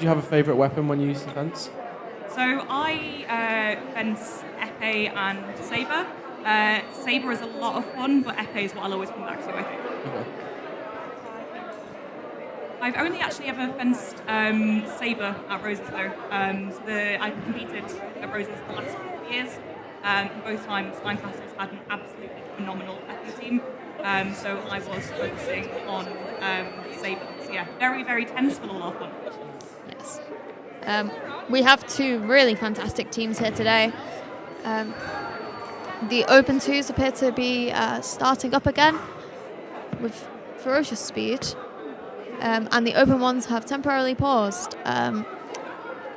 Did you have a favourite weapon when you used to fence? So I fence épée and sabre. Sabre is a lot of fun, but épée is what I'll always come back to, I think. Okay. I've only actually ever fenced sabre at Roses though. I've competed at Roses the last 4 years. Both times Lancaster's had an absolutely phenomenal épée team. So I was focusing on sabre. So yeah, very, very tense but a lot of fun. Yes. We have two really fantastic teams here today. The Open 2s appear to be starting up again with ferocious speed. And the Open 1s have temporarily paused.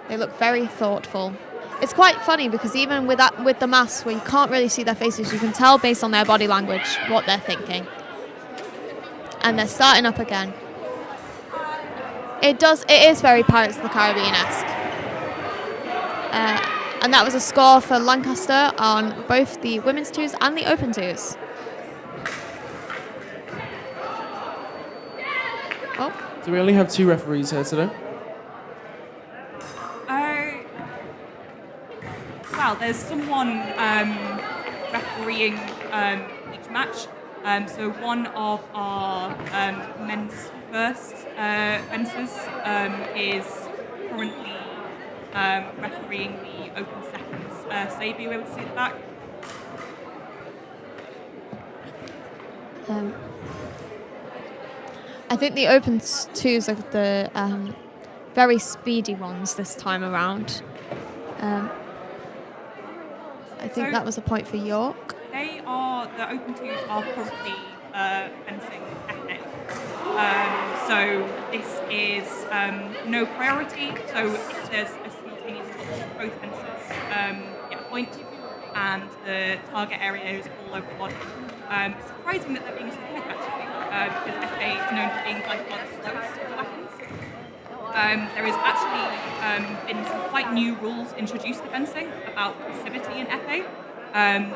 They look very thoughtful. It's quite funny because even with the masks where you can't really see their faces, you can tell based on their body language what they're thinking. And they're starting up again. It is very Pirates of the Caribbean-esque. And that was a score for Lancaster on both the women's 2s and the Open 2s. Oh. Do we only have 2 referees here today? Well, there's someone refereeing each match. So one of our men's first fencers is currently refereeing the Open Seconds. Sabre, you able to see at the back? I think the Open 2s are the very speedy ones this time around. I think that was a point for York. The Open 2s are currently fencing ethnic. So this is no priority. So if there's a simultaneous touch, both fencers get a point, and the target area is all over the body. It's surprising that they're being so quick actually, because FA is known for being by far the slowest of the weapons. There has actually been some quite new rules introduced to fencing about passivity in FA,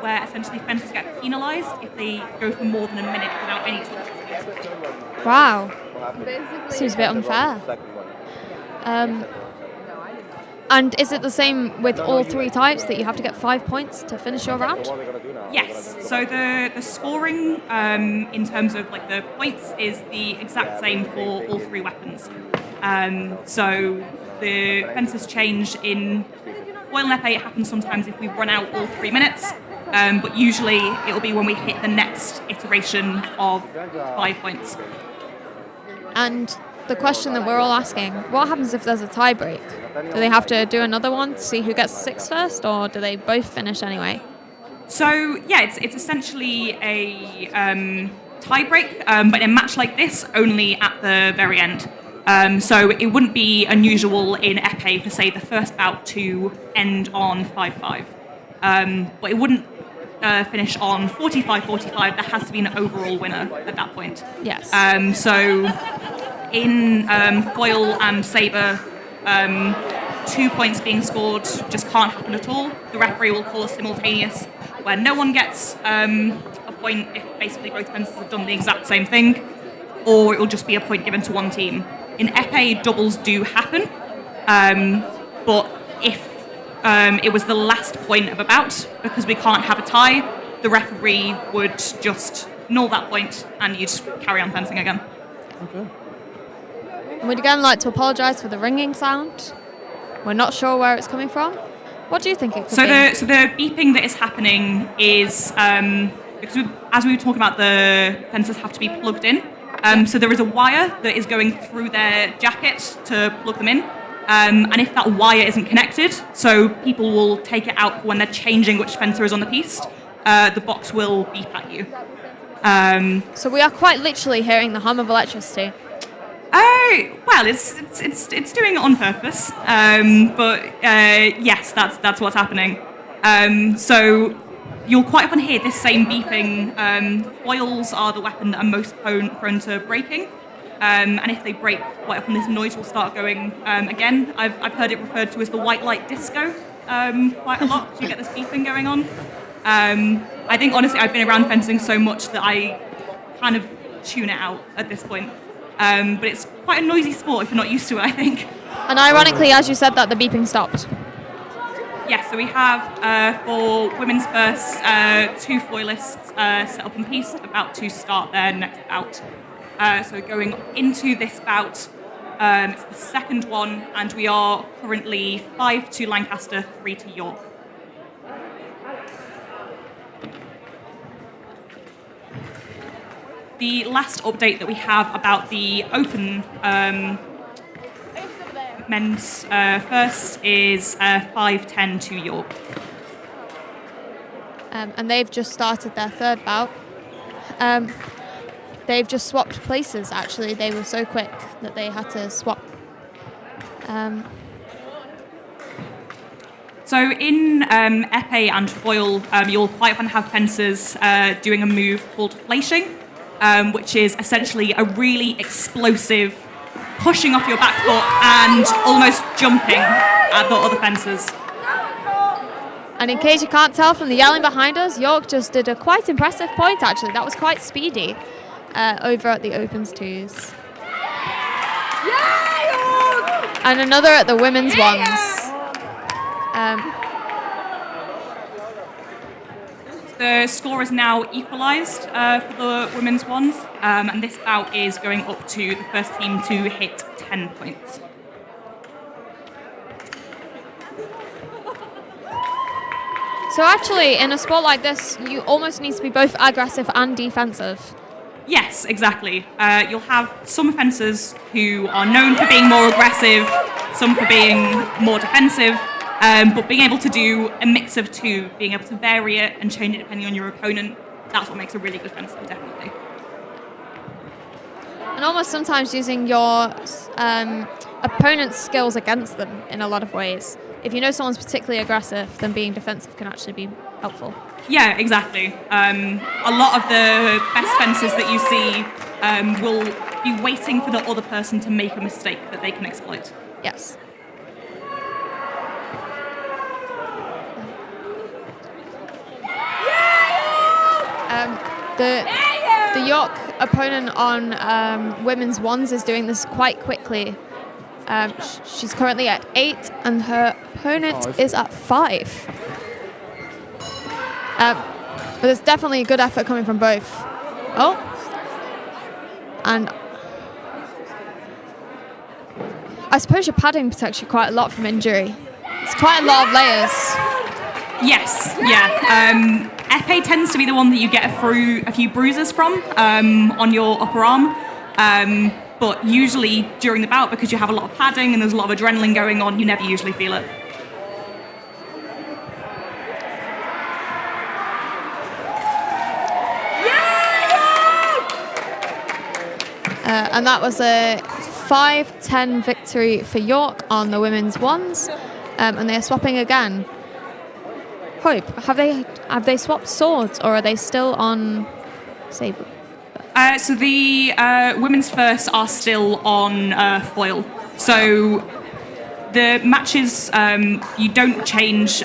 where essentially fencers get penalised if they go for more than a minute without any touches. Wow. Seems a bit unfair. And is it the same with all 3 types that you have to get 5 points to finish your round? Yes. So the scoring in terms of like the points is the exact same for all 3 weapons. So the fences change in foil and épée. It happens sometimes if we run out all 3 minutes, but usually it'll be when we hit the next iteration of 5 points. And the question that we're all asking, what happens if there's a tie break? Do they have to do another one to see who gets 6 first, or do they both finish anyway? So yeah, it's essentially a tie break, but in a match like this, only at the very end. So it wouldn't be unusual in épée for, say, the first bout to end on 5-5. But it wouldn't finish on 45-45. There has to be an overall winner at that point. Yes. So in foil and sabre, 2 points being scored just can't happen at all. The referee will call a simultaneous where no one gets a point if basically both fences have done the exact same thing, or it will just be a point given to one team. In épée, doubles do happen, but if it was the last point of a bout, because we can't have a tie, the referee would just null that point and you'd carry on fencing again. Okay. We'd again like to apologise for the ringing sound. We're not sure where it's coming from. What do you think it could be? So the beeping that is happening is, because as we were talking about, the fences have to be plugged in. So there is a wire that is going through their jacket to plug them in. And if that wire isn't connected, so people will take it out when they're changing which fencer is on the piste, the box will beep at you. So we are quite literally hearing the hum of electricity. Well, it's doing it on purpose, but yes, that's what's happening. So you'll quite often hear this same beeping. Foils are the weapon that are most prone to breaking, and if they break, quite often this noise will start going again. I've heard it referred to as the white light disco quite a lot. So you get this beeping going on. I think honestly, I've been around fencing so much that I kind of tune it out at this point. But it's quite a noisy sport if you're not used to it, I think. And ironically, as you said that, the beeping stopped. Yes, so we have for women's first 2 foilists set up in piste, about to start their next bout. So going into this bout, it's the second one, and we are currently 5 to Lancaster, 3 to York. The last update that we have about the open men's first is 5-10 to York. And they've just started their third bout. They've just swapped places, actually. They were so quick that they had to swap. So in épée and foil, you'll quite often have fencers doing a move called flashing, which is essentially a really explosive pushing off your back foot and almost jumping at the other fencers. And in case you can't tell from the yelling behind us, York just did a quite impressive point, actually. That was quite speedy over at the opens twos. And another at the women's ones. The score is now equalised for the women's ones, and this bout is going up to the first team to hit 10 points. So actually, in a sport like this, you almost need to be both aggressive and defensive. Yes, exactly. You'll have some fencers who are known for being more aggressive, some for being more defensive, but being able to do a mix of two, being able to vary it and change it depending on your opponent, that's what makes a really good fencer, definitely. And almost sometimes using your opponent's skills against them in a lot of ways. If you know someone's particularly aggressive, then being defensive can actually be helpful. Yeah, exactly. A lot of the best fencers that you see will be waiting for the other person to make a mistake that they can exploit. Yes. The York opponent on women's ones is doing this quite quickly. She's currently at 8 and her opponent is at 5. But there's definitely a good effort coming from both. Oh. And I suppose your padding protects you quite a lot from injury. It's quite a lot of layers. Yes, yeah. Épée tends to be the one that you get a few bruises from on your upper arm. But usually during the bout, because you have a lot of padding and there's a lot of adrenaline going on, you never usually feel it. And that was a 5-10 victory for York on the women's ones. And they are swapping again. Hope, have they swapped swords or are they still on sabre? So the women's first are still on foil. So the matches, you don't change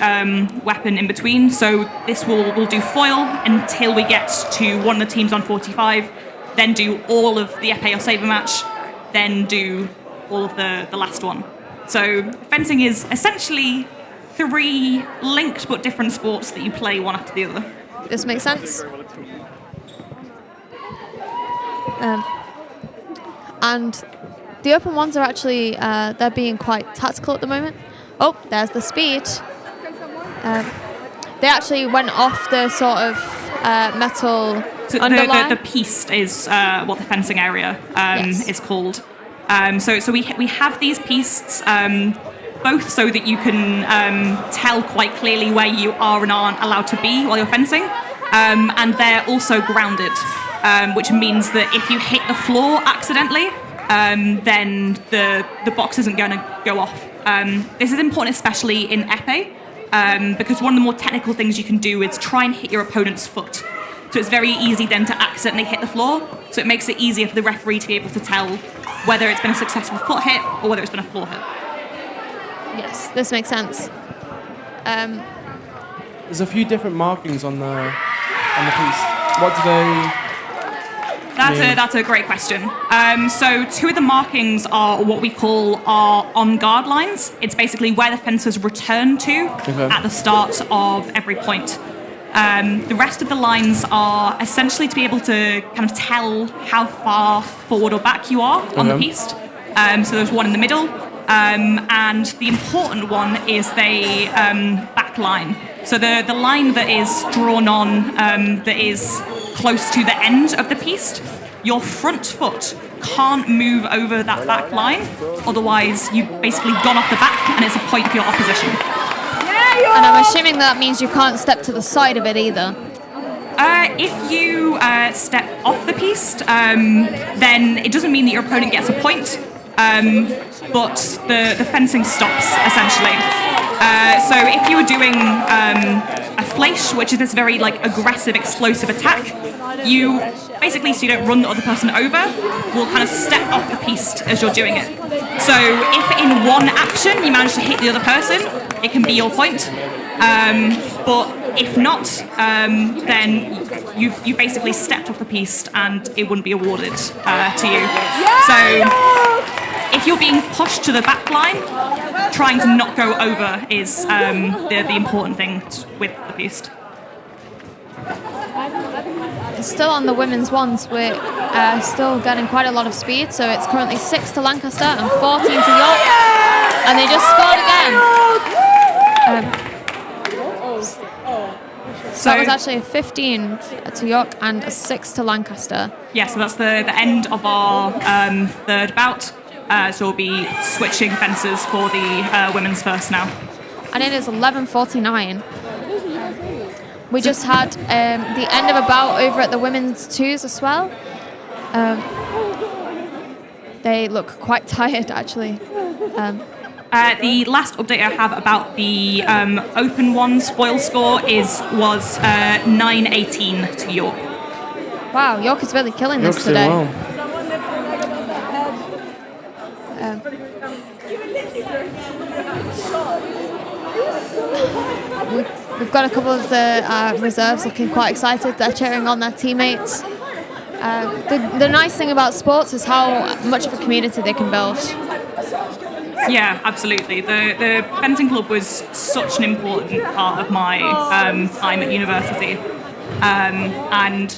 weapon in between. So this we'll do foil until we get to one of the teams on 45, then do all of the épée or sabre match, then do all of the last one. So fencing is essentially 3 linked but different sports that you play one after the other. This makes sense. And the open ones are actually, they're being quite tactical at the moment. Oh, there's the speed. They actually went off the sort of metal so underline. The piste is what the fencing area is called. So we have these pistes, both so that you can tell quite clearly where you are and aren't allowed to be while you're fencing, and they're also grounded. Which means that if you hit the floor accidentally, then the box isn't going to go off. This is important especially in épée, because one of the more technical things you can do is try and hit your opponent's foot. So it's very easy then to accidentally hit the floor, so it makes it easier for the referee to be able to tell whether it's been a successful foot hit or whether it's been a floor hit. Yes, this makes sense. There's a few different markings on the piece. What do they That's a great question. So two of the markings are what we call our on-guard lines. It's basically where the fencers return to at the start of every point. The rest of the lines are essentially to be able to kind of tell how far forward or back you are on the piste. So there's one in the middle, and the important one is the back line. So the line that is drawn on that is close to the end of the piste, your front foot can't move over that back line, otherwise you've basically gone off the back and it's a point for your opposition. And I'm assuming that means you can't step to the side of it either. If you step off the piste, then it doesn't mean that your opponent gets a point, but the fencing stops, essentially. So if you were doing a fleisch, which is this very aggressive, explosive attack, you basically, so you don't run the other person over, will kind of step off the piste as you're doing it. So if in one action you manage to hit the other person, it can be your point. But if not, then you basically stepped off the piste and it wouldn't be awarded to you. So if you're being pushed to the back line, trying to not go over is the important thing with the piste. Still on the women's ones, we're still getting quite a lot of speed, so it's currently 6 to Lancaster and 14 to York, and they just scored again. So that was actually a 15 to York and a 6 to Lancaster. Yeah, so that's the end of our third bout. So we'll be switching fences for the women's first now. And it is 11:49. We just had the end of a bout over at the women's twos as well. They look quite tired, actually. The last update I have about the open one spoil score was 9-18 to York. Wow, York is really killing this York's today. doing well. We've got a couple of the reserves looking quite excited. They're cheering on their teammates. The nice thing about sports is how much of a community they can build. Yeah, absolutely. The fencing club was such an important part of my time at university. And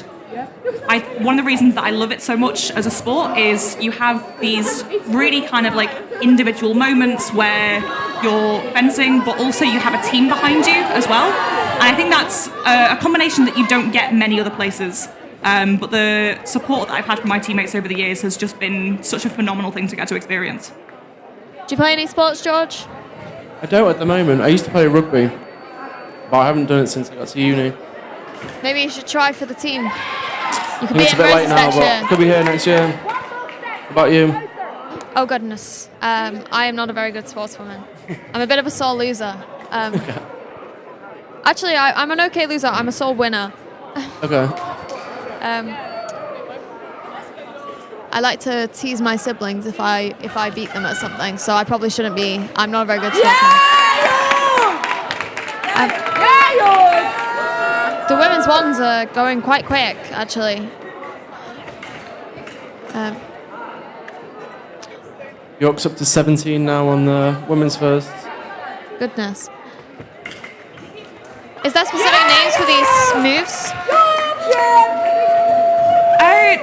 one of the reasons that I love it so much as a sport is you have these really kind of individual moments where you're fencing, but also you have a team behind you as well. And I think that's a combination that you don't get many other places. But the support that I've had from my teammates over the years has just been such a phenomenal thing to get to experience. Do you play any sports, George? I don't at the moment. I used to play rugby, but I haven't done it since I got to uni. Maybe you should try for the team. You could I be think it's at a bit late Roses now, next but year. could be here next year. What about you? Oh goodness, I am not a very good sportswoman. I'm a bit of a sore loser. Actually, I'm an okay loser. I'm a sore winner. Okay. I like to tease my siblings if I beat them at something, so I probably shouldn't be. I'm not a very good sportsman. The women's ones are going quite quick, actually. York's up to 17 now on the women's first. Goodness. Is there specific names for these moves?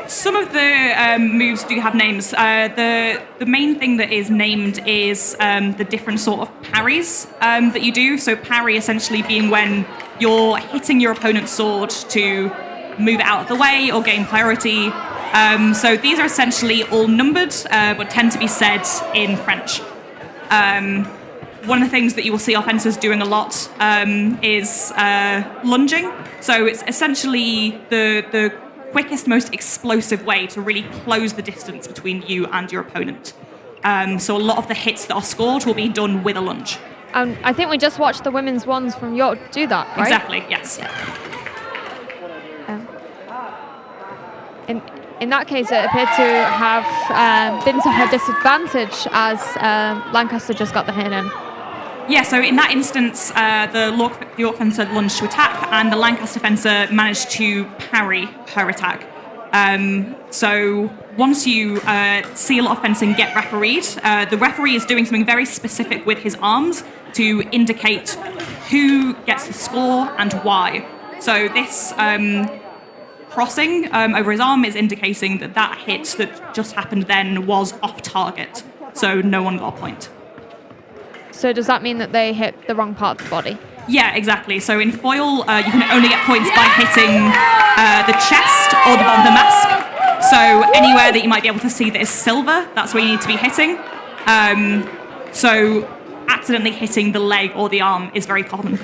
Some of the moves do have names. The main thing that is named is the different sort of parries that you do. So parry essentially being when you're hitting your opponent's sword to move it out of the way or gain priority. So these are essentially all numbered, but tend to be said in French. One of the things that you will see our fencers doing a lot is lunging. So it's essentially the quickest, most explosive way to really close the distance between you and your opponent. So a lot of the hits that are scored will be done with a lunge. I think we just watched the women's ones from York do that, right? Exactly, yes. In that case, it appeared to have been to her disadvantage as Lancaster just got the hit in. Yeah, so in that instance, the York fencer lunged to attack, and the Lancaster fencer managed to parry her attack. So once you see a lot of fencing get refereed, the referee is doing something very specific with his arms to indicate who gets the score and why. So this crossing over his arm is indicating that that hit that just happened then was off target, so no one got a point. So does that mean that they hit the wrong part of the body? Yeah, exactly. So in foil, you can only get points by hitting the chest or the bottom of the mask. So anywhere that you might be able to see that is silver, that's where you need to be hitting. So accidentally hitting the leg or the arm is very common.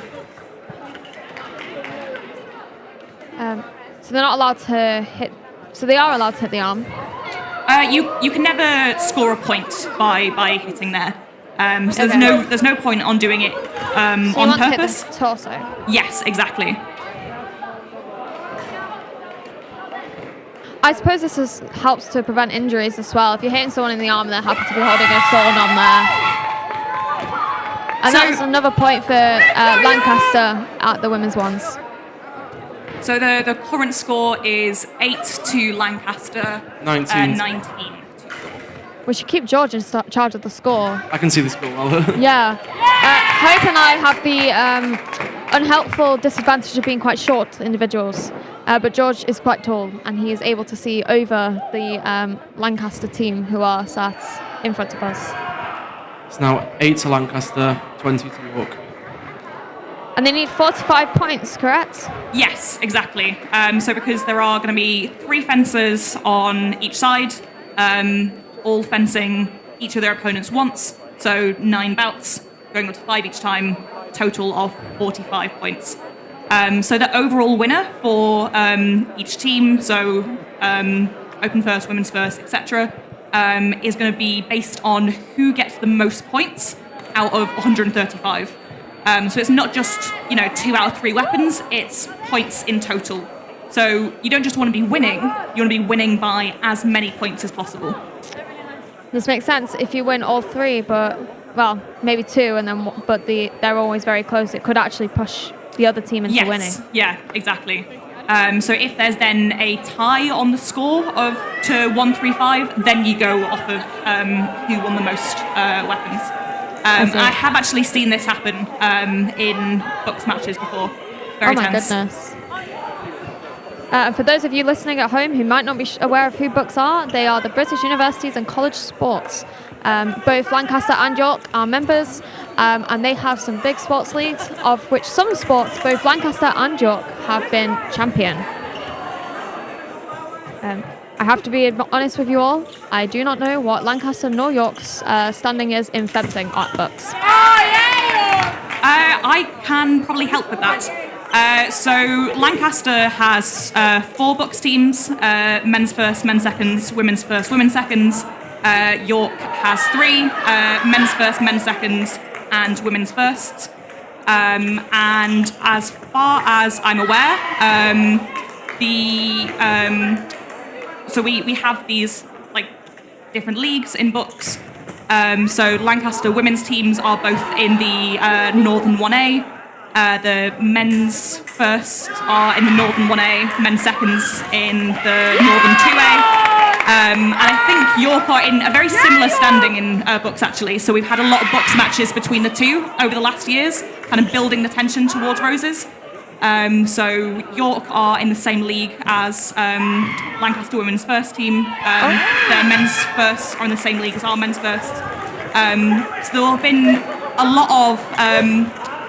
So they're not allowed to hit. So they are allowed to hit the arm. You can never score a point by hitting there. So Okay. there's no point on doing it So on you want purpose. to hit the torso. Yes, exactly. I suppose this helps to prevent injuries as well. If you're hitting someone in the arm and they happen to be holding a sword on there. And So- that was another point for Lancaster at the women's ones. So the current score is 8 to Lancaster, 19. 19. We should keep George in charge of the score. I can see the score well. Yeah. Hope and I have the unhelpful disadvantage of being quite short individuals. But George is quite tall and he is able to see over the Lancaster team who are sat in front of us. It's now 8 to Lancaster, 20 to York. And they need 45 points, correct? Yes, exactly. So because there are going to be 3 fencers on each side, all fencing each of their opponents once, so 9 bouts, going up to 5 each time, total of 45 points. So the overall winner for each team, so open first, women's first, etc., is going to be based on who gets the most points out of 135. So it's not just 2 out of 3 weapons; it's points in total. So you don't just want to be winning; you want to be winning by as many points as possible. This makes sense. If you win all 3, but maybe 2, and then they're always very close. It could actually push the other team into winning. Yeah, exactly. So if there's then a tie on the score to 135, then you go off of who won the most weapons. I have actually seen this happen in books matches before. Very tense. Goodness. For those of you listening at home who might not be aware of who books are, they are the British Universities and College Sports. Both Lancaster and York are members, and they have some big sports leagues, of which some sports, both Lancaster and York, have been champion. I have to be honest with you all, I do not know what Lancaster nor York's standing is in fencing at books. I can probably help with that. So Lancaster has 4 books teams, men's first, men's seconds, women's first, women's seconds. York has 3, men's first, men's seconds, and women's firsts. And as far as I'm aware, so we have these different leagues in books. So Lancaster women's teams are both in the Northern 1A. The men's first are in the Northern 1A, men's seconds in the Northern 2A. And I think York are in a very similar standing in books, actually. So we've had a lot of books matches between the two over the last years, kind of building the tension towards roses. So York are in the same league as Lancaster women's first team. Their men's first are in the same league as our men's first. So there have been a lot of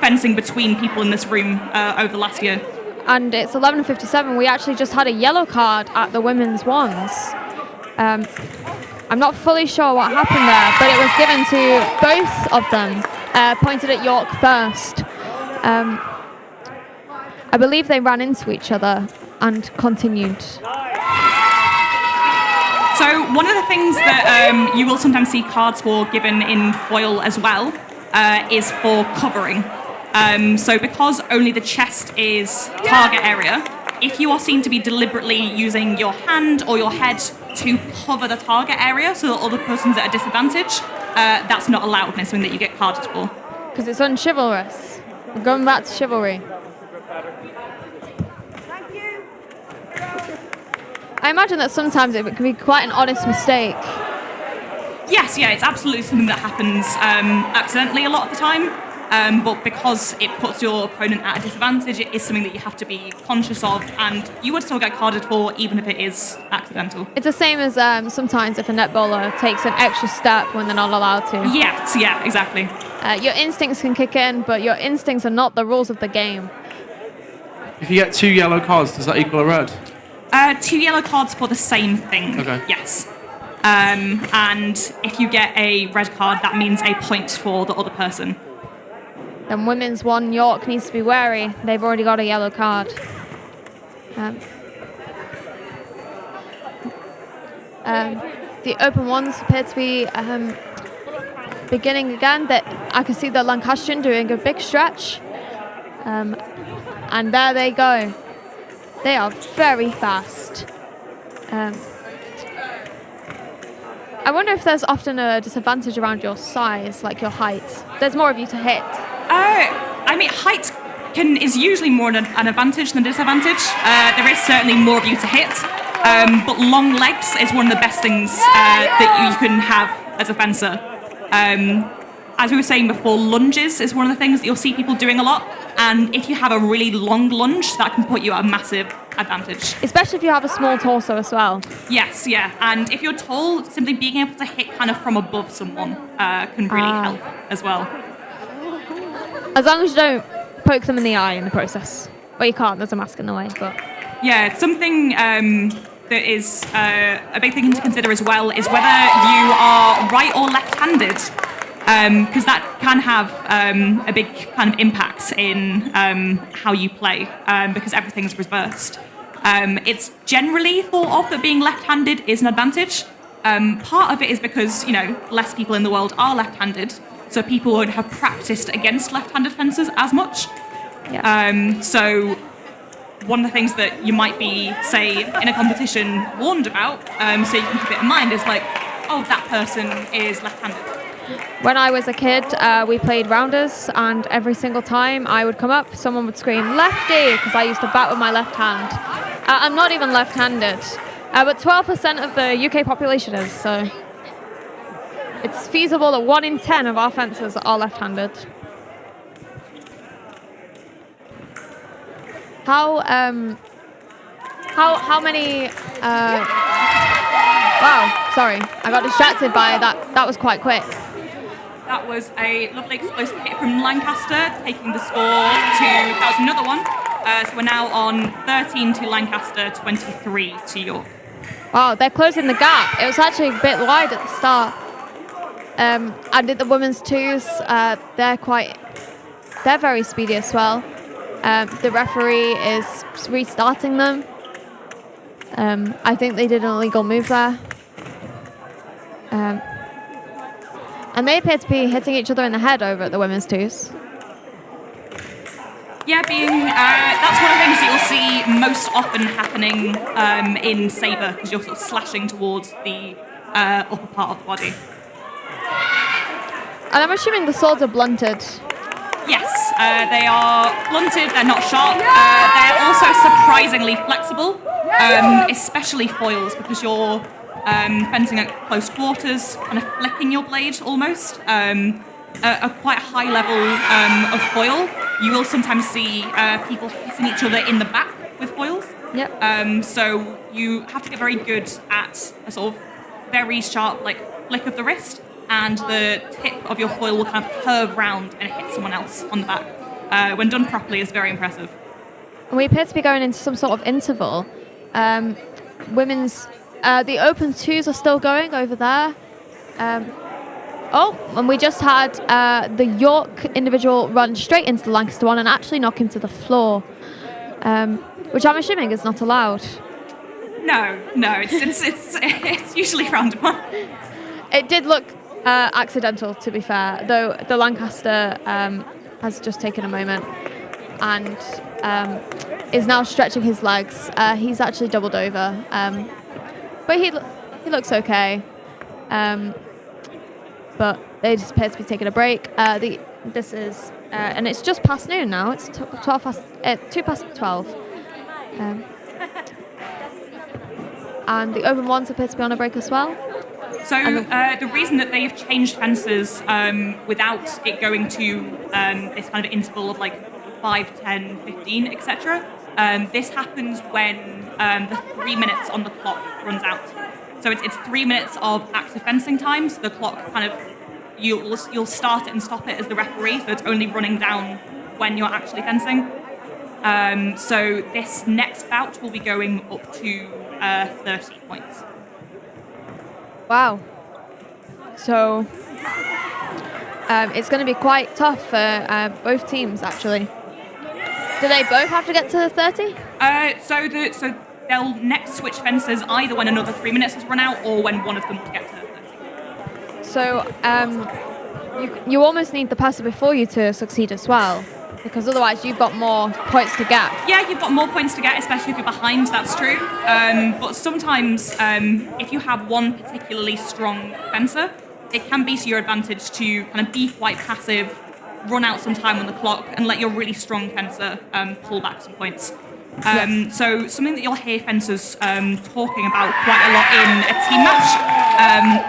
fencing between people in this room over the last year. And it's 11:57. We actually just had a yellow card at the women's ones. I'm not fully sure what happened there, but it was given to both of them, pointed at York first. I believe they ran into each other and continued. So one of the things that you will sometimes see cards for given in foil as well is for covering. So because only the chest is target area, if you are seen to be deliberately using your hand or your head to cover the target area so that other person's at a disadvantage, that's not allowed and it's something that you get carded for. Because it's unchivalrous. We're going back to chivalry. I imagine that sometimes it can be quite an honest mistake. Yes, yeah, it's absolutely something that happens accidentally a lot of the time. But because it puts your opponent at a disadvantage, it is something that you have to be conscious of, and you would still get carded for even if it is accidental. It's the same as sometimes if a netballer takes an extra step when they're not allowed to. Yes, yeah, exactly. Your instincts can kick in, but your instincts are not the rules of the game. If you get 2 yellow cards, does that equal a red? 2 yellow cards for the same thing. Okay. Yes. And if you get a red card, that means a point for the other person. Then women's 1 York needs to be wary. They've already got a yellow card. The open ones appear to be beginning again. That I can see the Lancastrian doing a big stretch. And there they go. They are very fast. I wonder if there's often a disadvantage around your size, like your height. There's more of you to hit. I mean, height is usually more an advantage than disadvantage. There is certainly more of you to hit, but long legs is one of the best things that you can have as a fencer. As we were saying before, lunges is one of the things that you'll see people doing a lot, and if you have a really long lunge, that can put you at a massive advantage. Especially if you have a small torso as well. Yes, yeah, and if you're tall, simply being able to hit kind of from above someone can really help as well. As long as you don't poke them in the eye in the process. Well, you can't, there's a mask in the way, but... Yeah, something that is a big thing to consider as well is whether you are right or left-handed, because that can have a big kind of impact in how you play, because everything's reversed. It's generally thought of that being left-handed is an advantage. Part of it is because, less people in the world are left-handed, so people won't have practiced against left-handed fencers as much. Yeah. So one of the things that you might be, say, in a competition warned about, so you can keep it in mind, is like, oh, that person is left-handed. When I was a kid, we played rounders, and every single time I would come up, someone would scream, lefty, because I used to bat with my left hand. I'm not even left-handed, but 12% of the UK population is, so... It's feasible that 1 in 10 of our fencers are left-handed. How many? Wow, sorry, I got distracted by that. That was quite quick. That was a lovely explosive hit from Lancaster, taking the score to. That was another one. So we're now on 13 to Lancaster, 23 to York. Wow, they're closing the gap. It was actually a bit wide at the start. And the women's 2s, they're very speedy as well. The referee is restarting them. I think they did an illegal move there. And they appear to be hitting each other in the head over at the women's 2s. Yeah, that's one of the things that you'll see most often happening in Sabre, because you're sort of slashing towards the upper part of the body. And I'm assuming the swords are blunted. Yes, they are blunted, they're not sharp. They're also surprisingly flexible, especially foils, because you're fencing at close quarters, kind of flicking your blade almost. A quite high level of foil. You will sometimes see people hitting each other in the back with foils. Yep. So you have to get very good at a sort of very sharp flick of the wrist, and the tip of your foil will kind of curve round and hit someone else on the back. When done properly, it's very impressive. We appear to be going into some sort of interval. Women's, the open 2s are still going over there. And we just had the York individual run straight into the Lancaster one and actually knock him to the floor, which I'm assuming is not allowed. No, it's usually frowned upon. It did look accidental, to be fair, though the Lancaster has just taken a moment and is now stretching his legs. He's actually doubled over, but he looks okay. But they just appear to be taking a break. This is, and it's just past noon now. It's 2 past 12. and the open ones appear to be on a break as well. So the reason that they've changed fences without it going to this kind of interval of like 5, 10, 15, etc. This happens when the 3 minutes on the clock runs out. So it's 3 minutes of active fencing time. So the clock kind of you'll start it and stop it as the referee. So it's only running down when you're actually fencing. So this next bout will be going up to 30 points. Wow. So it's going to be quite tough for both teams, actually. Do they both have to get to the 30? So they'll next switch fences either when another 3 minutes has run out or when one of them will get to 30. So you almost need the person before you to succeed as well, because otherwise you've got more points to get. Yeah, you've got more points to get, especially if you're behind, that's true. But sometimes if you have one particularly strong fencer, it can be to your advantage to kind of be quite passive, run out some time on the clock, and let your really strong fencer pull back some points. Yes. So something that you'll hear fencers talking about quite a lot in a team match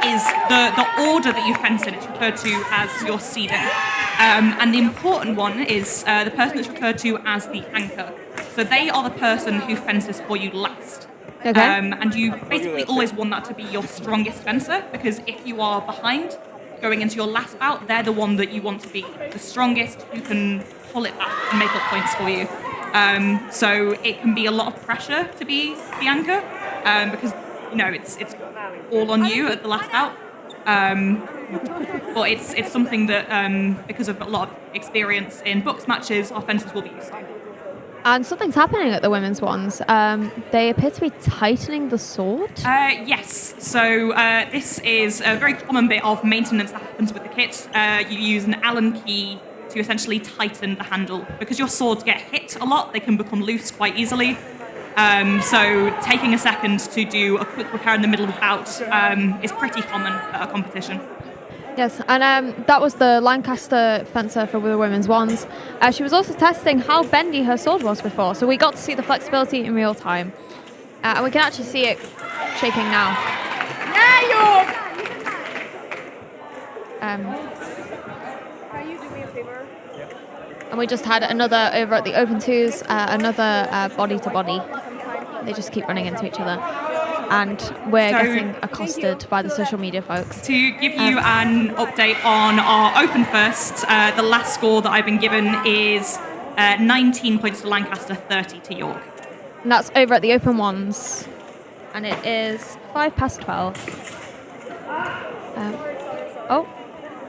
is the order that you fence in. It's referred to as your seeding. And the important one is the person that's referred to as the anchor. So they are the person who fences for you last. Okay. And you basically always want that to be your strongest fencer, because if you are behind going into your last bout, they're the one that you want to be the strongest, who can pull it back and make up points for you. So it can be a lot of pressure to be the anchor, because it's all on you at the last bout. But it's something that because of a lot of experience in books matches, our fencers will be used to. And something's happening at the women's ones. They appear to be tightening the sword. Yes. So this is a very common bit of maintenance that happens with the kit. You use an Allen key to essentially tighten the handle. Because your swords get hit a lot, they can become loose quite easily. So taking a second to do a quick repair in the middle of a bout is pretty common at a competition. Yes, and that was the Lancaster fencer for the women's ones. She was also testing how bendy her sword was before, so we got to see the flexibility in real time. And we can actually see it shaking now. Can you do me a favor? And we just had another over at the Open Twos, another body to body. They just keep running into each other. And we're getting accosted by the social media folks. To give you an update on our Open First, the last score that I've been given is 19 points to Lancaster, 30 to York. And that's over at the Open Ones. And it is 12:05.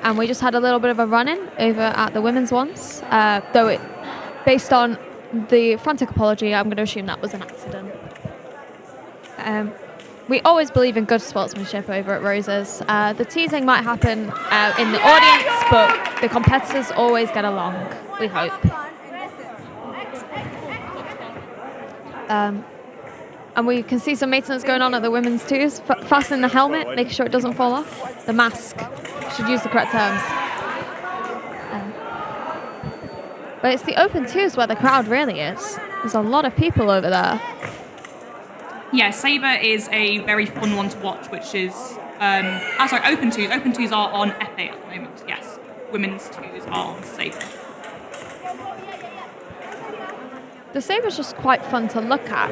And we just had a little bit of a run-in over at the women's ones. Though based on the frantic apology, I'm going to assume that was an accident. We always believe in good sportsmanship over at Rose's. The teasing might happen in the audience, but the competitors always get along, we hope. And we can see some maintenance going on at the women's twos. Fasten the helmet, making sure it doesn't fall off. The mask, should use the correct terms. But it's the Open twos where the crowd really is. There's a lot of people over there. Yeah, Sabre is a very fun one to watch, which is... Open twos. Open twos are on FA at the moment, yes. Women's twos are on Sabre. The Sabre's just quite fun to look at.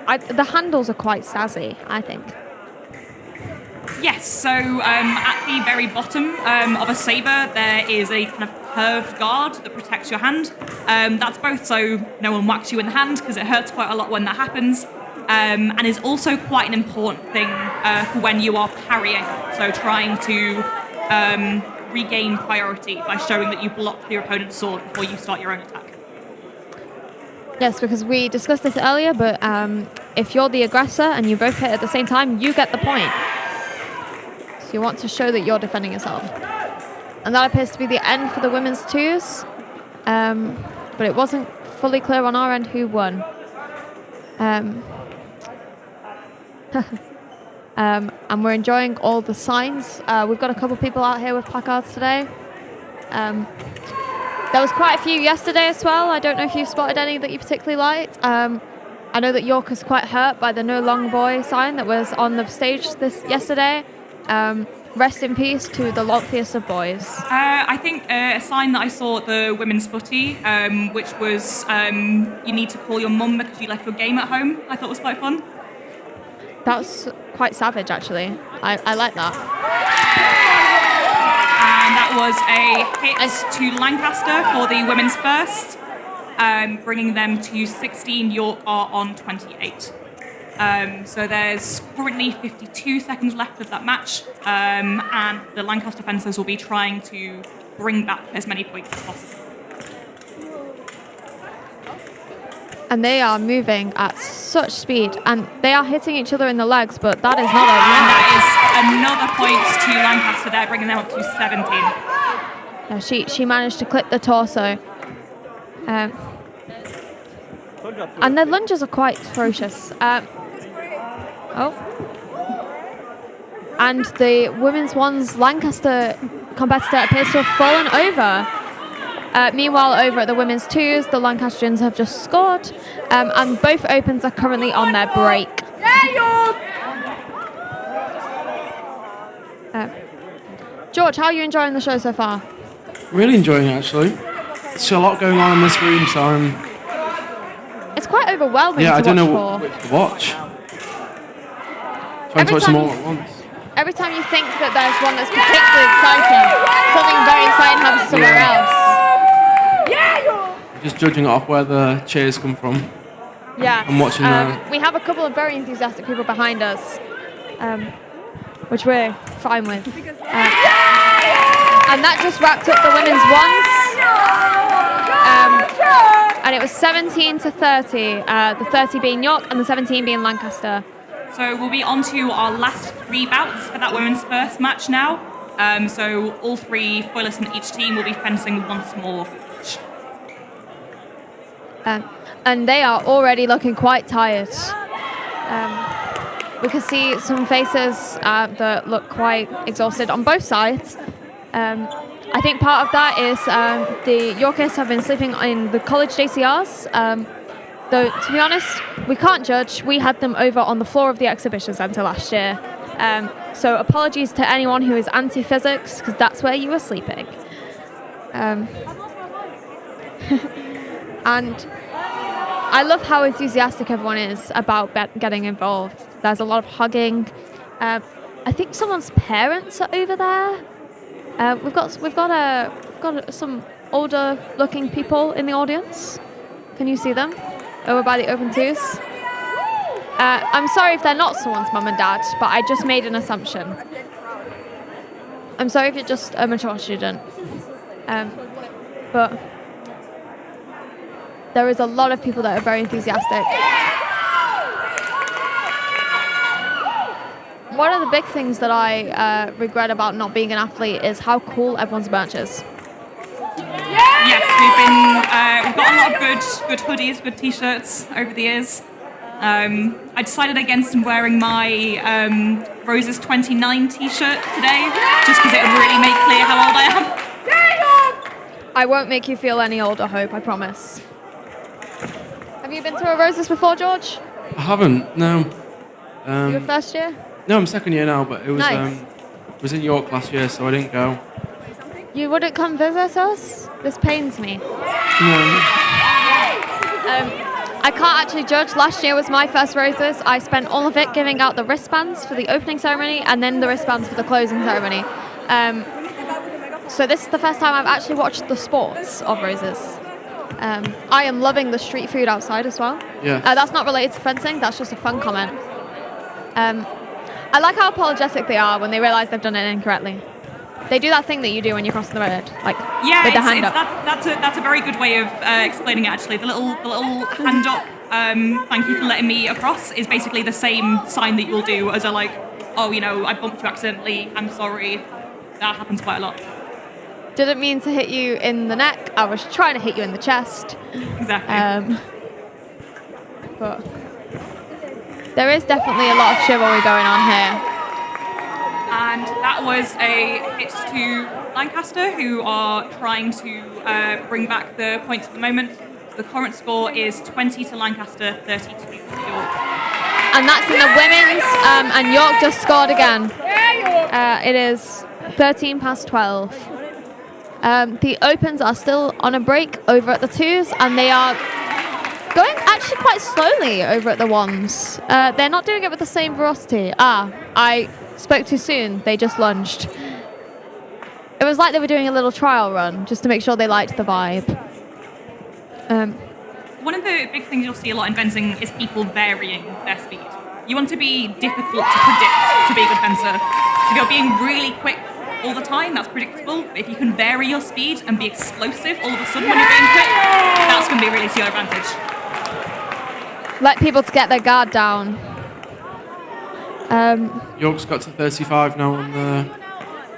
The handles are quite snazzy, I think. Yes, so at the very bottom of a Sabre, there is a kind of curved guard that protects your hand. That's both so no one whacks you in the hand, because it hurts quite a lot when that happens, and is also quite an important thing for when you are parrying, so trying to regain priority by showing that you block your opponent's sword before you start your own attack. Yes, because we discussed this earlier, but if you're the aggressor and you both hit at the same time, you get the point. So you want to show that you're defending yourself. And that appears to be the end for the women's twos. But it wasn't fully clear on our end who won. And we're enjoying all the signs. We've got a couple people out here with placards today. There was quite a few yesterday as well. I don't know if you spotted any that you particularly liked. I know that York was quite hurt by the no long boy sign that was on the stage yesterday. Rest in peace to the longest of boys. I think a sign that I saw at the women's footy, which was you need to call your mum because you left your game at home, I thought was quite fun. That's quite savage, actually. I like that. And that was a hit to Lancaster for the women's first, bringing them to 16. York are on 28. So there's currently 52 seconds left of that match, and the Lancaster fencers will be trying to bring back as many points as possible. And they are moving at such speed, and they are hitting each other in the legs, but that is not a And line. that is another point to Lancaster there, bringing them up to 17. She managed to clip the torso. And their lunges are quite ferocious. And the women's one's Lancaster competitor appears to have fallen over. Meanwhile, over at the women's twos, the Lancastrians have just scored, and both opens are currently on their break. George, how are you enjoying the show so far? Really enjoying it, actually. There's a lot going on in this room, so It's quite overwhelming I to don't know watch what to watch. Trying to watch them all at once. Every time you think that there's one that's particularly exciting, something very exciting happens somewhere else. Just judging it off where the cheers come from. Yeah. I'm watching that. We have a couple of very enthusiastic people behind us, which we're fine with. And that just wrapped up the women's ones. And it was 17 to 30, the 30 being York and the 17 being Lancaster. So we'll be on to our last 3 bouts for that women's first match now. So all 3 foilers from each team will be fencing once more. And they are already looking quite tired. We can see some faces that look quite exhausted on both sides. I think part of that is the Yorkists have been sleeping in the college JCRs. Though, to be honest, we can't judge. We had them over on the floor of the exhibition centre last year. So apologies to anyone who is anti-physics, because that's where you were sleeping. And I love how enthusiastic everyone is about getting involved. There's a lot of hugging. I think someone's parents are over there. We've got some older-looking people in the audience. Can you see them over by the open twos? I'm sorry if they're not someone's mum and dad, but I just made an assumption. I'm sorry if you're just a mature student. But there is a lot of people that are very enthusiastic. One of the big things that I regret about not being an athlete is how cool everyone's merch is. Yes, we've got a lot of good hoodies, good t-shirts over the years. I decided against wearing my Roses 29 t-shirt today, just because it would really make clear how old I am. I won't make you feel any older, Hope, I promise. Have you been to a Roses before, George? I haven't, no. You were first year? No, I'm second year now, but it was Nice. was in York last year, so I didn't go. You wouldn't come visit us? This pains me. No. I can't actually judge. Last year was my first Roses. I spent all of it giving out the wristbands for the opening ceremony and then the wristbands for the closing ceremony. So this is the first time I've actually watched the sports of Roses. I am loving the street food outside as well. Yeah. That's not related to fencing, that's just a fun comment. I like how apologetic they are when they realise they've done it incorrectly. They do that thing that you do when you cross the road, like with the hand up. That's a very good way of explaining it. Actually, the little hand up. Thank you for letting me across is basically the same sign that you'll do as a I bumped you accidentally. I'm sorry. That happens quite a lot. Didn't mean to hit you in the neck. I was trying to hit you in the chest. Exactly. But there is definitely a lot of chivalry going on here. And that was a hit to Lancaster, who are trying to bring back the points at the moment. The current score is 20 to Lancaster, 32 to York. And that's in the women's, and York just scored again. It is 13 past 12. The Opens are still on a break over at the twos, and they are going actually quite slowly over at the ones. They're not doing it with the same velocity. I spoke too soon. They just lunged. It was like they were doing a little trial run just to make sure they liked the vibe. One of the big things you'll see a lot in fencing is people varying their speed. You want to be difficult to predict to be a good fencer. So if you're being really quick all the time, that's predictable. But if you can vary your speed and be explosive all of a sudden when you're being quick, that's going to be really to your advantage. Let people to get their guard down. York's got to 35 now on the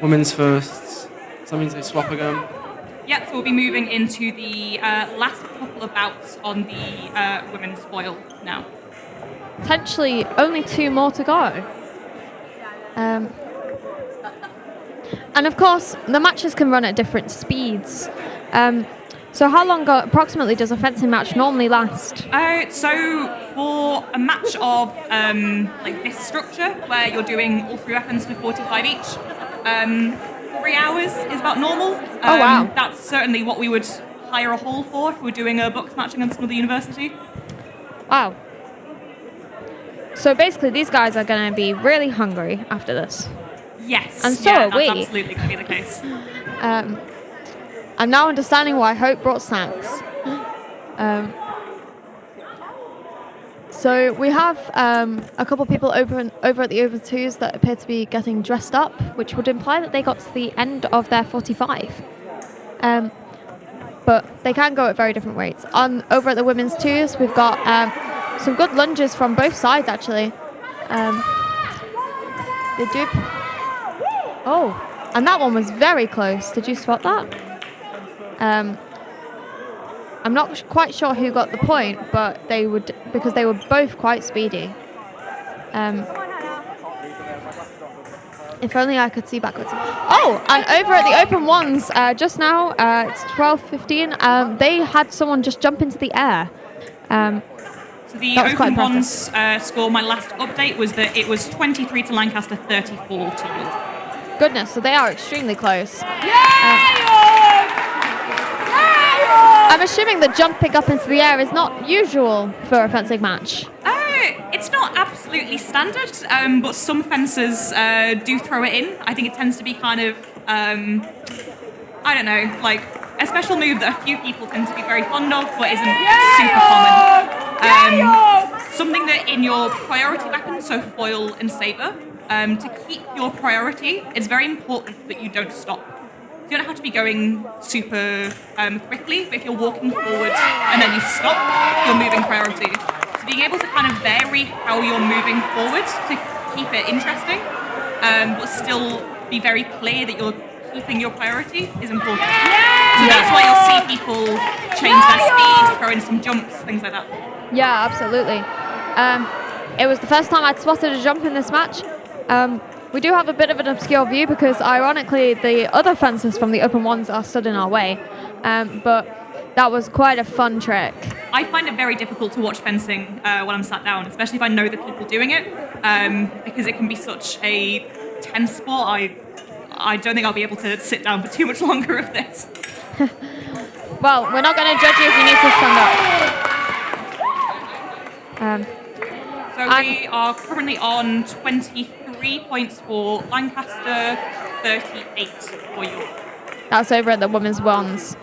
women's firsts. So that means they swap again. Yeah, so we'll be moving into the last couple of bouts on the women's foil now. Potentially only 2 more to go. And of course, the matches can run at different speeds. So how long approximately does a fencing match normally last? So for a match of like this structure, where you're doing all 3 weapons for 45 each, 3 hours is about normal. Oh, wow. That's certainly what we would hire a hall for if we're doing a books match against another university. Wow. So basically, these guys are going to be really hungry after this. Yes. And so are we. That's absolutely going to be the case. I'm now understanding why Hope brought snacks. So we have a couple of people over at the over twos that appear to be getting dressed up, which would imply that they got to the end of their 45. But they can go at very different rates. Over at the women's twos, we've got some good lunges from both sides, actually. They do. Oh, and that one was very close. Did you spot that? I'm not quite sure who got the point, but they would, because they were both quite speedy. If only I could see backwards. Oh, and over at the open ones, just now, it's 12:15. They had someone just jump into the air. So the open ones score, my last update was that it was 23 to Lancaster, 34 to York. Goodness, so they are extremely close. I'm assuming that jumping up into the air is not usual for a fencing match. It's not absolutely standard, but some fencers do throw it in. I think it tends to be kind of, I don't know, like a special move that a few people tend to be very fond of, but isn't super common. Something that in your priority weapons, so foil and saber, to keep your priority, it's very important that you don't stop. You don't have to be going super quickly, but if you're walking forward and then you stop, you're moving priority. So being able to kind of vary how you're moving forward to keep it interesting, but still be very clear that you're keeping your priority is important. So that's why you'll see people change their speed, throw in some jumps, things like that. Yeah, absolutely. It was the first time I'd spotted a jump in this match. We do have a bit of an obscure view because, ironically, the other fencers from the open ones are stood in our way. But that was quite a fun trick. I find it very difficult to watch fencing when I'm sat down, especially if I know the people doing it, because it can be such a tense sport. I don't think I'll be able to sit down for too much longer of this. Well, we're not going to judge you if you need to stand up. So we are currently on 23 points for Lancaster, 38 for York. That's over at the women's ones.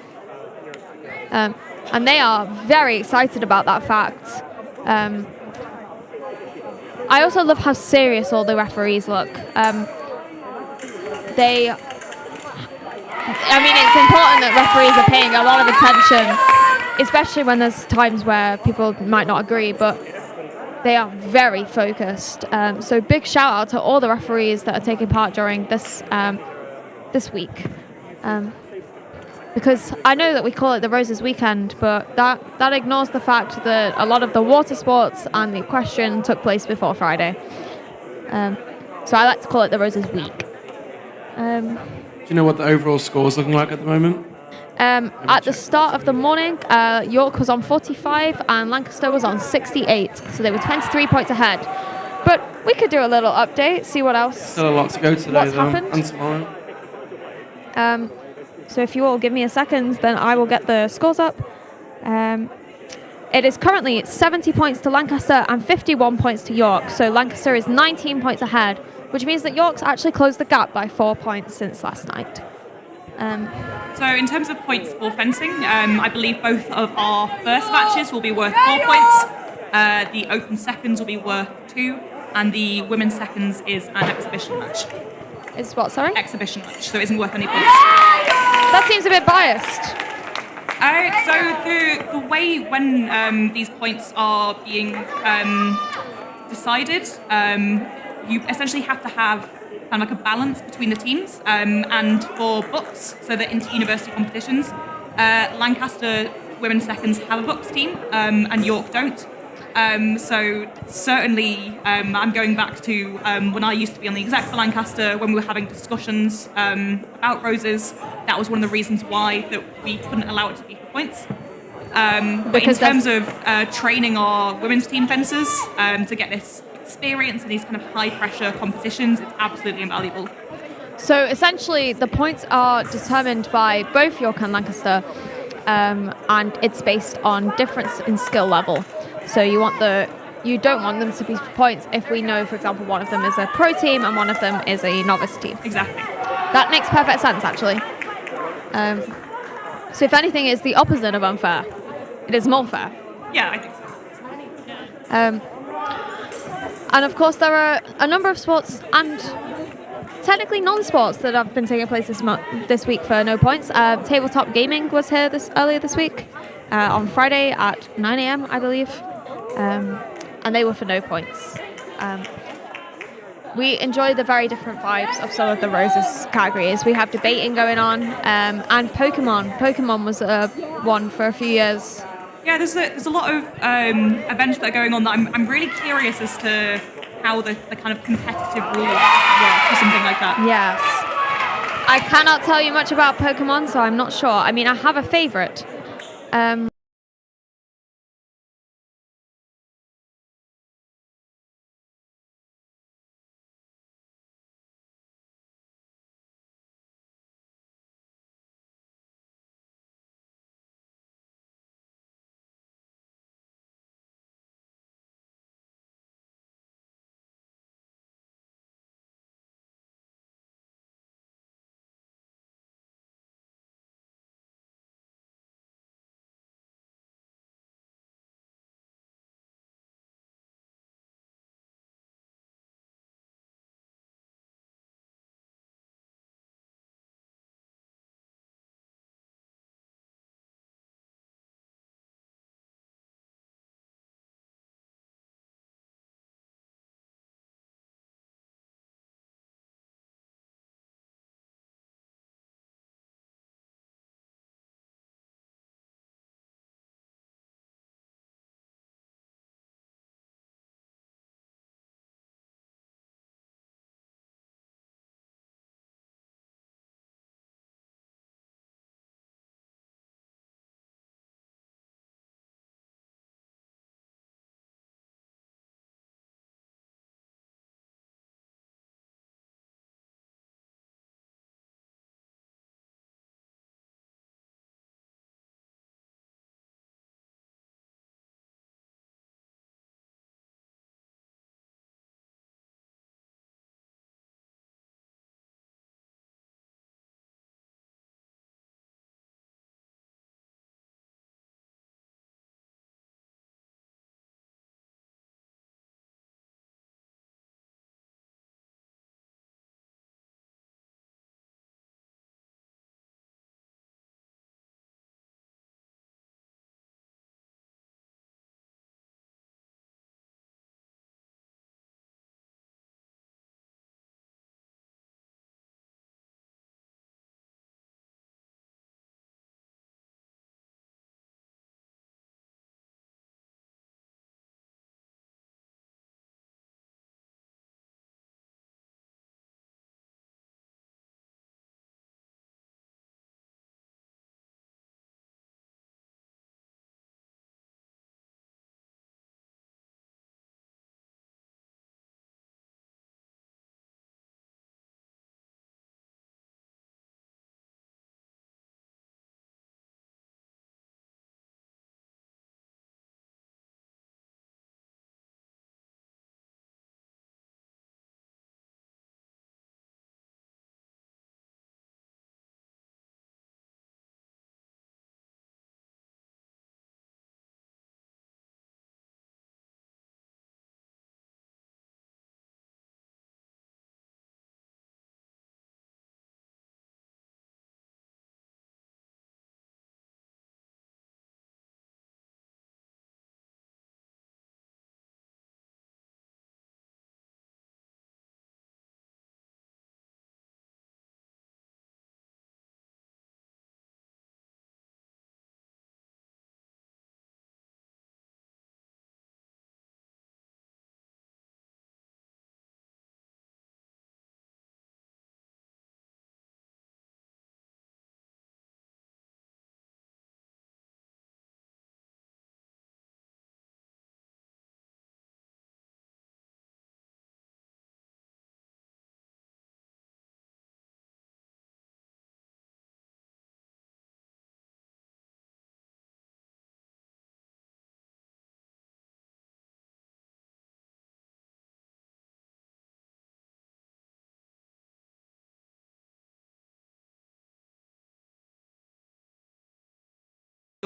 And they are very excited about that fact. I also love how serious all the referees look. It's important that referees are paying a lot of attention, especially when there's times where people might not agree, but they are very focused. So big shout out to all the referees that are taking part during this week. Because I know that we call it the Roses Weekend, but that ignores the fact that a lot of the water sports and the equestrian took place before Friday. So I like to call it the Roses Week. Do you know what the overall score is looking like at the moment? At the start of the morning, York was on 45 and Lancaster was on 68. So they were 23 points ahead. But we could do a little update, see what else. Still a lot to go today, What's though, happened? and tomorrow. So if you all give me a second, then I will get the scores up. It is currently 70 points to Lancaster and 51 points to York. So Lancaster is 19 points ahead, which means that York's actually closed the gap by 4 points since last night. So in terms of points for fencing, I believe both of our first matches will be worth 4 points. The open seconds will be worth 2, and the women's seconds is an exhibition match. Is what, sorry? Exhibition match, so it isn't worth any points. That seems a bit biased. So the way when these points are being decided, you essentially have to have kind of like a balance between the teams. And for books, so that inter-university competitions, Lancaster women's seconds have a books team, and York don't. So certainly, I'm going back to when I used to be on the exec for Lancaster, when we were having discussions about roses. That was one of the reasons why that we couldn't allow it to be for points. But in terms of training our women's team fencers to get this experience in these kind of high-pressure competitions, it's absolutely invaluable. So essentially, the points are determined by both York and Lancaster, and it's based on difference in skill level. So you don't want them to be points if we know, for example, one of them is a pro team and one of them is a novice team. Exactly. That makes perfect sense, actually. So if anything, it's the opposite of unfair. It is more fair. Yeah, I think so. And of course, there are a number of sports and technically non-sports that have been taking place this week for no points. Tabletop gaming was here earlier this week on Friday at 9 a.m., I believe. And they were for no points. We enjoy the very different vibes of some of the Roses categories. We have debating going on, and Pokemon. Pokemon was one for a few years. Yeah, there's a lot of events that are going on that I'm really curious as to how the kind of competitive rules work for something like that. Yes. I cannot tell you much about Pokemon, so I'm not sure. I mean, I have a favorite.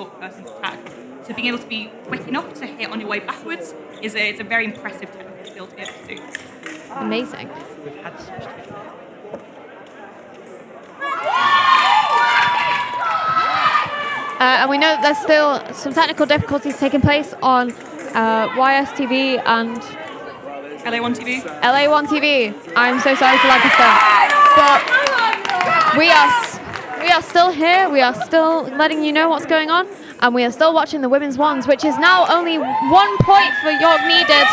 York person's attack. So being able to be quick enough to hit on your way backwards it's a very impressive technical skill to be able to do. Amazing. And we know that there's still some technical difficulties taking place on YSTV and LA1 TV? LA1 TV. I'm so sorry for Lancaster. But we are still here. We are still letting you know what's going on. And we are still watching the women's ones, which is now only 1 point for York needed.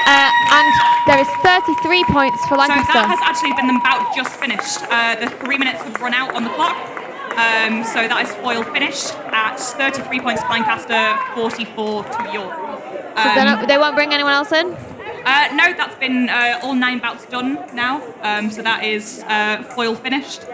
And there is 33 points for Lancaster. So that has actually been the bout just finished. The 3 minutes have run out on the clock. So that is foil finished at 33 points to Lancaster, 44 to York. So they won't bring anyone else in? No, that's been all 9 bouts done now. So that is foil finished.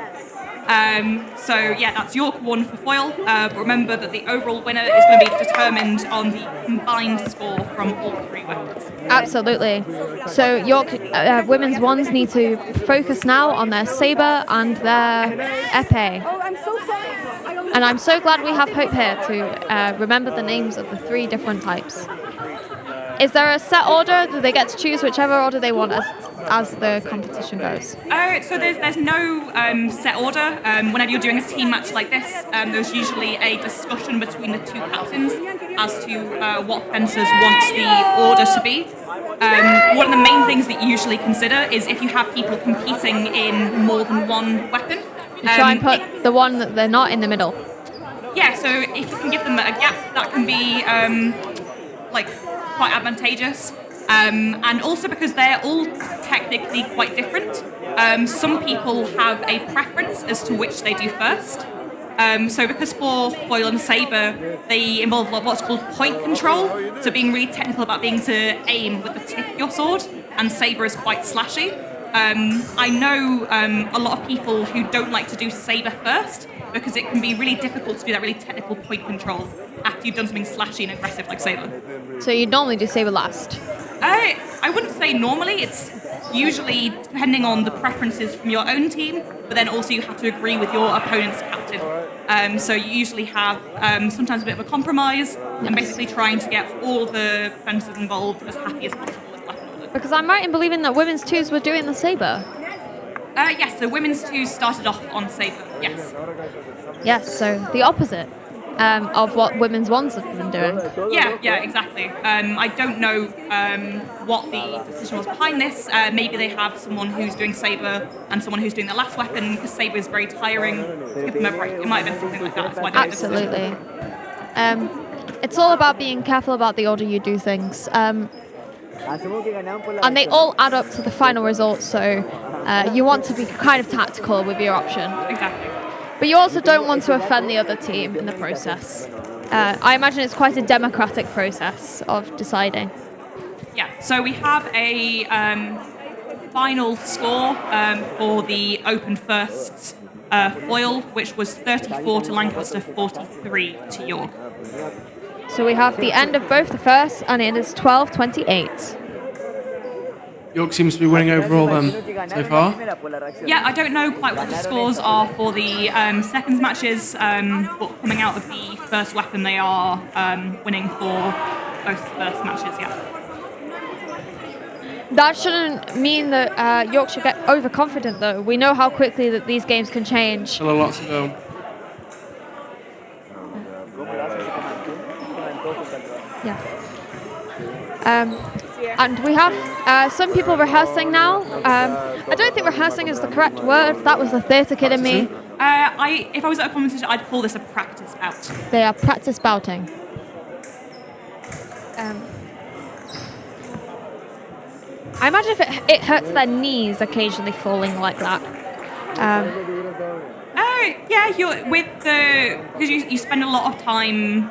So yeah, that's York 1 for foil. But remember that the overall winner is going to be determined on the combined score from all 3 weapons. Absolutely. So York women's ones need to focus now on their saber and their épée. Oh, I'm so sorry. And I'm so glad we have Hope here to remember the names of the 3 different types. Is there a set order? Do they get to choose whichever order they want as the competition goes? So there's no set order. Whenever you're doing a team match like this, there's usually a discussion between the 2 captains as to what fencers want the order to be. One of the main things that you usually consider is if you have people competing in more than 1 weapon. Try and put the one that they're not in the middle. Yeah, so if you can give them a gap, that can be quite advantageous. And also because they're all technically quite different. Some people have a preference as to which they do first. So because for foil and saber, they involve what's called point control. So being really technical about being to aim with the tip of your sword, and saber is quite slashy. I know a lot of people who don't like to do saber first because it can be really difficult to do that really technical point control after you've done something slashy and aggressive like saber. So you'd normally do saber last? I wouldn't say normally. It's usually depending on the preferences from your own team, but then also you have to agree with your opponent's captain. So you usually have sometimes a bit of a compromise and basically trying to get all of the fencers involved as happy as possible with weapon order. Because I'm right in believing that women's twos were doing the saber. Yes, so women's twos started off on saber, yes. Yes, so the opposite of what women's ones have been doing. Yeah, exactly. I don't know what the decision was behind this. Maybe they have someone who's doing saber and someone who's doing the last weapon because saber is very tiring. Give them a break. It might have been something like that. That's why they made the decision. Absolutely. It's all about being careful about the order you do things. And they all add up to the final result, so you want to be kind of tactical with your option. Exactly. But you also don't want to offend the other team in the process. I imagine it's quite a democratic process of deciding. Yeah, so we have a final score for the open firsts foil, which was 34 to Lancaster, 43 to York. So we have the end of both the firsts, and it is 12-28. York seems to be winning overall then, so far. Yeah, I don't know quite what the scores are for the seconds matches, but coming out of the first weapon, they are winning for both first matches, yeah. That shouldn't mean that York should get overconfident, though. We know how quickly that these games can change. Still a lot to go. Yeah. And we have some people rehearsing now. I don't think rehearsing is the correct word. That was the theatre kid in me. If I was at a competition, I'd call this a practice bout. They are practice bouting. I imagine if it hurts their knees occasionally falling like that. Yeah, because you spend a lot of time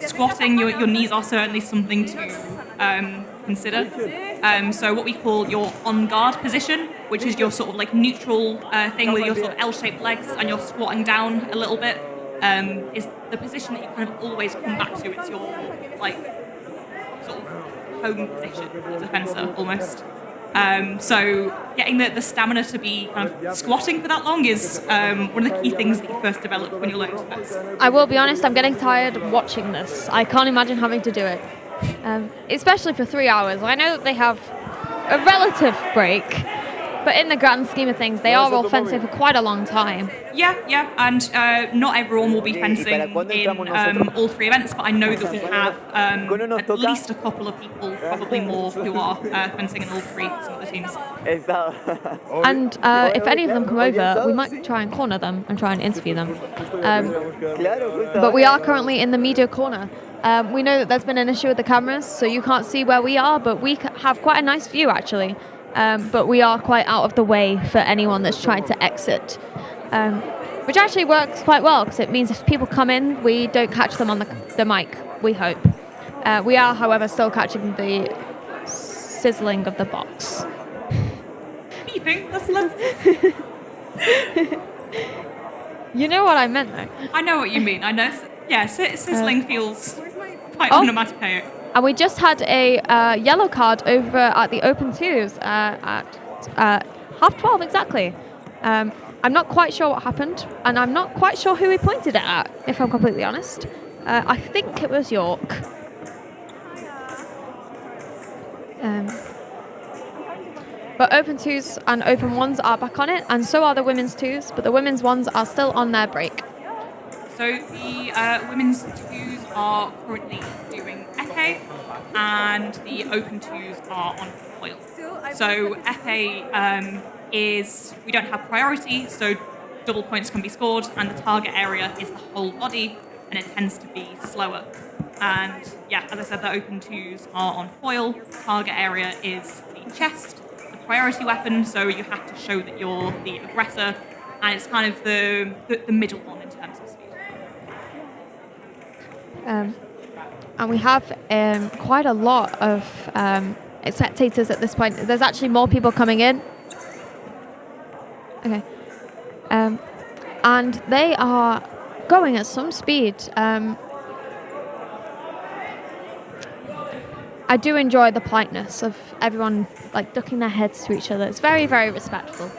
squatting. Your knees are certainly something to consider. So what we call your on guard position, which is your sort of like neutral thing with your sort of L-shaped legs and you're squatting down a little bit, is the position that you kind of always come back to. It's your like sort of home position as a fencer almost. So getting the stamina to be kind of squatting for that long is one of the key things that you first develop when you're learning to fence. I will be honest, I'm getting tired of watching this. I can't imagine having to do it, especially for 3 hours. I know that they have a relative break, but in the grand scheme of things, they are all fencing for quite a long time. Yeah, and not everyone will be fencing in all 3 events, but I know that we have at least a couple of people, probably more, who are fencing in all 3, some of the teams. And if any of them come over, we might try and corner them and try and interview them. But we are currently in the media corner. We know that there's been an issue with the cameras, so you can't see where we are, but we have quite a nice view, actually. But we are quite out of the way for anyone that's trying to exit, which actually works quite well because it means if people come in, we don't catch them on the mic, we hope. We are, however, still catching the sizzling of the box. Beeping, that's You know what I meant, though. I know what you mean. I know. Yeah, sizzling feels quite onomatopoeic. And we just had a yellow card over at the Open 2s at 12:30 exactly. I'm not quite sure what happened, and I'm not quite sure who he pointed it at, if I'm completely honest. I think it was York. But Open 2s and Open 1s are back on it, and so are the Women's 2s, but the Women's 1s are still on their break. So the Women's 2s are currently doing etiquette, and the Open 2s are on foil. So etiquette is, we don't have priority, so double points can be scored, and the target area is the whole body, and it tends to be slower. And yeah, as I said, the Open 2s are on foil. Target area is the chest, the priority weapon, so you have to show that you're the aggressor, and it's kind of the middle one in terms of speed. And we have quite a lot of spectators at this point. There's actually more people coming in. Okay. And they are going at some speed. I do enjoy the politeness of everyone like ducking their heads to each other. It's very, very respectful.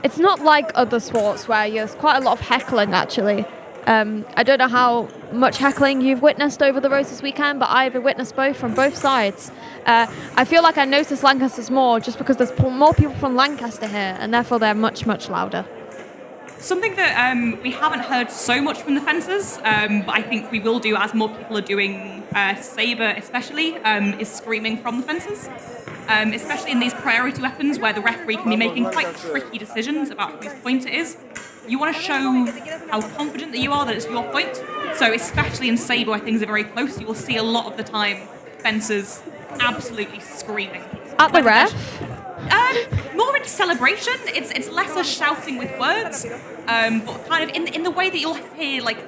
It's not like other sports where there's quite a lot of heckling, actually. I don't know how much heckling you've witnessed over the road this weekend, but I've witnessed both from both sides. I feel like I notice Lancaster's more just because there's more people from Lancaster here, and therefore they're much, much louder. Something that we haven't heard so much from the fencers, but I think we will do as more people are doing sabre especially, is screaming from the fencers. Especially in these priority weapons where the referee can be making quite tricky decisions about whose point it is. You want to show how confident that you are that it's your point. So especially in sabre where things are very close, you will see a lot of the time fencers absolutely screaming. At the ref? More in celebration. It's less a shouting with words, but kind of in the way that you'll hear like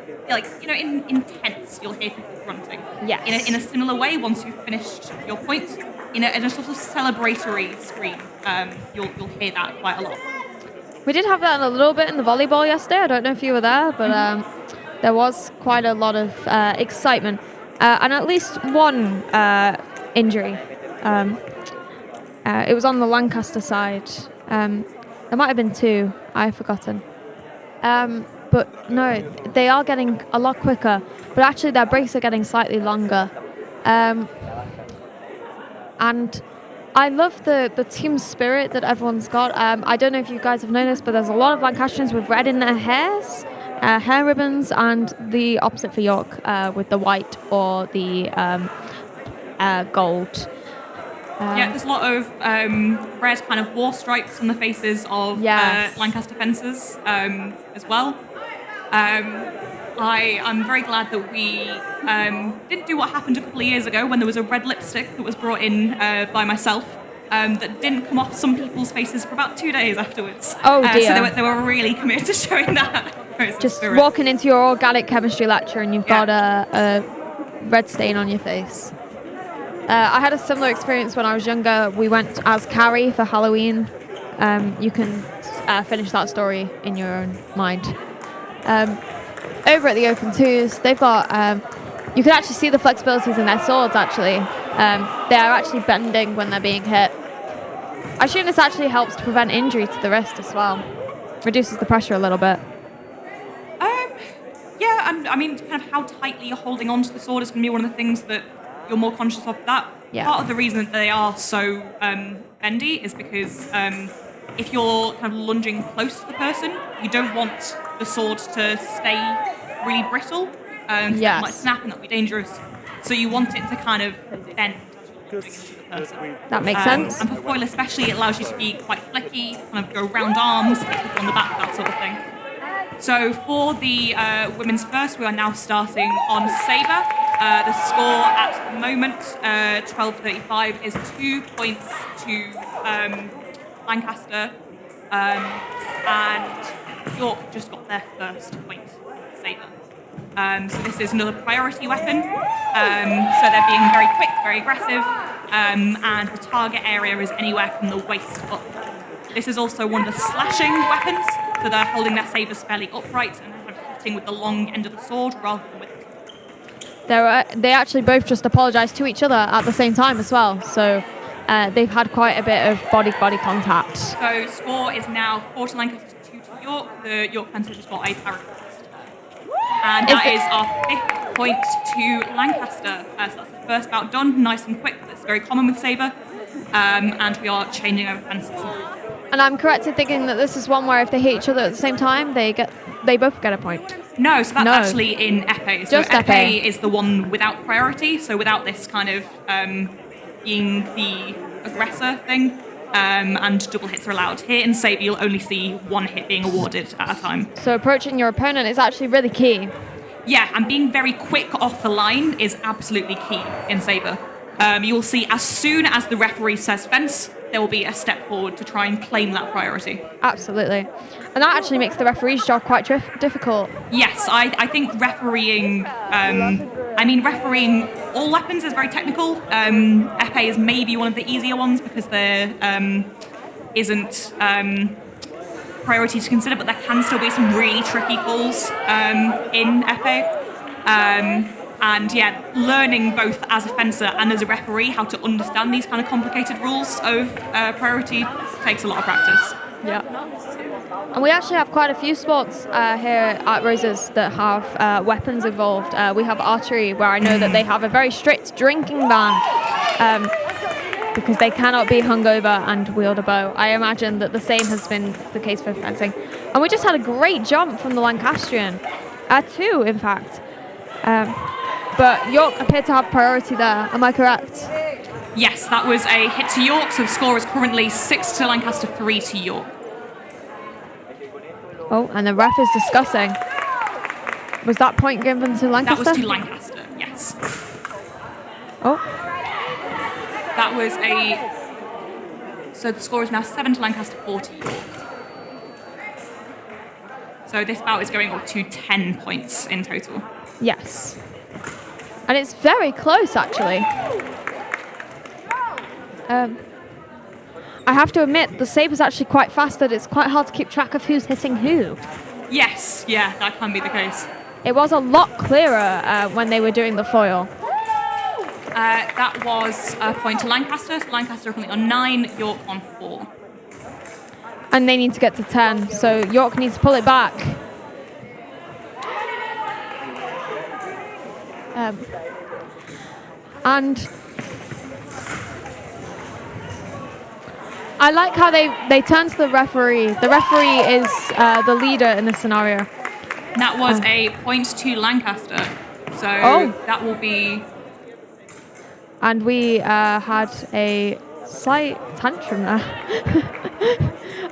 in tents you'll hear people grunting. Yes. In a similar way, once you've finished your point, in a sort of celebratory scream, you'll hear that quite a lot. We did have that a little bit in the volleyball yesterday. I don't know if you were there, but there was quite a lot of excitement and at least one injury. It was on the Lancaster side. There might have been 2. I've forgotten. But no, they are getting a lot quicker. But actually, their breaks are getting slightly longer. And I love the team spirit that everyone's got. I don't know if you guys have noticed, but there's a lot of Lancastrians with red in their hairs, hair ribbons, and the opposite for York with the white or the gold. Yeah, there's a lot of red kind of war stripes on the faces of Lancaster fencers as well. I'm very glad that we didn't do what happened a couple of years ago when there was a red lipstick that was brought in by myself that didn't come off some people's faces for about 2 days afterwards. Oh dear. So they were really committed to showing that. Just walking into your organic chemistry lecture and you've got a red stain on your face. I had a similar experience when I was younger. We went as Carrie for Halloween. You can finish that story in your own mind. Over at the Open 2s, they've got... you can actually see the flexibilities in their swords, actually. They are actually bending when they're being hit. I assume this actually helps to prevent injury to the wrist as well. Reduces the pressure a little bit. Yeah, and I mean, kind of how tightly you're holding onto the sword is going to be one of the things that you're more conscious of. That part of the reason that they are so bendy is because if you're kind of lunging close to the person, you don't want the sword to stay really brittle. It might snap and that'll be dangerous. So you want it to kind of bend as you're lunging into the person. That makes sense. And for foil especially, it allows you to be quite flicky, kind of go round arms, hit people on the back, that sort of thing. So for the women's first, we are now starting on sabre. The score at the moment, 12:35, is 2 points to Lancaster, and York just got their first point sabre. So this is another priority weapon. So they're being very quick, very aggressive, and the target area is anywhere from the waist up. This is also one of the slashing weapons, so they're holding their sabres fairly upright and kind of hitting with the long end of the sword rather than with it. They actually both just apologise to each other at the same time as well, so they've had quite a bit of body-to-body contact. So score is now 4 to Lancaster, 2 to York. The York Fencers just got a parachutist. And that is our 5th point to Lancaster. So that's the first bout done, nice and quick. That's very common with sabre. And we are changing over fences. And I'm correct in thinking that this is one where if they hit each other at the same time, they both get a point. No, so that's actually in épée. So Just épée is the one without priority, so without this kind of being the aggressor thing, and double hits are allowed. Here in sabre, you'll only see one hit being awarded at a time. So approaching your opponent is actually really key. Yeah, and being very quick off the line is absolutely key in sabre. You'll see as soon as the referee says fence, there will be a step forward to try and claim that priority. Absolutely. And that actually makes the referee's job quite difficult. Yes, I think refereeing, refereeing all weapons is very technical. Épée is maybe one of the easier ones because there isn't priority to consider, but there can still be some really tricky calls in épée. And yeah, learning both as a fencer and as a referee how to understand these kind of complicated rules of priority takes a lot of practice. Yeah. And we actually have quite a few sports here at Roses that have weapons involved. We have archery, where I know that they have a very strict drinking ban because they cannot be hungover and wield a bow. I imagine that the same has been the case for fencing. And we just had a great jump from the Lancastrian. 2, in fact. But York appeared to have priority there. Am I correct? Yes, that was a hit to York, so the score is currently 6 to Lancaster, 3 to York. Oh, and the ref is discussing. Was that point given to Lancaster? That was to Lancaster, yes. Oh. That was so the score is now 7 to Lancaster, 4 to York. So this bout is going up to 10 points in total. Yes. And it's very close, actually. I have to admit, the saber's actually quite fast, that it's quite hard to keep track of who's hitting who. Yes, yeah, that can be the case. It was a lot clearer when they were doing the foil. That was a point to Lancaster. So Lancaster are currently on 9, York on 4. And they need to get to 10, so York needs to pull it back. And I like how they turn to the referee. The referee is the leader in this scenario. That was a point to Lancaster. So that will be... And we had a slight tantrum there.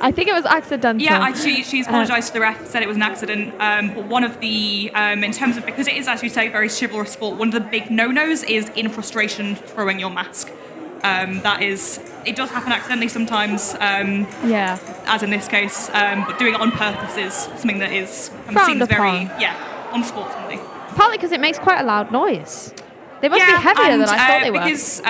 I think it was accidental. Yeah, she's apologised to the ref, said it was an accident. But one of the, in terms of, because it is, as you say, very chivalrous sport, one of the big no-nos is in frustration throwing your mask. That is, it does happen accidentally sometimes, as in this case, but doing it on purpose is something that is seems very, unsportsmanly. Partly because it makes quite a loud noise. They must be heavier than I thought they were. Because,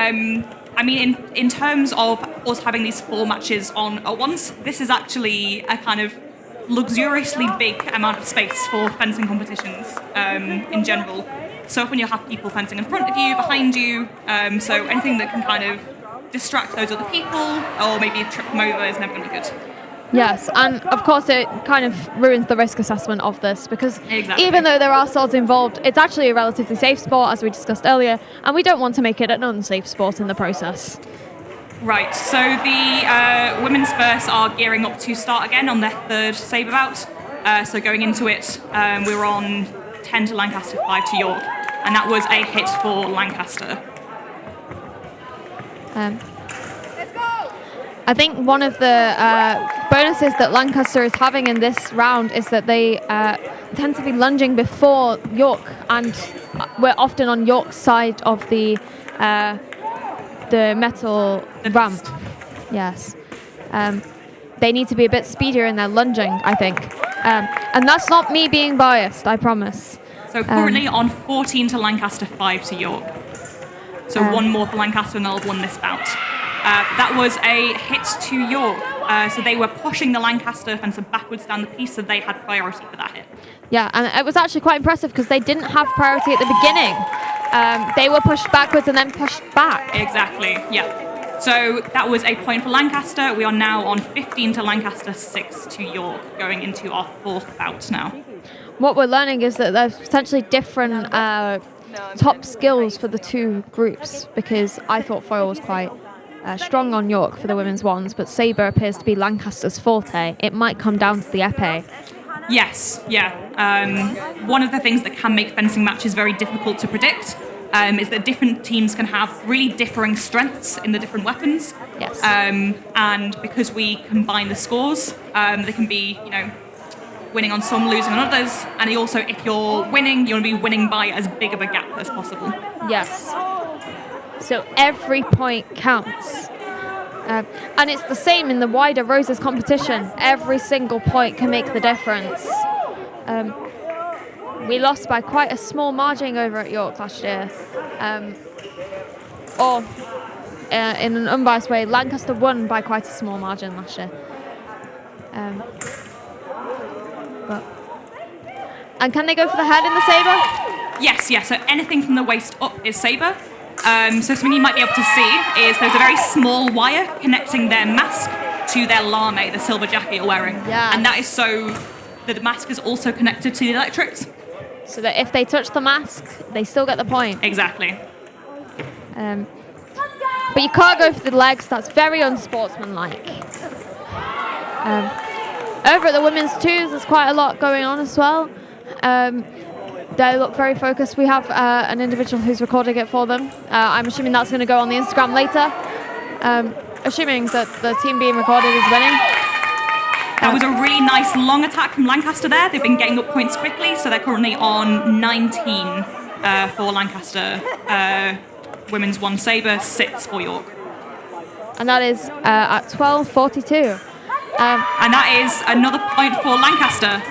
in terms of us having these 4 matches on at once, this is actually a kind of luxuriously big amount of space for fencing competitions in general. So when you have people fencing in front of you, behind you, so anything that can kind of distract those other people, or maybe trip them over is never going to be good. Yes, and of course it kind of ruins the risk assessment of this because Exactly. even though there are swords involved, it's actually a relatively safe sport, as we discussed earlier, and we don't want to make it an unsafe sport in the process. Right, so the women's first are gearing up to start again on their third sabre bout. So going into it, we were on 10 to Lancaster, 5 to York, and that was a hit for Lancaster. Let's go! I think one of the bonuses that Lancaster is having in this round is that they tend to be lunging before York, and we're often on York's side of the metal ramp. Yes. They need to be a bit speedier in their lunging, I think. And that's not me being biased, I promise. So currently on 14 to Lancaster, 5 to York. So one more for Lancaster and they'll have won this bout. That was a hit to York. So they were pushing the Lancaster fencer backwards down the piece, so they had priority for that hit. Yeah, and it was actually quite impressive because they didn't have priority at the beginning. They were pushed backwards and then pushed back. Exactly, yeah. So that was a point for Lancaster. We are now on 15 to Lancaster, 6 to York, going into our fourth bout now. What we're learning is that there's potentially different top skills for the two groups, because I thought foil was quite strong on York for the women's ones, but sabre appears to be Lancaster's forte. It might come down to the épée. Yes, yeah. One of the things that can make fencing matches very difficult to predict is that different teams can have really differing strengths in the different weapons. Yes. And because we combine the scores, they can be, winning on some, losing on others. And also, if you're winning, you want to be winning by as big of a gap as possible. Yes. So every point counts. And it's the same in the wider Roses competition. Every single point can make the difference. We lost by quite a small margin over at York last year. In an unbiased way, Lancaster won by quite a small margin last year. And can they go for the head in the sabre? Yes, so anything from the waist up is sabre. So something you might be able to see is there's a very small wire connecting their mask to their lame, the silver jacket you're wearing. Yes. And that is so that the mask is also connected to the electrics. So that if they touch the mask, they still get the point. Exactly. But you can't go for the legs. That's very unsportsmanlike. Over at the women's twos, there's quite a lot going on as well. They look very focused. We have an individual who's recording it for them. I'm assuming that's going to go on the Instagram later. Assuming that the team being recorded is winning. That was a really nice long attack from Lancaster there. They've been getting up points quickly, so they're currently on 19 for Lancaster. Women's 1 sabre, 6 for York. And that is at 12:42. And that is another point for Lancaster.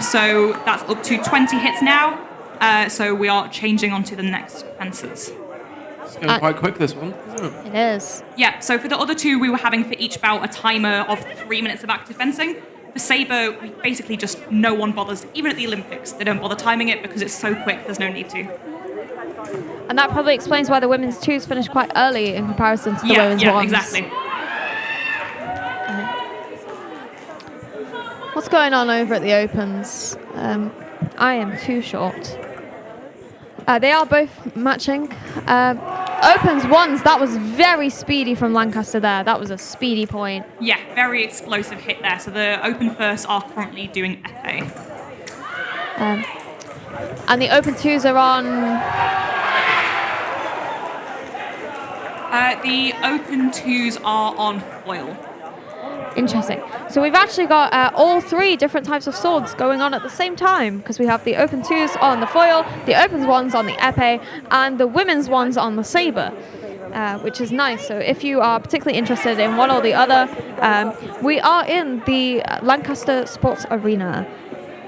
So that's up to 20 hits now. So we are changing on to the next fencers. It's going quite quick, this one, isn't it? It is. Yeah, so for the other two, we were having for each bout a timer of 3 minutes of active fencing. For sabre, we basically just, no one bothers. Even at the Olympics, they don't bother timing it because it's so quick, there's no need to. And that probably explains why the women's twos finished quite early in comparison to the women's ones. Yeah, exactly. What's going on over at the Opens? I am too short. They are both matching. Opens ones, that was very speedy from Lancaster there. That was a speedy point. Yeah, very explosive hit there. So the Open first are currently doing épée. And the Open twos are on... The Open twos are on foil. Interesting. So we've actually got all three different types of swords going on at the same time, because we have the Open twos on the foil, the Opens ones on the épée, and the women's ones on the sabre, which is nice. So if you are particularly interested in one or the other, we are in the Lancaster Sports Arena.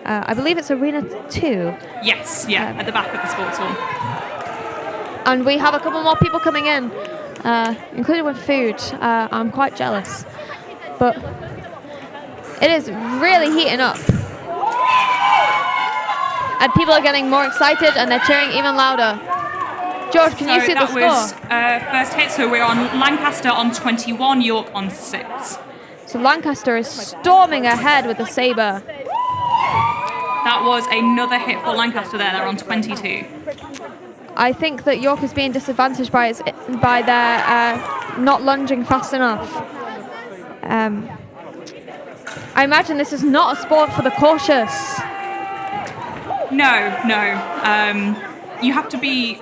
I believe it's Arena 2. Yes, yeah, at the back of the sports hall. And we have a couple more people coming in, including with food. I'm quite jealous. But it is really heating up. And people are getting more excited and they're cheering even louder. George, can you see the that score? was first hit, so we're on Lancaster on 21, York on 6. So Lancaster is storming ahead with the saber. That was another hit for Lancaster there. They're on 22. I think that York is being disadvantaged by their not lunging fast enough. I imagine this is not a sport for the cautious. No. You have to be...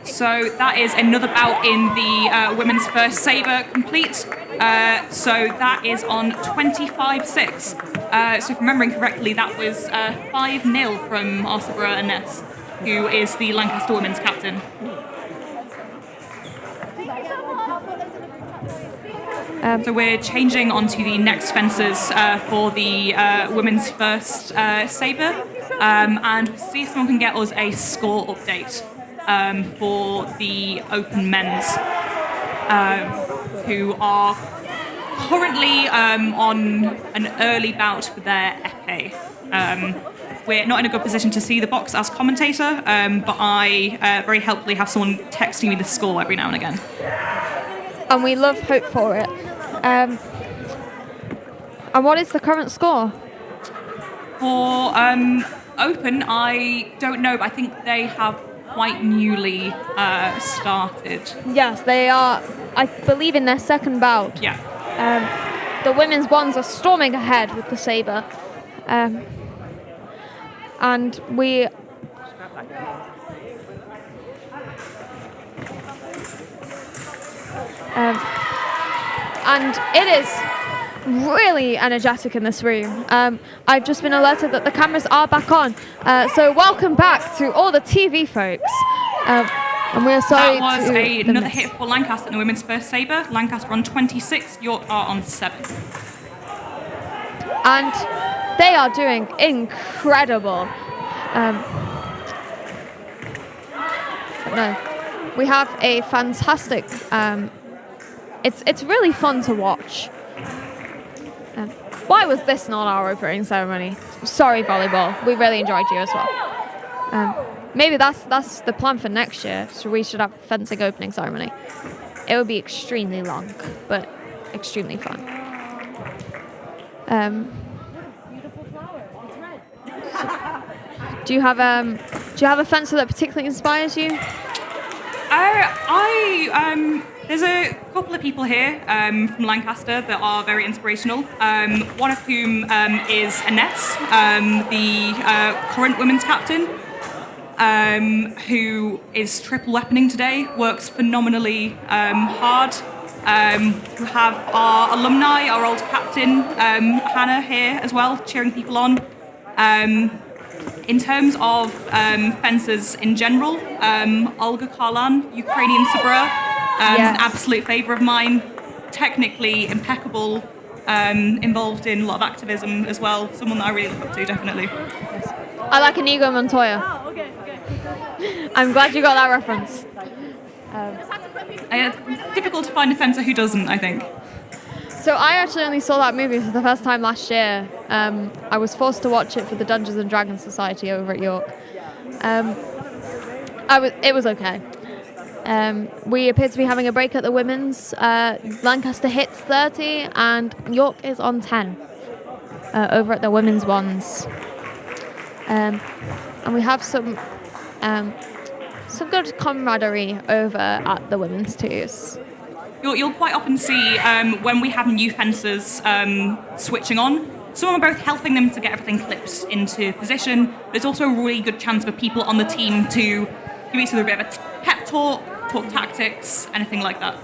So that is another bout in the women's first saber complete. So that is on 25-6. So if remembering correctly, that was 5-0 from Arsabra Ines, who is the Lancaster women's captain. So we're changing onto the next fencers for the women's first saber, and see if someone can get us a score update for the open men's, who are currently on an early bout for their épée. We're not in a good position to see the box as commentator, but I very helpfully have someone texting me the score every now and again. And we love hope for it. And what is the current score? For open, I don't know, but I think they have quite newly started. Yes, they are, I believe, in their second bout. Yeah. The women's ones are storming ahead with the saber. And we... and it is really energetic in this room. I've just been alerted that the cameras are back on. So welcome back to all the TV folks. And we're sorry that was to another hit for Lancaster in the women's first saber. Lancaster on 26, York are on 7. And they are doing incredible. No, we have a fantastic. It's really fun to watch. Why was this not our opening ceremony? Sorry, volleyball. We really enjoyed you as well. Maybe that's the plan for next year. So we should have a fencing opening ceremony. It would be extremely long, but extremely fun. Do you have a fencer that particularly inspires you? There's a couple of people here from Lancaster that are very inspirational. One of whom is Ines, the current women's captain, who is triple weaponing today, works phenomenally hard. We have our alumni, our old captain, Hannah, here as well, cheering people on. In terms of fencers in general, Olga Karlan, Ukrainian Sabra, is an absolute favourite of mine. Technically impeccable, involved in a lot of activism as well. Someone that I really look up to, definitely. Yes. I like Inigo Montoya. Oh, okay. I'm glad you got that reference. Difficult to find a fencer who doesn't, I think. So I actually only saw that movie for the first time last year. I was forced to watch it for the Dungeons and Dragons Society over at York. It was okay. We appear to be having a break at the women's. Lancaster hits 30 and York is on 10 over at the women's ones. And we have some good camaraderie over at the women's twos. You'll quite often see when we have new fencers switching on, some are both helping them to get everything clipped into position. There's also a really good chance for people on the team to give each other a bit of a pep talk tactics, anything like that.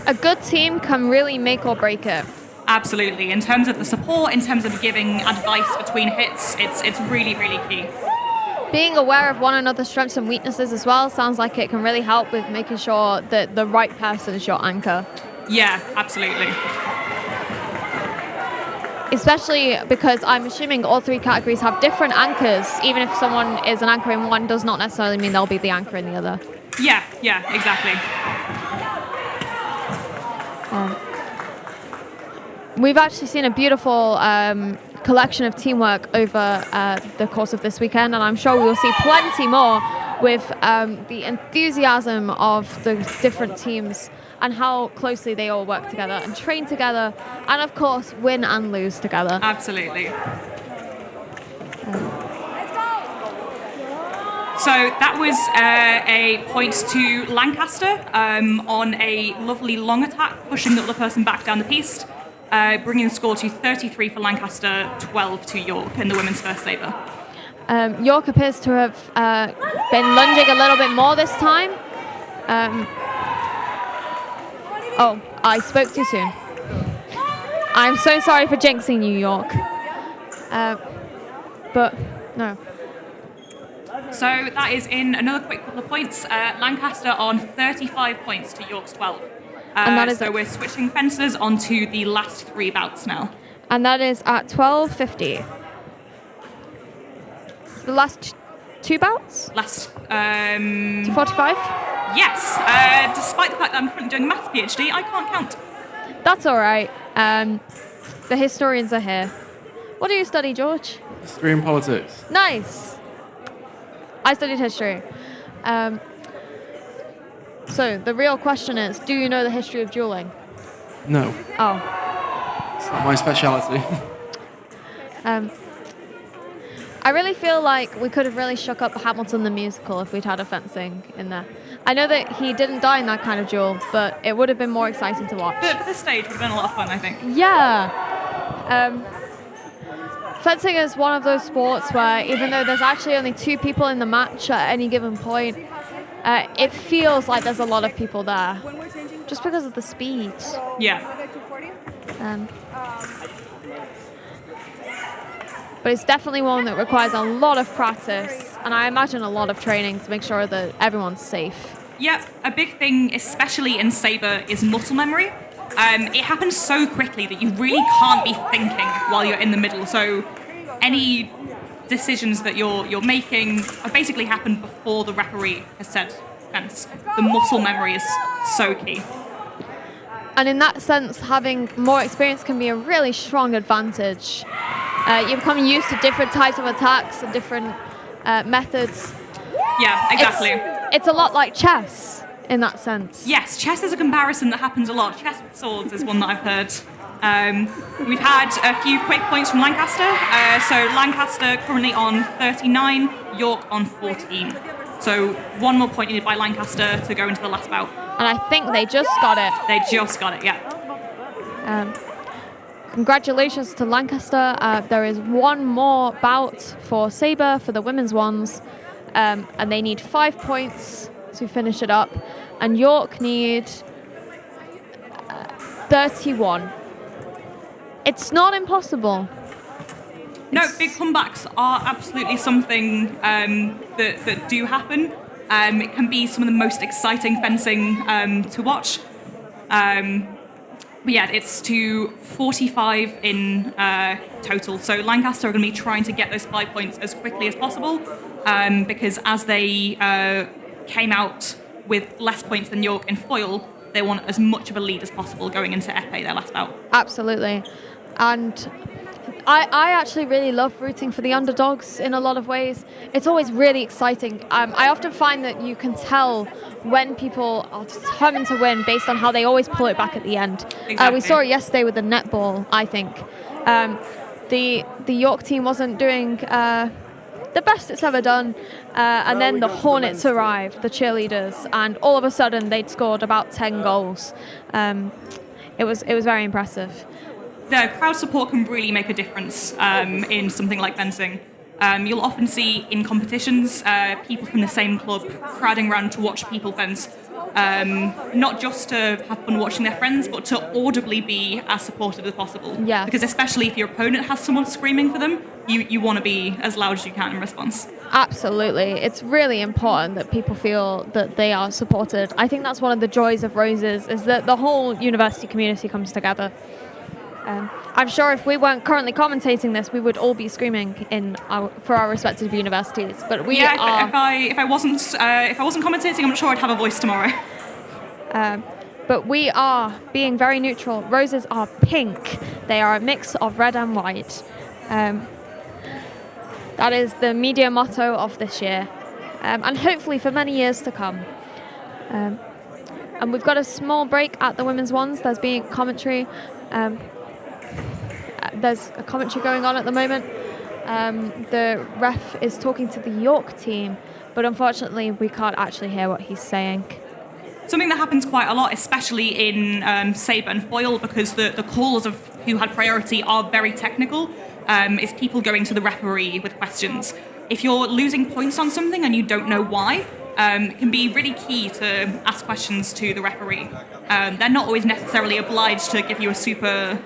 A good team can really make or break it. Absolutely. In terms of the support, in terms of giving advice between hits, it's really, really key. Being aware of one another's strengths and weaknesses as well sounds like it can really help with making sure that the right person is your anchor. Yeah, absolutely. Especially because I'm assuming all three categories have different anchors. Even if someone is an anchor in one, does not necessarily mean they'll be the anchor in the other. Yeah, exactly. we've actually seen a beautiful collection of teamwork over the course of this weekend, and I'm sure we will see plenty more with the enthusiasm of the different teams and how closely they all work together and train together, and of course win and lose together. Absolutely. So that was a point to Lancaster on a lovely long attack, pushing the other person back down the piste, bringing the score to 33 for Lancaster, 12 to York in the women's first sabre. York appears to have been lunging a little bit more this time. Oh, I spoke too soon. I'm so sorry for jinxing you, York. But no. So that is in another quick couple of points. Lancaster on 35 points to York's 12. And that is so we're switching fences onto the last 3 bouts now. And that is at 12:50. The last 2 bouts? Last... 45? Yes. Despite the fact that I'm currently doing a maths PhD, I can't count. That's all right. The historians are here. What do you study, George? History and politics. Nice. I studied history. So the real question is, do you know the history of dueling? No, Oh. it's not my speciality. I really feel like we could have really shook up Hamilton the musical if we'd had a fencing in there. I know that he didn't die in that kind of duel, but it would have been more exciting to watch. But this stage would have been a lot of fun, I think. Yeah. Fencing is one of those sports where even though there's actually only 2 people in the match at any given point, it feels like there's a lot of people there just because of the speed. Yeah. But it's definitely one that requires a lot of practice, and I imagine a lot of training to make sure that everyone's safe. Yep, a big thing, especially in sabre, is muscle memory. It happens so quickly that you really can't be thinking while you're in the middle. So any decisions that you're making basically happen before the referee has said fence. The muscle memory is so key. And in that sense, having more experience can be a really strong advantage. You become used to different types of attacks and different methods. Yeah, exactly. It's a lot like chess in that sense. Yes, chess is a comparison that happens a lot. Chess with swords is one that I've heard. We've had a few quick points from Lancaster. So Lancaster currently on 39, York on 14. So 1 more point needed by Lancaster to go into the last bout. And I think they just got it. They just got it, yeah. Congratulations to Lancaster. There is 1 more bout for sabre for the women's ones. And they need 5 points to finish it up. And York need 31. It's not impossible. No, big comebacks are absolutely something that do happen. It can be some of the most exciting fencing to watch. But yeah, it's to 45 in total. So Lancaster are going to be trying to get those 5 points as quickly as possible because as they came out with less points than York in foil, they want as much of a lead as possible going into épée, their last bout. Absolutely. And I actually really love rooting for the underdogs in a lot of ways. It's always really exciting. I often find that you can tell when people are determined to win based on how they always pull it back at the end. Exactly. We saw it yesterday with the netball, I think. The York team wasn't doing the best it's ever done. And then the Hornets arrived, the cheerleaders, and all of a sudden they'd scored about 10 goals. It was very impressive. The crowd support can really make a difference in something like fencing. You'll often see in competitions people from the same club crowding around to watch people fence, not just to have fun watching their friends, but to audibly be as supportive as possible. Yeah. Because especially if your opponent has someone screaming for them, you want to be as loud as you can in response. Absolutely. It's really important that people feel that they are supported. I think that's one of the joys of Roses, is that the whole university community comes together. I'm sure if we weren't currently commentating this, we would all be screaming for our respective universities. But we are. If I wasn't commentating, I'm sure I'd have a voice tomorrow. but we are being very neutral. Roses are pink. They are a mix of red and white. That is the media motto of this year, and hopefully for many years to come. And we've got a small break at the women's ones. There's been commentary. There's a commentary going on at the moment. The ref is talking to the York team, but unfortunately we can't actually hear what he's saying. Something that happens quite a lot, especially in sabre and foil, because the calls of who had priority are very technical, is people going to the referee with questions. If you're losing points on something and you don't know why, it can be really key to ask questions to the referee. They're not always necessarily obliged to give you a super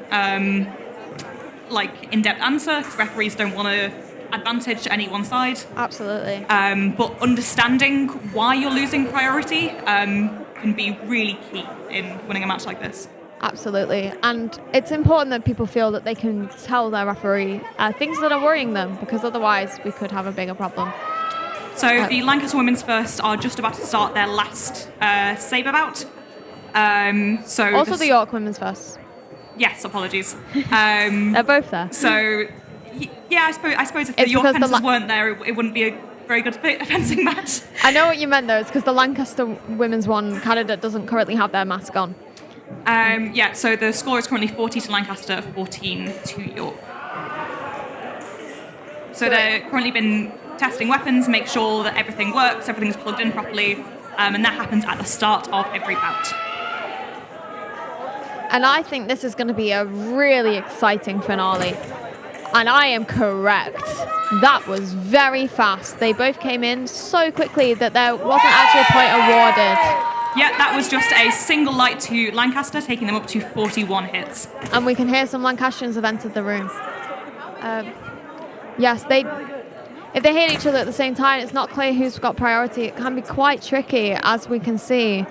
in-depth answer, because referees don't want to advantage any one side. Absolutely. But understanding why you're losing priority can be really key in winning a match like this. Absolutely. And it's important that people feel that they can tell their referee things that are worrying them, because otherwise we could have a bigger problem. So the Lancaster women's first are just about to start their last sabre bout. Also the York women's first. Yes, apologies. They're both there. So, yeah, I suppose if the York fencers weren't there, it wouldn't be a very good fencing match. I know what you meant, though. It's because the Lancaster women's one candidate doesn't currently have their mask on. So the score is currently 40 to Lancaster, 14 to York. So they've currently been testing weapons, make sure that everything works, everything's plugged in properly, and that happens at the start of every bout. And I think this is going to be a really exciting finale. And I am correct. That was very fast. They both came in so quickly that there wasn't actually a point awarded. Yeah, that was just a single light to Lancaster, taking them up to 41 hits. And we can hear some Lancastrians have entered the room. Yes, if they hit each other at the same time, it's not clear who's got priority. It can be quite tricky, as we can see.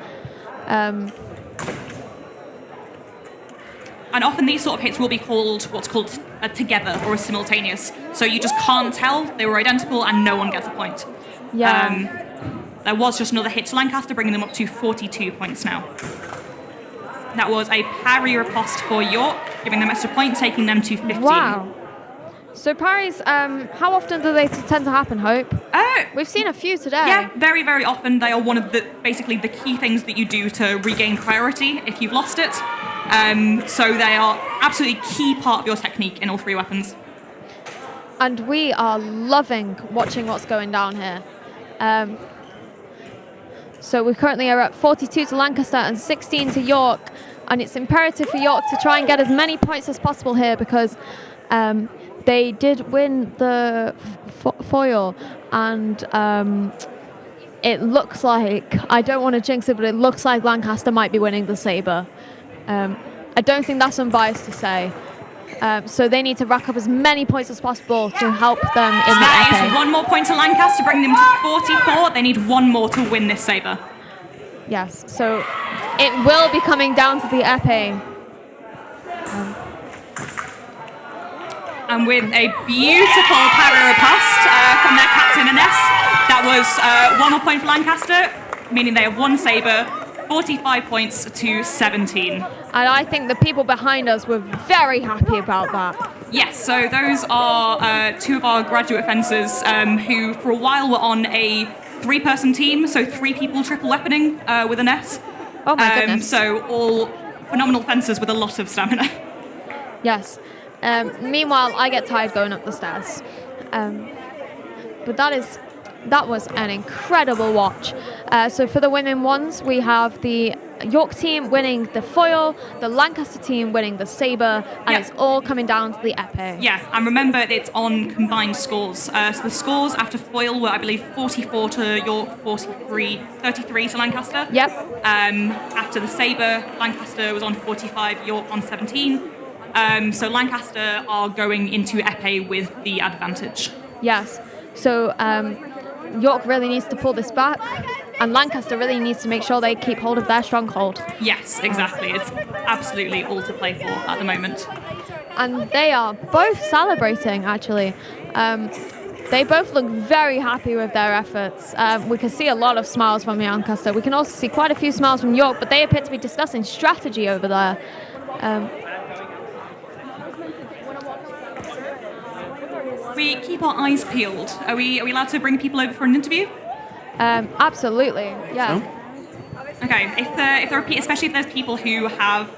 And often these sort of hits will be called what's called a together or a simultaneous. So you just can't tell. They were identical and no one gets a point. Yeah. There was just another hit to Lancaster, bringing them up to 42 points now. That was a parry riposte for York, giving them extra point, taking them to 15. Wow. So parries, how often do they tend to happen, Hope? We've seen a few today. Yeah, very, very often. They are one of basically the key things that you do to regain priority if you've lost it. So they are absolutely key part of your technique in all three weapons. And we are loving watching what's going down here. So we currently are at 42 to Lancaster and 16 to York. And it's imperative for York to try and get as many points as possible here, because they did win the foil, and it looks like, I don't want to jinx it, but it looks like Lancaster might be winning the sabre. I don't think that's unbiased to say. So they need to rack up as many points as possible to help them in the That epee. is one more point to Lancaster, bring them to 44. They need one more to win this sabre. Yes, so it will be coming down to the epee. And with a beautiful parry riposte from their captain Ines, that was one more point for Lancaster, meaning they have won sabre, 45 points to 17. And I think the people behind us were very happy about that. Yes, so those are two of our graduate fencers who for a while were on a 3-person team, so 3 people triple weaponing with Ines. Oh my goodness. So all phenomenal fencers with a lot of stamina. Yes. Meanwhile, I get tired going up the stairs. But that was an incredible watch. So for the women ones, we have the York team winning the foil, the Lancaster team winning the sabre, and it's all coming down to the epee. Yeah, and remember it's on combined scores. So the scores after foil were, I believe, 44 to York, 33 to Lancaster. Yep. After the sabre, Lancaster was on 45, York on 17. So Lancaster are going into epee with the advantage. Yes. So York really needs to pull this back, and Lancaster really needs to make sure they keep hold of their stronghold. Yes, exactly. It's absolutely all to play for at the moment. And they are both celebrating, actually. they both look very happy with their efforts. We can see a lot of smiles from Lancaster. We can also see quite a few smiles from York, but they appear to be discussing strategy over there. We keep our eyes peeled. Are we allowed to bring people over for an interview? Absolutely, yeah. Okay, if there are, especially if there's people who have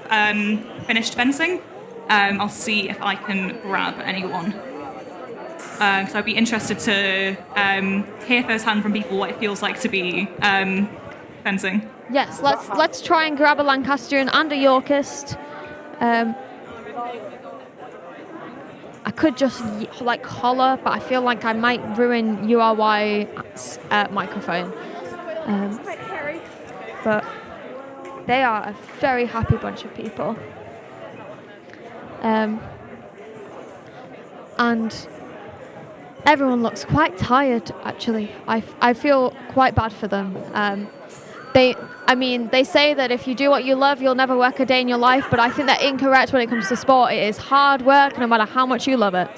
finished fencing, I'll see if I can grab anyone. So I'd be interested to hear firsthand from people what it feels like to be fencing. Yes, let's try and grab a Lancastrian and a Yorkist. I could just holler, but I feel like I might ruin URY's microphone. But they are a very happy bunch of people. And everyone looks quite tired, actually. I feel quite bad for them. They say that if you do what you love, you'll never work a day in your life, but I think they're incorrect when it comes to sport. It is hard work, no matter how much you love it.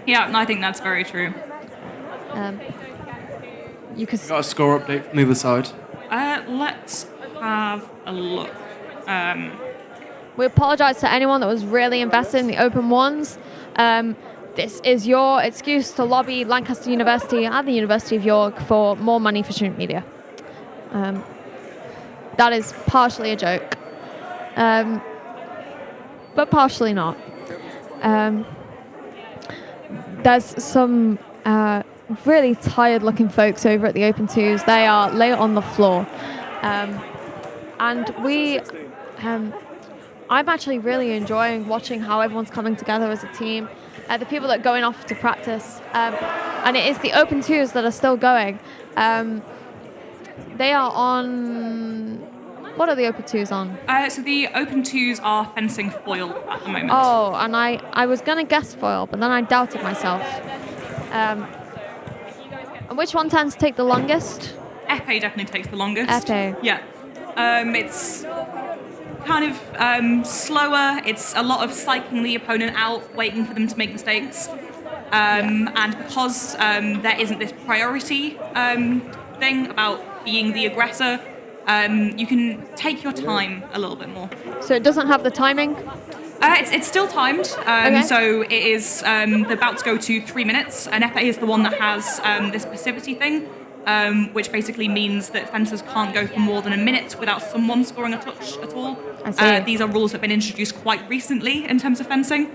Yeah, I think that's very true. You got a score update from the other side. Let's have a look. We apologise to anyone that was really invested in the open ones. This is your excuse to lobby Lancaster University and the University of York for more money for student media. That is partially a joke, but partially not. There's some really tired-looking folks over at the Open Twos. They are lay on the floor, and I'm actually really enjoying watching how everyone's coming together as a team. The people that are going off to practice, and it is the Open Twos that are still going. They are on... What are the Open Twos on? So the Open Twos are fencing foil at the moment. Oh, and I was going to guess foil, but then I doubted myself. And which one tends to take the longest? Epee definitely takes the longest. Epee. Yeah. It's kind of slower. It's a lot of psyching the opponent out, waiting for them to make mistakes. And because there isn't this priority thing about being the aggressor, you can take your time a little bit more. So it doesn't have the timing? It's still timed, Okay. so it is, the bouts go to 3 minutes, and Epee is the one that has this passivity thing, which basically means that fencers can't go for more than a minute without someone scoring a touch at all. I see. These are rules that have been introduced quite recently in terms of fencing.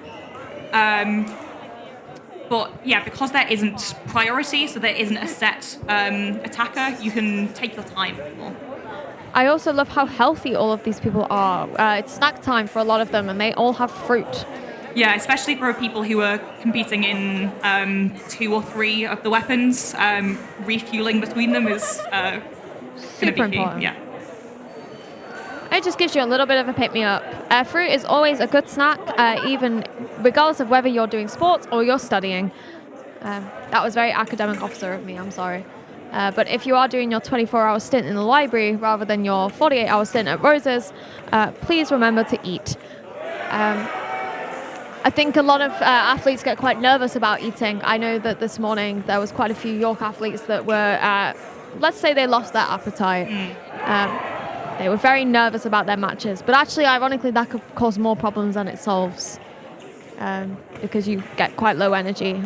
But yeah, because there isn't priority, so there isn't a set attacker, you can take your time more. I also love how healthy all of these people are. It's snack time for a lot of them, and they all have fruit. Yeah, especially for people who are competing in 2 or 3 of the weapons, refueling between them is going to be key. Important. Yeah. It just gives you a little bit of a pick-me-up. Fruit is always a good snack, even regardless of whether you're doing sports or you're studying. That was very academic officer of me, I'm sorry. But if you are doing your 24-hour stint in the library rather than your 48-hour stint at Rose's, please remember to eat. I think a lot of athletes get quite nervous about eating. I know that this morning there was quite a few York athletes that were, let's say they lost their appetite. They were very nervous about their matches. But actually, ironically, that could cause more problems than it solves because you get quite low energy.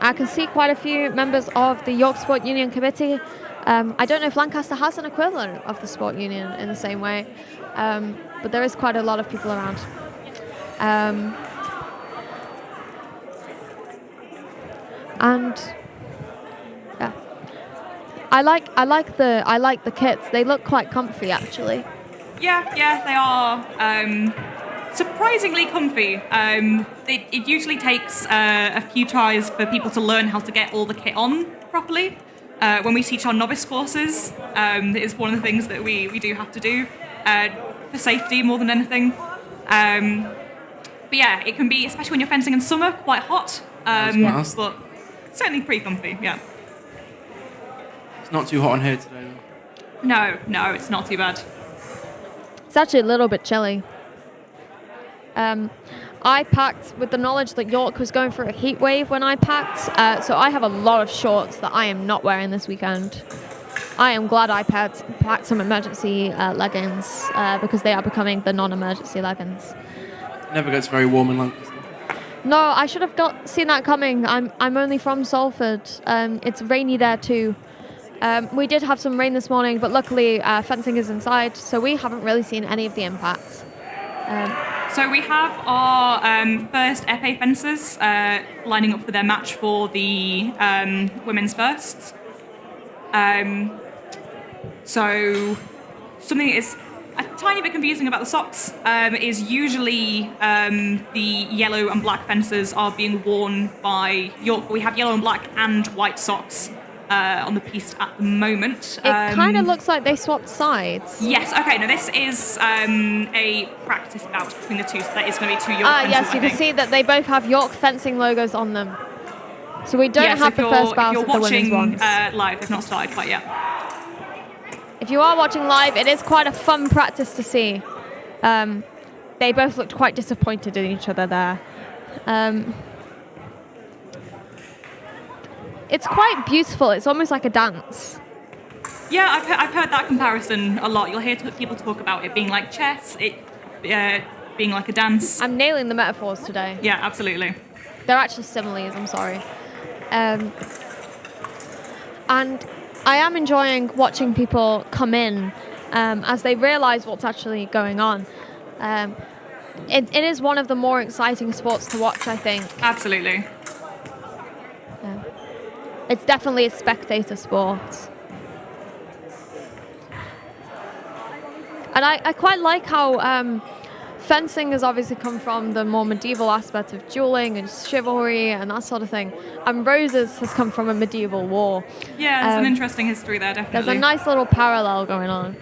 I can see quite a few members of the York Sport Union Committee. I don't know if Lancaster has an equivalent of the Sport Union in the same way, but there is quite a lot of people around. And yeah, I like the kits. They look quite comfy, actually. Yeah, they are surprisingly comfy. It usually takes a few tries for people to learn how to get all the kit on properly. When we teach our novice courses, it's one of the things that we do have to do for safety more than anything. But yeah, it can be, especially when you're fencing in summer, quite hot. But certainly pretty comfy, yeah. It's not too hot on here today, though. No, it's not too bad. It's actually a little bit chilly. I packed with the knowledge that York was going through a heat wave when I packed, so I have a lot of shorts that I am not wearing this weekend. I am glad I packed some emergency leggings because they are becoming the non-emergency leggings. It never gets very warm in Lancaster. No, I should have seen that coming. I'm only from Salford. It's rainy there too. We did have some rain this morning, but luckily fencing is inside, so we haven't really seen any of the impacts. So we have our first FA fencers lining up for their match for the women's firsts. So something that is a tiny bit confusing about the socks is usually the yellow and black fencers are being worn by York. We have yellow and black and white socks on the piste at the moment. It kind of looks like they swapped sides. Yes, okay, no, this is a practice bout between the two, so that is going to be two York fencers, Yes, you can see that they both have York fencing logos on them. So we don't have the first bout of the women's ones. If you're watching live, they've not started quite yet. If you are watching live, it is quite a fun practice to see. They both looked quite disappointed in each other there. It's quite beautiful. It's almost like a dance. Yeah, I've heard that comparison a lot. You'll hear people talk about it being like chess, being like a dance. I'm nailing the metaphors today. Yeah, absolutely. They're actually similes, I'm sorry. And I am enjoying watching people come in as they realise what's actually going on. It is one of the more exciting sports to watch, I think. Absolutely. Yeah. It's definitely a spectator sport. And I quite like how fencing has obviously come from the more medieval aspect of dueling and chivalry and that sort of thing. And roses has come from a medieval war. Yeah, there's an interesting history there, definitely. There's a nice little parallel going on.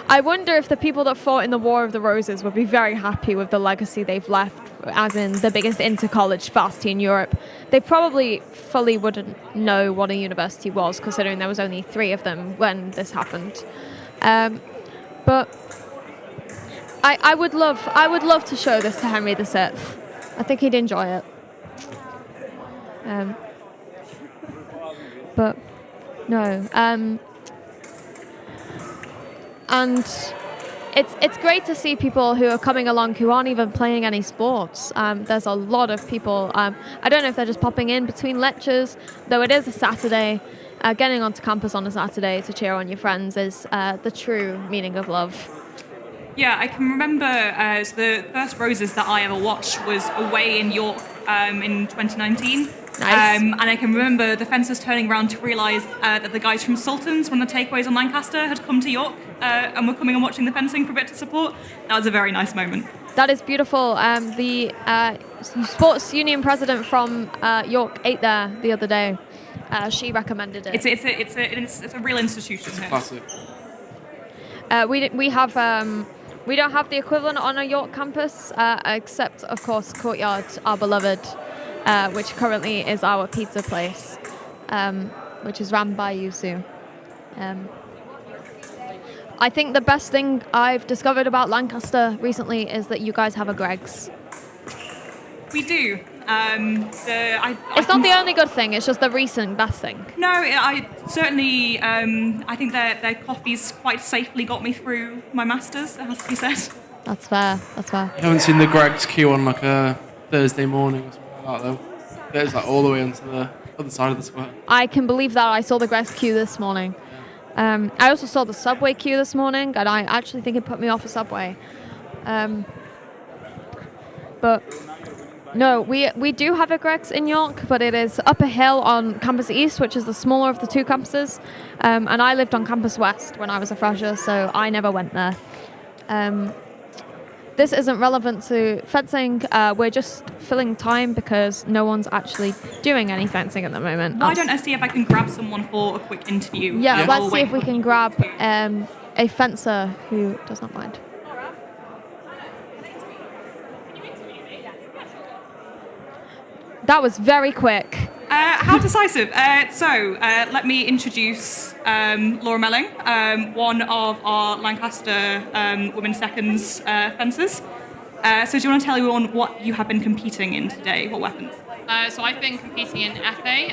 I wonder if the people that fought in the War of the Roses would be very happy with the legacy they've left, as in the biggest inter-college varsity in Europe. They probably fully wouldn't know what a university was, considering there was only 3 of them when this happened. But I would love to show this to Henry VI. I think he'd enjoy it. But no. And it's great to see people who are coming along who aren't even playing any sports. There's a lot of people. I don't know if they're just popping in between lectures, though it is a Saturday. Getting onto campus on a Saturday to cheer on your friends is the true meaning of love. Yeah, I can remember the first Roses that I ever watched was away in York in 2019. Nice. And I can remember the fencers turning around to realise that the guys from Sultan's, one of the takeaways on Lancaster, had come to York and were coming and watching the fencing for a bit to support. That was a very nice moment. That is beautiful. The sports union president from York ate there the other day. She recommended it. It's a real institution. It's classic. We don't have the equivalent on a York campus, except of course Courtyard, our beloved, which currently is our pizza place, which is run by Yusu. I think the best thing I've discovered about Lancaster recently is that you guys have a Greggs. We do. It's not the only good thing, it's just the recent best thing. No, I certainly, I think their coffee's quite safely got me through my masters, it has to be said. That's fair. I haven't seen the Greg's queue on like a Thursday morning or something like that though. It's like all the way onto the other side of the square. I can believe that. I saw the Greg's queue this morning. I also saw the subway queue this morning, and I actually think it put me off a subway. But no, we do have a Greg's in York, but it is up a hill on Campus East, which is the smaller of the 2 campuses. And I lived on Campus West when I was a fresher, so I never went there. This isn't relevant to fencing. We're just filling time because no one's actually doing any fencing at the moment. Why don't I see if I can grab someone for a quick interview? Yeah, let's see if we can grab a fencer who does not mind. That was very quick. How decisive. Let me introduce Laura Melling, one of our Lancaster women's seconds fencers. So do you want to tell everyone what you have been competing in today? What weapons? So I've been competing in FA.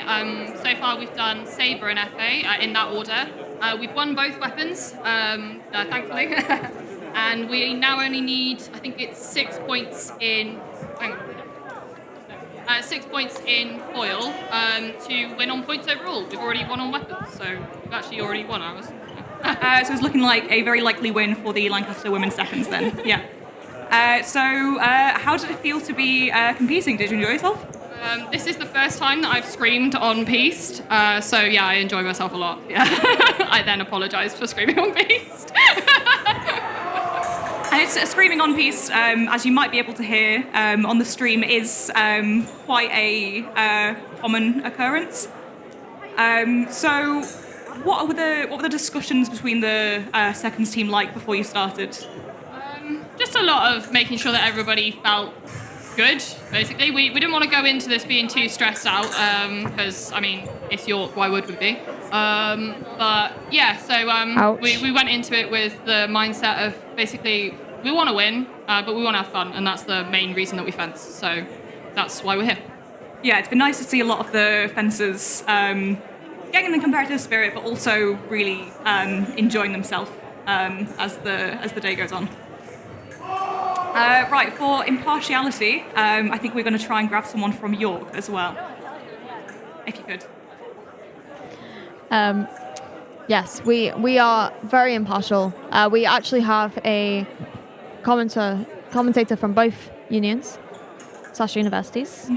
So far we've done Sabre and FA in that order. We've won both weapons, thankfully. And we now only need, I think it's 6 points in... Hang on. 6 points in foil to win on points overall. We've already won on weapons, so we've actually already won ours. So it's looking like a very likely win for the Lancaster women's seconds then. Yeah. How did it feel to be competing? Did you enjoy yourself? This is the first time that I've screamed on piste, so yeah, I enjoy myself a lot. Yeah. I then apologise for screaming on piste. And it's screaming on piste, as you might be able to hear on the stream, is quite a common occurrence. So, what were the discussions between the seconds team like before you started? Just a lot of making sure that everybody felt good, basically. We didn't want to go into this being too stressed out, because, I mean, it's York, why would we be? But, yeah, so we went into it with the mindset of, basically, we want to win, but we want to have fun, and that's the main reason that we fence, so that's why we're here. Yeah, it's been nice to see a lot of the fencers getting the competitive spirit, but also really enjoying themselves as the day goes on. Right, for impartiality, I think we're going to try and grab someone from York as well, if you could. Yes, we are very impartial. We actually have a commentator from both unions / universities.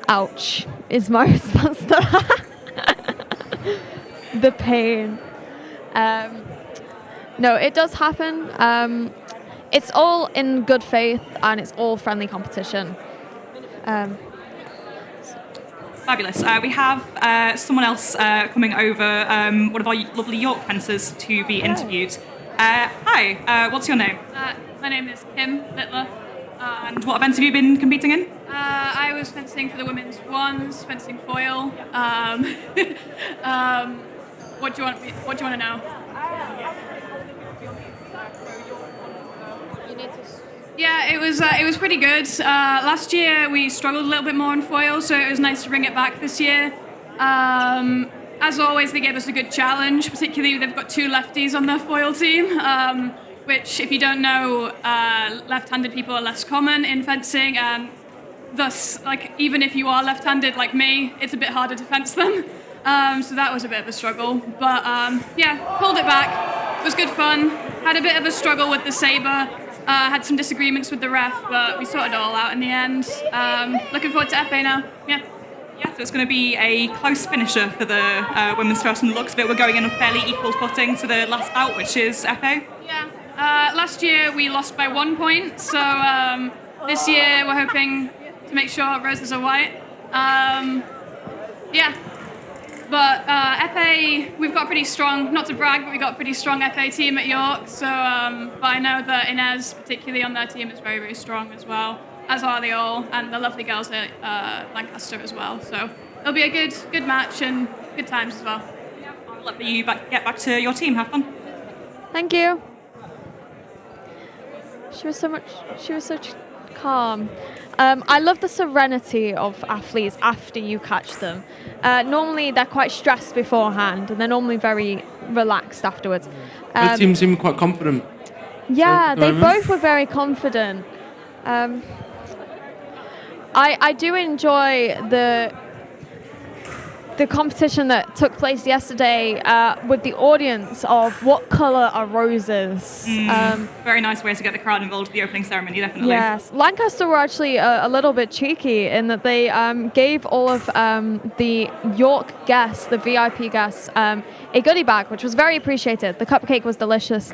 Ouch is my response to that. The pain. No, it does happen. It's all in good faith and it's all friendly competition. Fabulous. We have someone else coming over, one of our lovely York fencers, to be interviewed. Hi, what's your name? My name is Kim Littler. And what events have you been competing in? I was fencing for the women's ones, fencing foil. What do you want to know? Yeah, it was pretty good. Last year we struggled a little bit more in foil, so it was nice to bring it back this year. As always, they gave us a good challenge. Particularly, they've got two lefties on their foil team, which, if you don't know, left-handed people are less common in fencing, and thus, like, even if you are left-handed like me, it's a bit harder to fence them. So that was a bit of a struggle, but yeah, pulled it back. It was good fun. Had a bit of a struggle with the sabre. Had some disagreements with the ref, but we sorted it all out in the end. Looking forward to FA now. Yeah. Yeah, so it's going to be a close finisher for the women's first, and the looks of it, we're going in a fairly equal footing to the last bout, which is FA. Yeah. Last year we lost by 1 point, so this year we're hoping to make sure roses are white. Yeah. But FA, we've got pretty strong, not to brag, but we've got a pretty strong FA team at York. So, but I know that Inez, particularly on their team, is very, very strong as well, as are they all, and the lovely girls at Lancaster as well. So it'll be a good match and good times as well. I'll let you get back to your team. Have fun. Thank you. She was so calm. I love the serenity of athletes after you catch them. Normally they're quite stressed beforehand and they're normally very relaxed afterwards. The team seemed quite confident. Yeah, they both were very confident. I do enjoy the competition that took place yesterday with the audience of what colour are roses. Very nice way to get the crowd involved with the opening ceremony, definitely. Yes, Lancaster were actually a little bit cheeky in that they gave all of the York guests, the VIP guests, a goodie bag, which was very appreciated. The cupcake was delicious,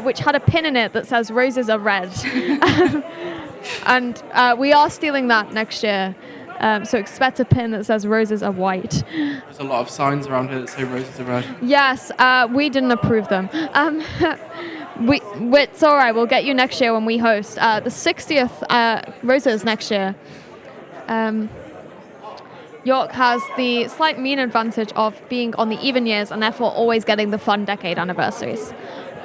which had a pin in it that says roses are red. And we are stealing that next year. So expect a pin that says roses are white. There's a lot of signs around here that say roses are red. Yes, we didn't approve them. It's all right. We'll get you next year when we host the 60th Roses next year. York has the slight mean advantage of being on the even years and therefore always getting the fun decade anniversaries.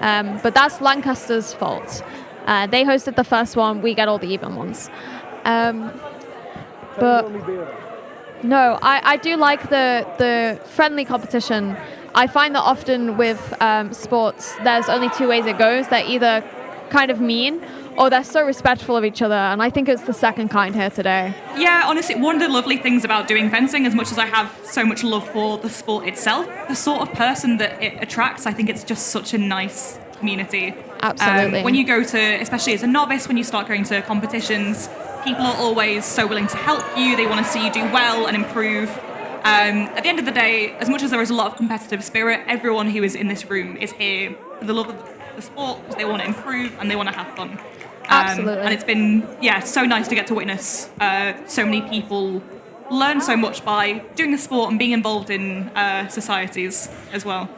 But that's Lancaster's fault. They hosted the first one. We get all the even ones. But no, I do like the friendly competition. I find that often with sports, there's only two ways it goes. They're either kind of mean or they're so respectful of each other, and I think it's the second kind here today. Yeah, honestly, one of the lovely things about doing fencing, as much as I have so much love for the sport itself, the sort of person that it attracts, I think it's just such a nice community. Absolutely. When you go to, especially as a novice, when you start going to competitions, people are always so willing to help you. They want to see you do well and improve. At the end of the day, as much as there is a lot of competitive spirit, everyone who is in this room is here for the love of the sport because they want to improve and they want to have fun. Absolutely. And it's been, so nice to get to witness so many people learn so much by doing the sport and being involved in societies as well.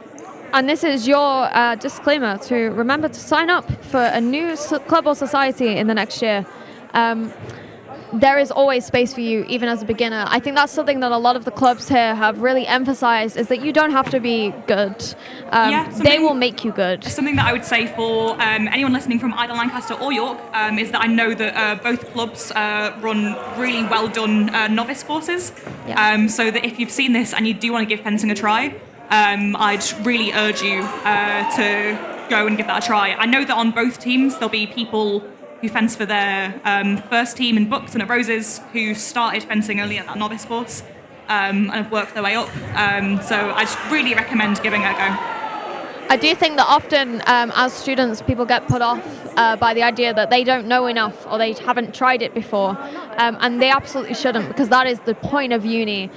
And this is your disclaimer to remember to sign up for a new club or society in the next year. There is always space for you, even as a beginner. I think that's something that a lot of the clubs here have really emphasized, is that you don't have to be good. They will make you good. Something that I would say for anyone listening from either Lancaster or York is that I know that both clubs run really well done novice courses. Yeah. So that if you've seen this and you do want to give fencing a try, I'd really urge you to go and give that a try. I know that on both teams there'll be people who fence for their first team in Bucks and at Roses who started fencing only at that novice course and have worked their way up. So I just really recommend giving it a go. I do think that often as students people get put off by the idea that they don't know enough or they haven't tried it before, and they absolutely shouldn't, because that is the point of uni.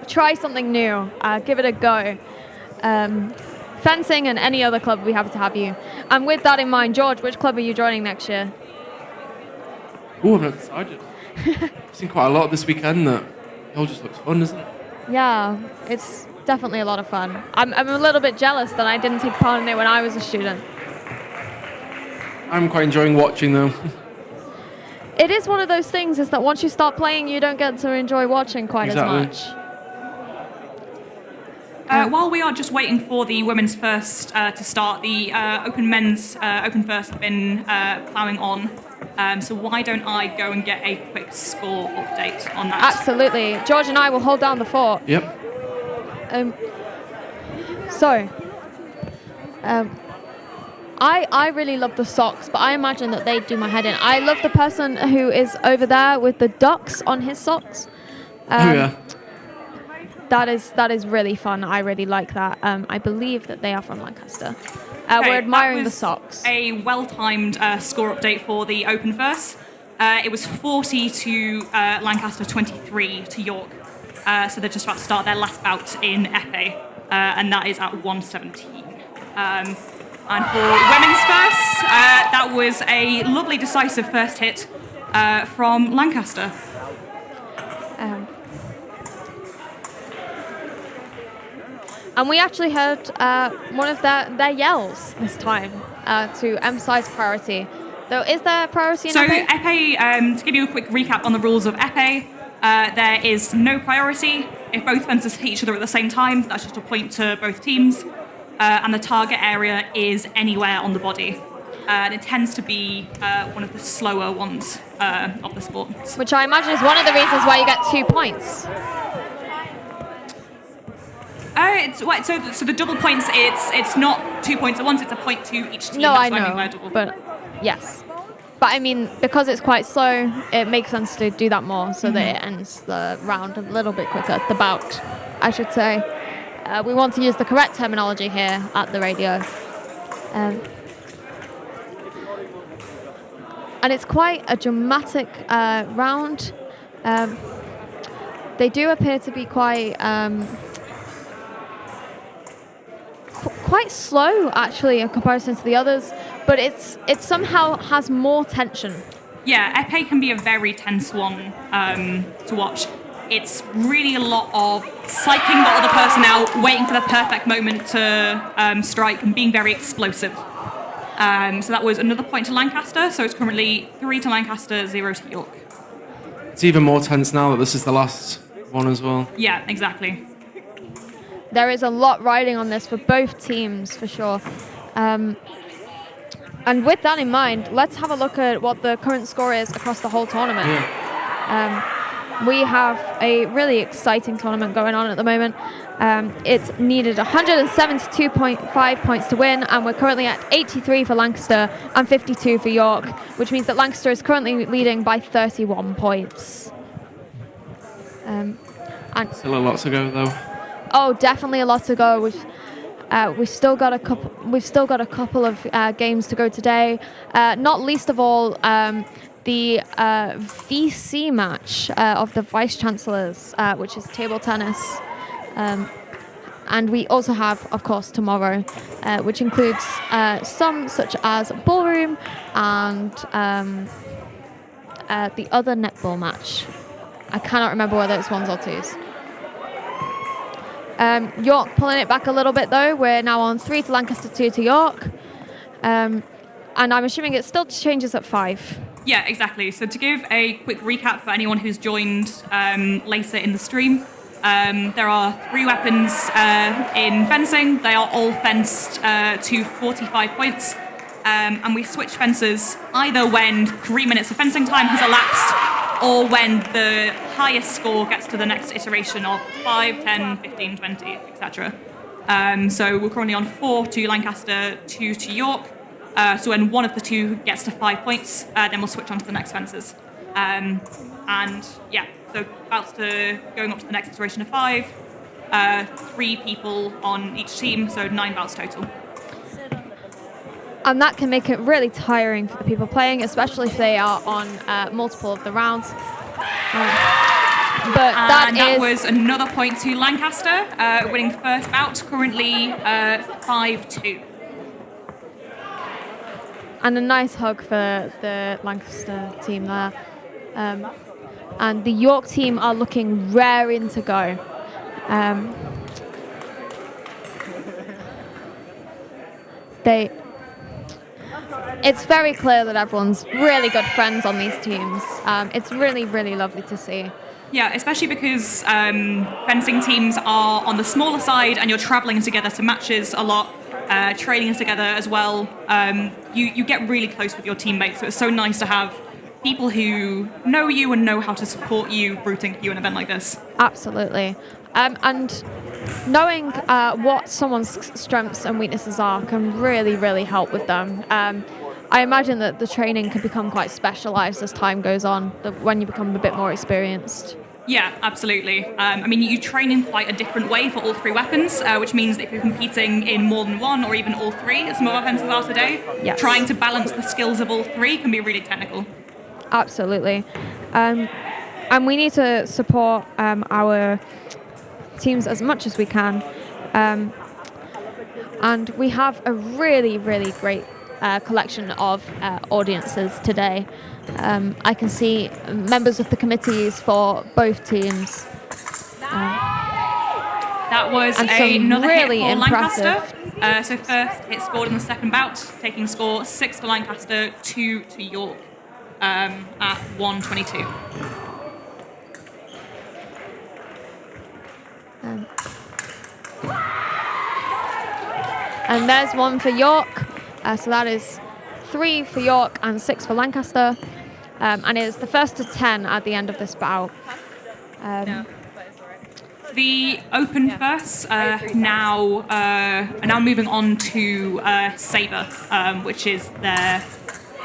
Try something new, give it a go. Fencing and any other club, we're happy to have you. And with that in mind, George, which club are you joining next year? Oh, I've not decided. I've seen quite a lot this weekend that it all just looks fun, doesn't it? Yeah, it's definitely a lot of fun. I'm a little bit jealous that I didn't take part in it when I was a student. I'm quite enjoying watching though. It is one of those things, is that once you start playing, you don't get to enjoy watching quite Exactly. as much. While we are just waiting for the women's first to start, the open men's open first have been ploughing on. So why don't I go and get a quick score update on that? Absolutely. George and I will hold down the fort. Yep. I really love the socks, but I imagine that they'd do my head in. I love the person who is over there with the ducks on his socks. Yeah. That is really fun. I really like that. I believe that they are from Lancaster. Okay, we're admiring that the was socks. A well-timed score update for the Open First. It was 40 to Lancaster, 23 to York. So they're just about to start their last bout in FA, and that is at 117. And for women's first, that was a lovely decisive first hit from Lancaster. And we actually heard one of their yells this time to emphasize priority. Though, is there priority in So Epee? Epee, to give you a quick recap on the rules of Epee, there is no priority. If both fencers hit each other at the same time, that's just a point to both teams. And the target area is anywhere on the body. And it tends to be one of the slower ones of the sport. Which I imagine is one of the reasons why you get 2 points. So the double points, it's not 2 points at once, it's a point to each team. No, That's I what know, mean by double. but yes. But I mean, because it's quite slow, it makes sense to do that more so that it ends the round a little bit quicker, the bout, I should say. We want to use the correct terminology here at the radio. And it's quite a dramatic round. They do appear to be quite slow, actually, in comparison to the others, but it somehow has more tension. Yeah, Epee can be a very tense one to watch. It's really a lot of psyching the other person out, waiting for the perfect moment to strike, and being very explosive. So that was another point to Lancaster, so it's currently 3 to Lancaster, 0 to York. It's even more tense now that this is the last one as well. Yeah, exactly. There is a lot riding on this for both teams, for sure. And with that in mind, let's have a look at what the current score is across the whole tournament. We have a really exciting tournament going on at the moment. It's needed 172.5 points to win, and we're currently at 83 for Lancaster and 52 for York, which means that Lancaster is currently leading by 31 points. And Still a lot to go, though. oh, definitely a lot to go. We've still got a couple. We've still got a couple of games to go today. Not least of all, the VC match of the Vice Chancellors, which is table tennis. And we also have, of course, tomorrow, which includes some such as ballroom and the other netball match. I cannot remember whether it's ones or twos. York pulling it back a little bit, though. We're now on 3 to Lancaster, 2 to York. And I'm assuming it still changes at 5. Yeah, exactly. So to give a quick recap for anyone who's joined later in the stream, there are 3 weapons in fencing. They are all fenced to 45 points. And we switch fences either when 3 minutes of fencing time has elapsed or when the highest score gets to the next iteration of 5, 10, 15, 20, etc. So we're currently on 4 to Lancaster, 2 to York. So when one of the 2 gets to 5 points, then we'll switch on to the next fences. And yeah, so bouts to going up to the next iteration of 5. 3 people on each team, so 9 bouts total. And that can make it really tiring for the people playing, especially if they are on multiple of the rounds. But that was another point to Lancaster, winning the first bout, currently 5-2. And a nice hug for the Lancaster team there. And the York team are looking raring to go. It's very clear that everyone's really good friends on these teams. It's really, really lovely to see. Yeah, especially because fencing teams are on the smaller side and you're travelling together to matches a lot, training together as well. You get really close with your teammates, so it's so nice to have people who know you and know how to support you rooting for you in an event like this. Absolutely. And knowing what someone's strengths and weaknesses are can really, really help with them. I imagine that the training can become quite specialised as time goes on, when you become a bit more experienced. Yeah, absolutely. I mean, you train in quite a different way for all 3 weapons, which means that if you're competing in more than 1 or even all 3, as some of our fencers are today, yes, trying to balance the skills of all 3 can be really technical. Absolutely. And we need to support our teams as much as we can. And we have a really, really great collection of audiences today. I can see members of the committees for both teams. That was another really hit for impressive. Lancaster. So first hit scored in the second bout, taking score 6 for Lancaster, 2 to York at 1:22. And there's one for York. So that is 3 for York and 6 for Lancaster. And it is the first to 10 at the end of this bout. The open firsts are now moving on to Sabre, which is their.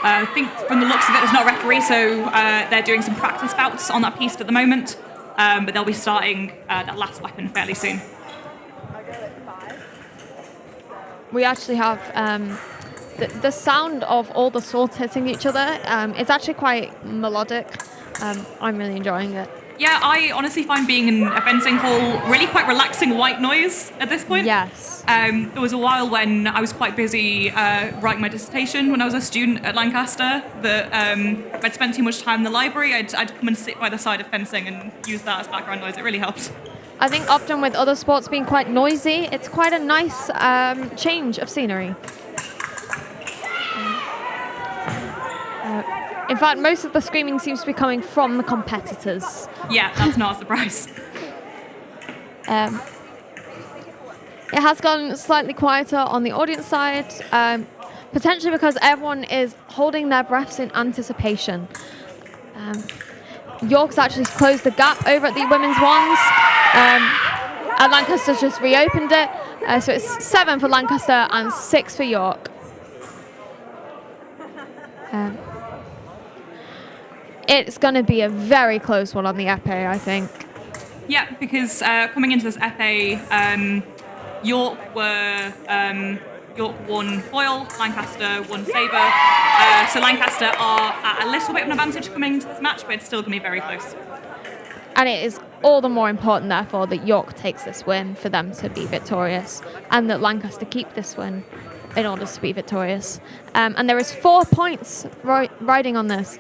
I think from the looks of it, there's not a referee, so they're doing some practice bouts on that piece at the moment. But they'll be starting that last weapon fairly soon. We actually have the sound of all the swords hitting each other. It's actually quite melodic. I'm really enjoying it. Yeah, I honestly find being in a fencing hall really quite relaxing white noise at this point. Yes. There was a while when I was quite busy writing my dissertation when I was a student at Lancaster that if I'd spent too much time in the library, I'd come and sit by the side of fencing and use that as background noise. It really helped. I think often with other sports being quite noisy, it's quite a nice change of scenery. In fact, most of the screaming seems to be coming from the competitors. Yeah, that's not a surprise. It has gone slightly quieter on the audience side, potentially because everyone is holding their breaths in anticipation. York's actually closed the gap over at the women's ones. And Lancaster's just reopened it. So it's 7 for Lancaster and 6 for York. It's going to be a very close one on the épée, I think. Yeah, because coming into this épée, York won foil, Lancaster won sabre. So Lancaster are at a little bit of an advantage coming into this match, but it's still going to be very close. And it is all the more important, therefore, that York takes this win for them to be victorious, and that Lancaster keep this win in order to be victorious. And there is 4 points riding on this,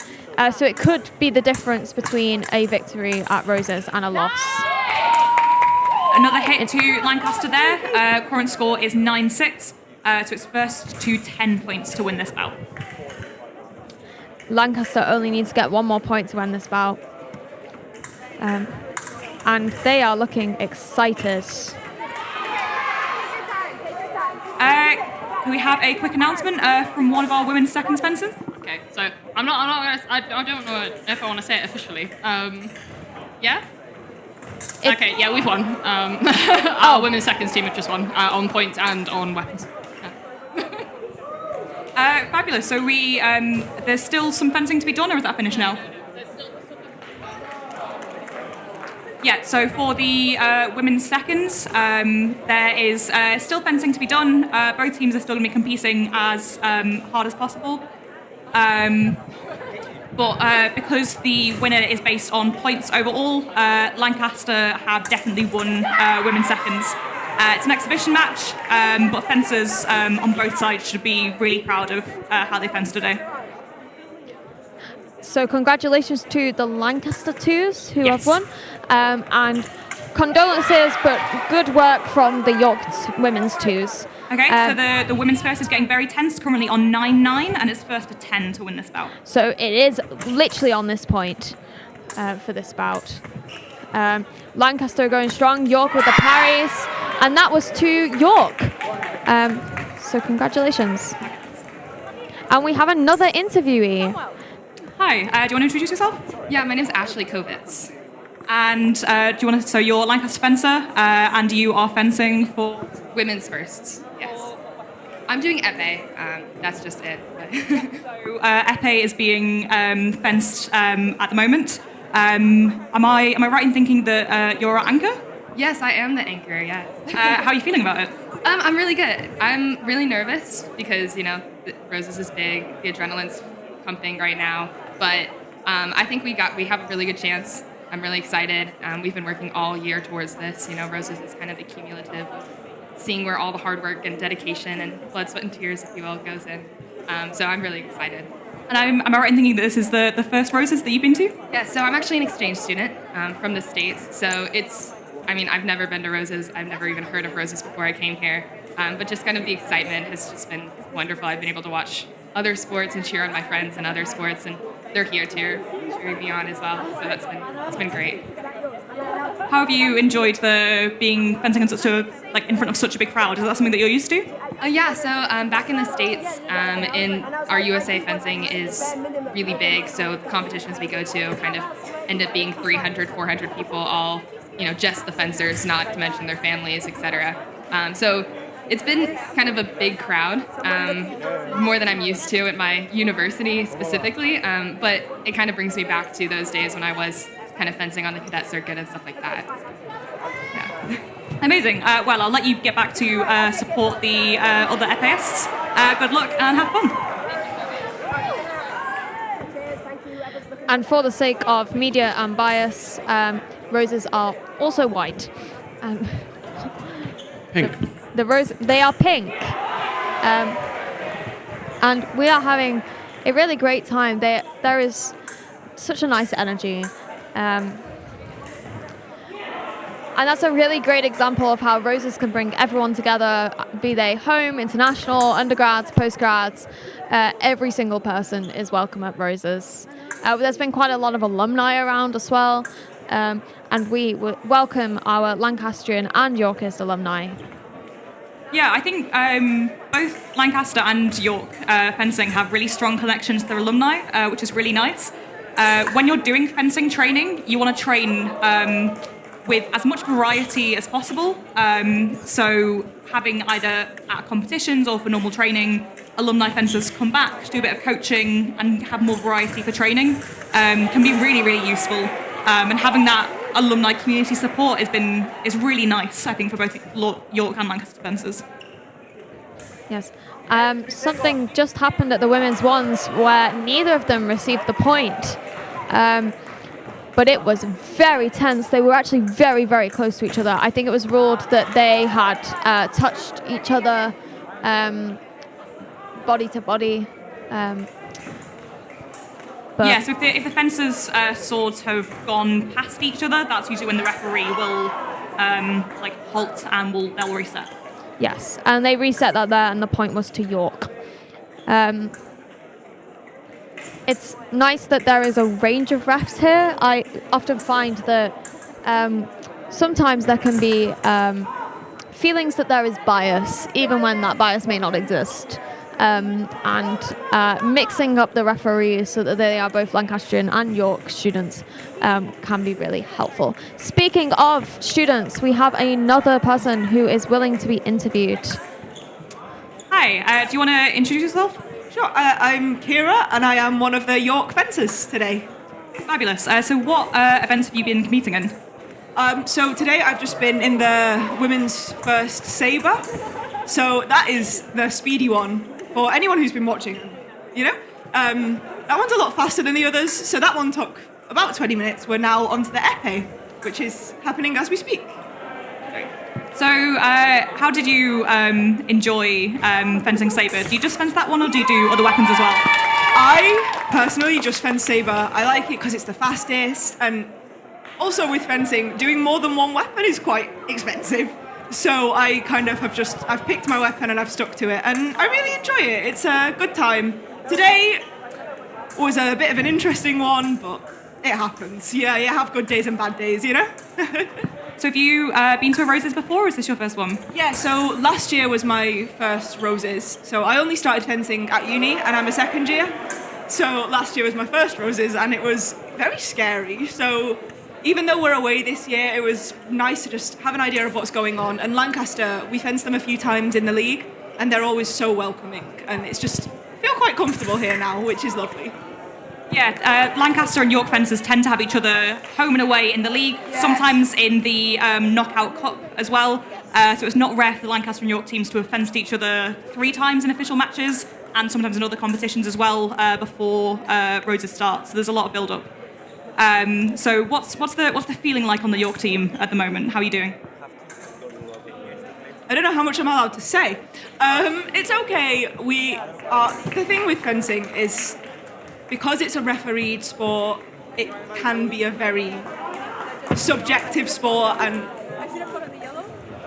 so it could be the difference between a victory at Roses and a loss. Another hit to Lancaster there. Current score is 9-6, so it's first to 10 points to win this bout. Lancaster only needs to get 1 more point to win this bout. And they are looking excited. Can we have a quick announcement from one of our women's second fencers? Okay, so I don't know if I want to say it officially. Yeah? Okay, yeah, we've won. Our women's seconds team have just won on points and on weapons. Yeah. Fabulous. So there's still some fencing to be done, or is that finished now? Yeah, so for the women's seconds, there is still fencing to be done. Both teams are still going to be competing as hard as possible. But because the winner is based on points overall, Lancaster have definitely won women's seconds. It's an exhibition match, but fencers on both sides should be really proud of how they fenced today. So congratulations to the Lancaster twos who Yes. have won. And condolences, but good work from the York women's twos. Okay, so the women's first is getting very tense, currently on 9-9, and it's first to 10 to win this bout. So it is literally on this point for this bout. Lancaster going strong, York with the parries, and that was to York. So congratulations. And we have another interviewee. Hi, do you want to introduce yourself? Yeah, my name's Ashley Kovitz. And do you want to? So you're Lancaster fencer, and you are fencing for Women's first, yes. I'm doing épée, that's just it. So épée is being fenced at the moment. Am I right in thinking that you're our anchor? Yes, I am the anchor, yes. How are you feeling about it? I'm really good. I'm really nervous because, Roses is big, the adrenaline's pumping right now, but I think we have a really good chance. I'm really excited. We've been working all year towards this. Roses is kind of the cumulative, seeing where all the hard work and dedication and blood, sweat, and tears, if you will, goes in. So I'm really excited. And am I right in thinking that this is the first Roses that you've been to? Yeah, so I'm actually an exchange student from the States. So I've never been to Roses. I've never even heard of Roses before I came here. But just kind of the excitement has just been wonderful. I've been able to watch other sports and cheer on my friends in other sports, and they're here cheering me on as well. So it's been great. How have you enjoyed being fencing in front of such a big crowd? Is that something that you're used to? Yeah, so back in the States, in our USA fencing is really big, so the competitions we go to kind of end up being 300, 400 people, all, just the fencers, not to mention their families, etc. So it's been kind of a big crowd, more than I'm used to at my university specifically, but it kind of brings me back to those days when I was kind of fencing on the cadet circuit and stuff like that. Yeah. Amazing. Well, I'll let you get back to support the other épéistes. Good luck and have fun. And for the sake of media and bias, Roses are also white. Pink. They are pink. And we are having a really great time. There is such a nice energy. And that's a really great example of how Roses can bring everyone together, be they home, international, undergrads, postgrads. Every single person is welcome at Roses. There's been quite a lot of alumni around as well. And we welcome our Lancastrian and Yorkist alumni. Yeah, I think both Lancaster and York fencing have really strong connections to their alumni, which is really nice. When you're doing fencing training, you want to train with as much variety as possible. So having either at competitions or for normal training, alumni fencers come back to do a bit of coaching and have more variety for training can be really, really useful. And having that alumni community support is really nice, I think, for both York and Lancaster fencers. Yes. Something just happened at the women's ones where neither of them received the point. But it was very tense. They were actually very, very close to each other. I think it was ruled that they had touched each other body to body. But Yes, if the fencers' swords have gone past each other, that's usually when the referee will halt and they'll reset. yes, and they reset that there, and the point was to York. It's nice that there is a range of refs here. I often find that sometimes there can be feelings that there is bias, even when that bias may not exist. And mixing up the referees so that they are both Lancastrian and York students can be really helpful. Speaking of students, we have another person who is willing to be interviewed. Hi, do you want to introduce yourself? Sure, I'm Kira, and I am one of the York fencers today. Fabulous. So what events have you been competing in? So today I've just been in the women's first sabre. So that is the speedy one for anyone who's been watching, you know? That one's a lot faster than the others, so that one took about 20 minutes. We're now onto the épée, which is happening as we speak. So how did you enjoy fencing sabre? Do you just fence that one, or do you do other weapons as well? I personally just fence sabre. I like it because it's the fastest, and also with fencing, doing more than one weapon is quite expensive. So I kind of I've picked my weapon and I've stuck to it, and I really enjoy it. It's a good time. Today was a bit of an interesting one, but it happens. Yeah, you have good days and bad days, you know? So have you been to a Roses before, or is this your first one? Yeah, so last year was my first Roses. So I only started fencing at uni, and I'm a second year. So last year was my first Roses, and it was very scary. So even though we're away this year, it was nice to just have an idea of what's going on. And Lancaster, we fenced them a few times in the league, and they're always so welcoming. And it's just, I feel quite comfortable here now, which is lovely. Yeah, Lancaster and York fencers tend to have each other home and away in the league, sometimes in the knockout cup as well. So it's not rare for the Lancaster and York teams to have fenced each other 3 times in official matches, and sometimes in other competitions as well before Roses start. So there's a lot of build-up. So what's the feeling like on the York team at the moment? How are you doing? I don't know how much I'm allowed to say. It's okay. The thing with fencing is, because it's a refereed sport, it can be a very subjective sport, and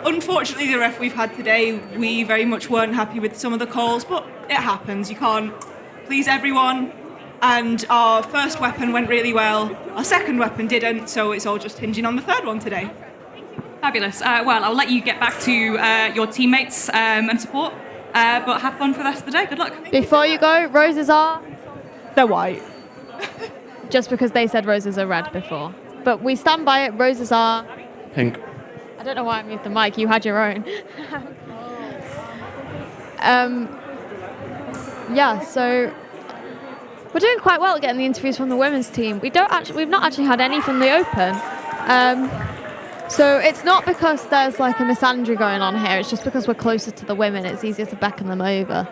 unfortunately the ref we've had today, we very much weren't happy with some of the calls, but it happens. You can't please everyone, and our first weapon went really well, our second weapon didn't, so it's all just hinging on the third one today. Fabulous. Well, I'll let you get back to your teammates and support, but have fun for the rest of the day. Good luck. Before you go, roses are... They're white. Just because they said roses are red before. But we stand by it, roses are... Pink. I don't know why I moved the mic, you had your own. Yeah, so we're doing quite well getting the interviews from the women's team. We've not actually had any from the Open. So it's not because there's like a misandry going on here, it's just because we're closer to the women, it's easier to beckon them over.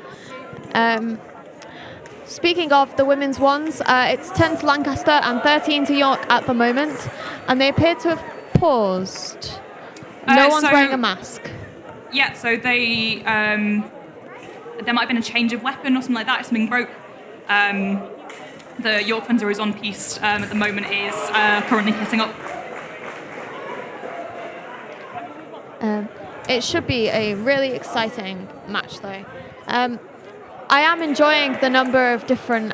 Speaking of the women's ones, it's 10 to Lancaster and 13 to York at the moment, and they appear to have paused. No one's wearing a mask. Yeah, so they there might have been a change of weapon or something like that. Something broke. The York fencer who is on piste at the moment is currently hitting up. It should be a really exciting match, though. I am enjoying the number of different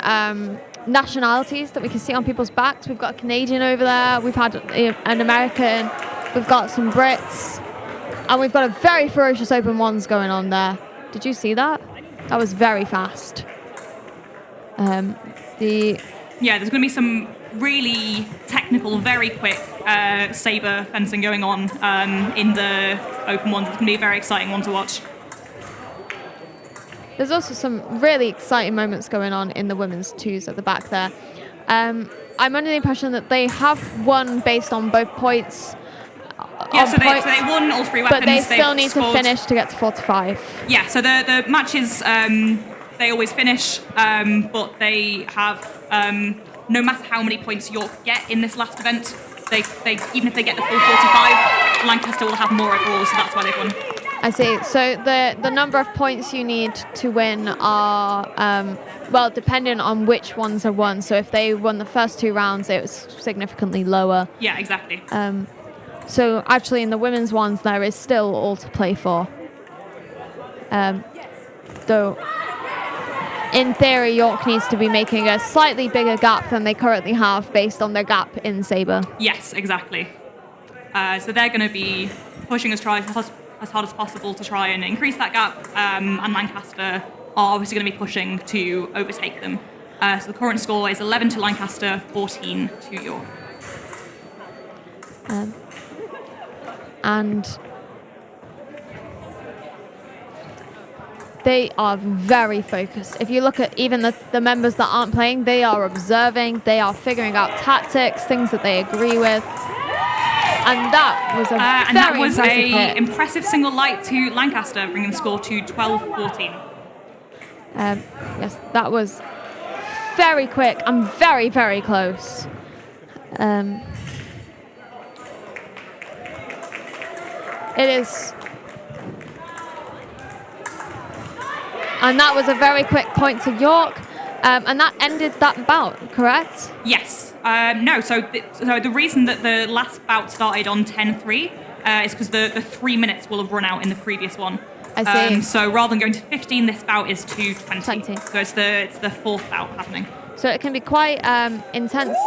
nationalities that we can see on people's backs. We've got a Canadian over there. We've had an American. We've got some Brits. And we've got a very ferocious open ones going on there. Did you see that? That was very fast. Yeah, there's going to be some really technical, very quick saber fencing going on in the open ones. It's going to be a very exciting one to watch. There's also some really exciting moments going on in the women's twos at the back there. I'm under the impression that they have won based on both points. Yeah, so they won all three weapons. But they still need scored... to finish to get to 4 to 5. Yeah, so the matches, they always finish, but they have, no matter how many points York get in this last event, they even if they get the full 45, Lancaster will have more overall, so that's why they've won. I see. So the number of points you need to win are, well, depending on which ones are won. So if they won the first 2 rounds, it was significantly lower. Yeah, exactly. So actually in the women's ones, there is still all to play for. Though, in theory, York needs to be making a slightly bigger gap than they currently have based on their gap in Sabre. Yes, exactly. So they're going to be pushing as hard as possible to try and increase that gap, and Lancaster are obviously going to be pushing to overtake them. So the current score is 11 to Lancaster, 14 to York. And they are very focused. If you look at even the members that aren't playing, they are observing, they are figuring out tactics, things that they agree with. And that was a impressive single light to Lancaster, bringing the score to 12-14. Yes, that was very quick and very, very close. It is. And that was a very quick point to York. And that ended that bout, correct? Yes. No, so the reason that the last bout started on 10-3 is because the 3 minutes will have run out in the previous one. I see. So rather than going to 15, this bout is to 20. 20. So it's the fourth bout happening. So it can be quite intense.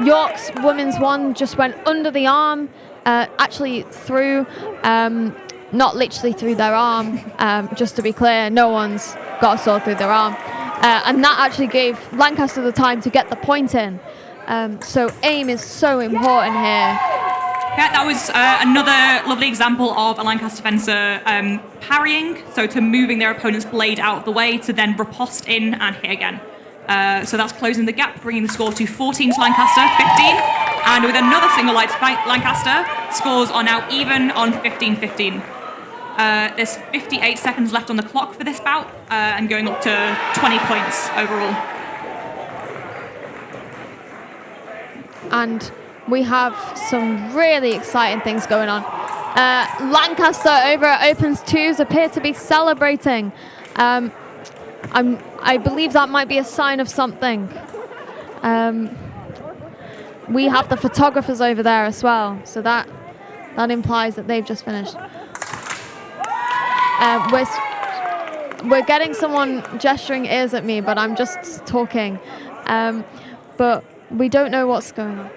York's women's one just went under the arm, actually through, not literally through their arm, just to be clear, no one's got a sword through their arm. And that actually gave Lancaster the time to get the point in. So aim is so important here. Yeah, that was another lovely example of a Lancaster fencer parrying, so to moving their opponent's blade out of the way to then riposte in and hit again. So that's closing the gap, bringing the score to 14 to Lancaster, 15. And with another single light to Lancaster, scores are now even on 15-15. There's 58 seconds left on the clock for this bout, and going up to 20 points overall. And we have some really exciting things going on. Lancaster over at Opens 2s appear to be celebrating. I believe that might be a sign of something. We have the photographers over there as well, so that implies that they've just finished. We're getting someone gesturing ears at me, but I'm just talking. But we don't know what's going on.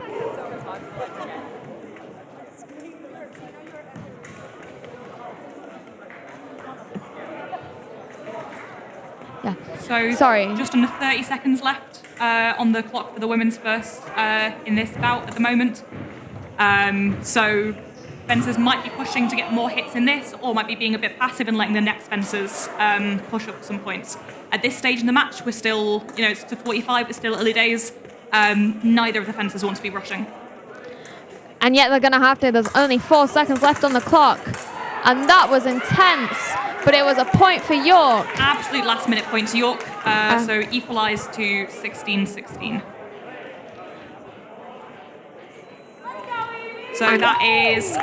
Yeah. So sorry. Just under 30 seconds left on the clock for the women's first in this bout at the moment. So fencers might be pushing to get more hits in this, or might be being a bit passive and letting the next fencers push up some points. At this stage in the match, we're still, it's to 45, it's still early days. Neither of the fencers want to be rushing. And yet they're going to have to. There's only 4 seconds left on the clock. And that was intense, but it was a point for York. Absolute last minute point to York, so equalised to 16-16. So that is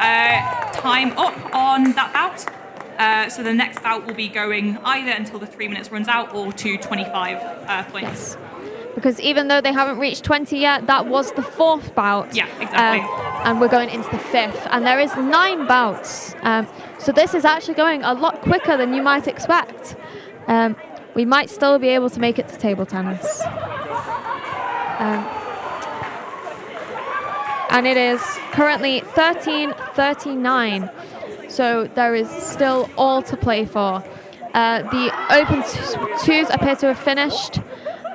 time up on that bout. So the next bout will be going either until the 3 minutes runs out or to 25 points. Yes. Because even though they haven't reached 20 yet, that was the 4th bout. Yeah, exactly. And we're going into the 5th. And there is 9 bouts. So this is actually going a lot quicker than you might expect. We might still be able to make it to table tennis. and it is currently 13:39. So there is still all to play for. The open twos appear to have finished,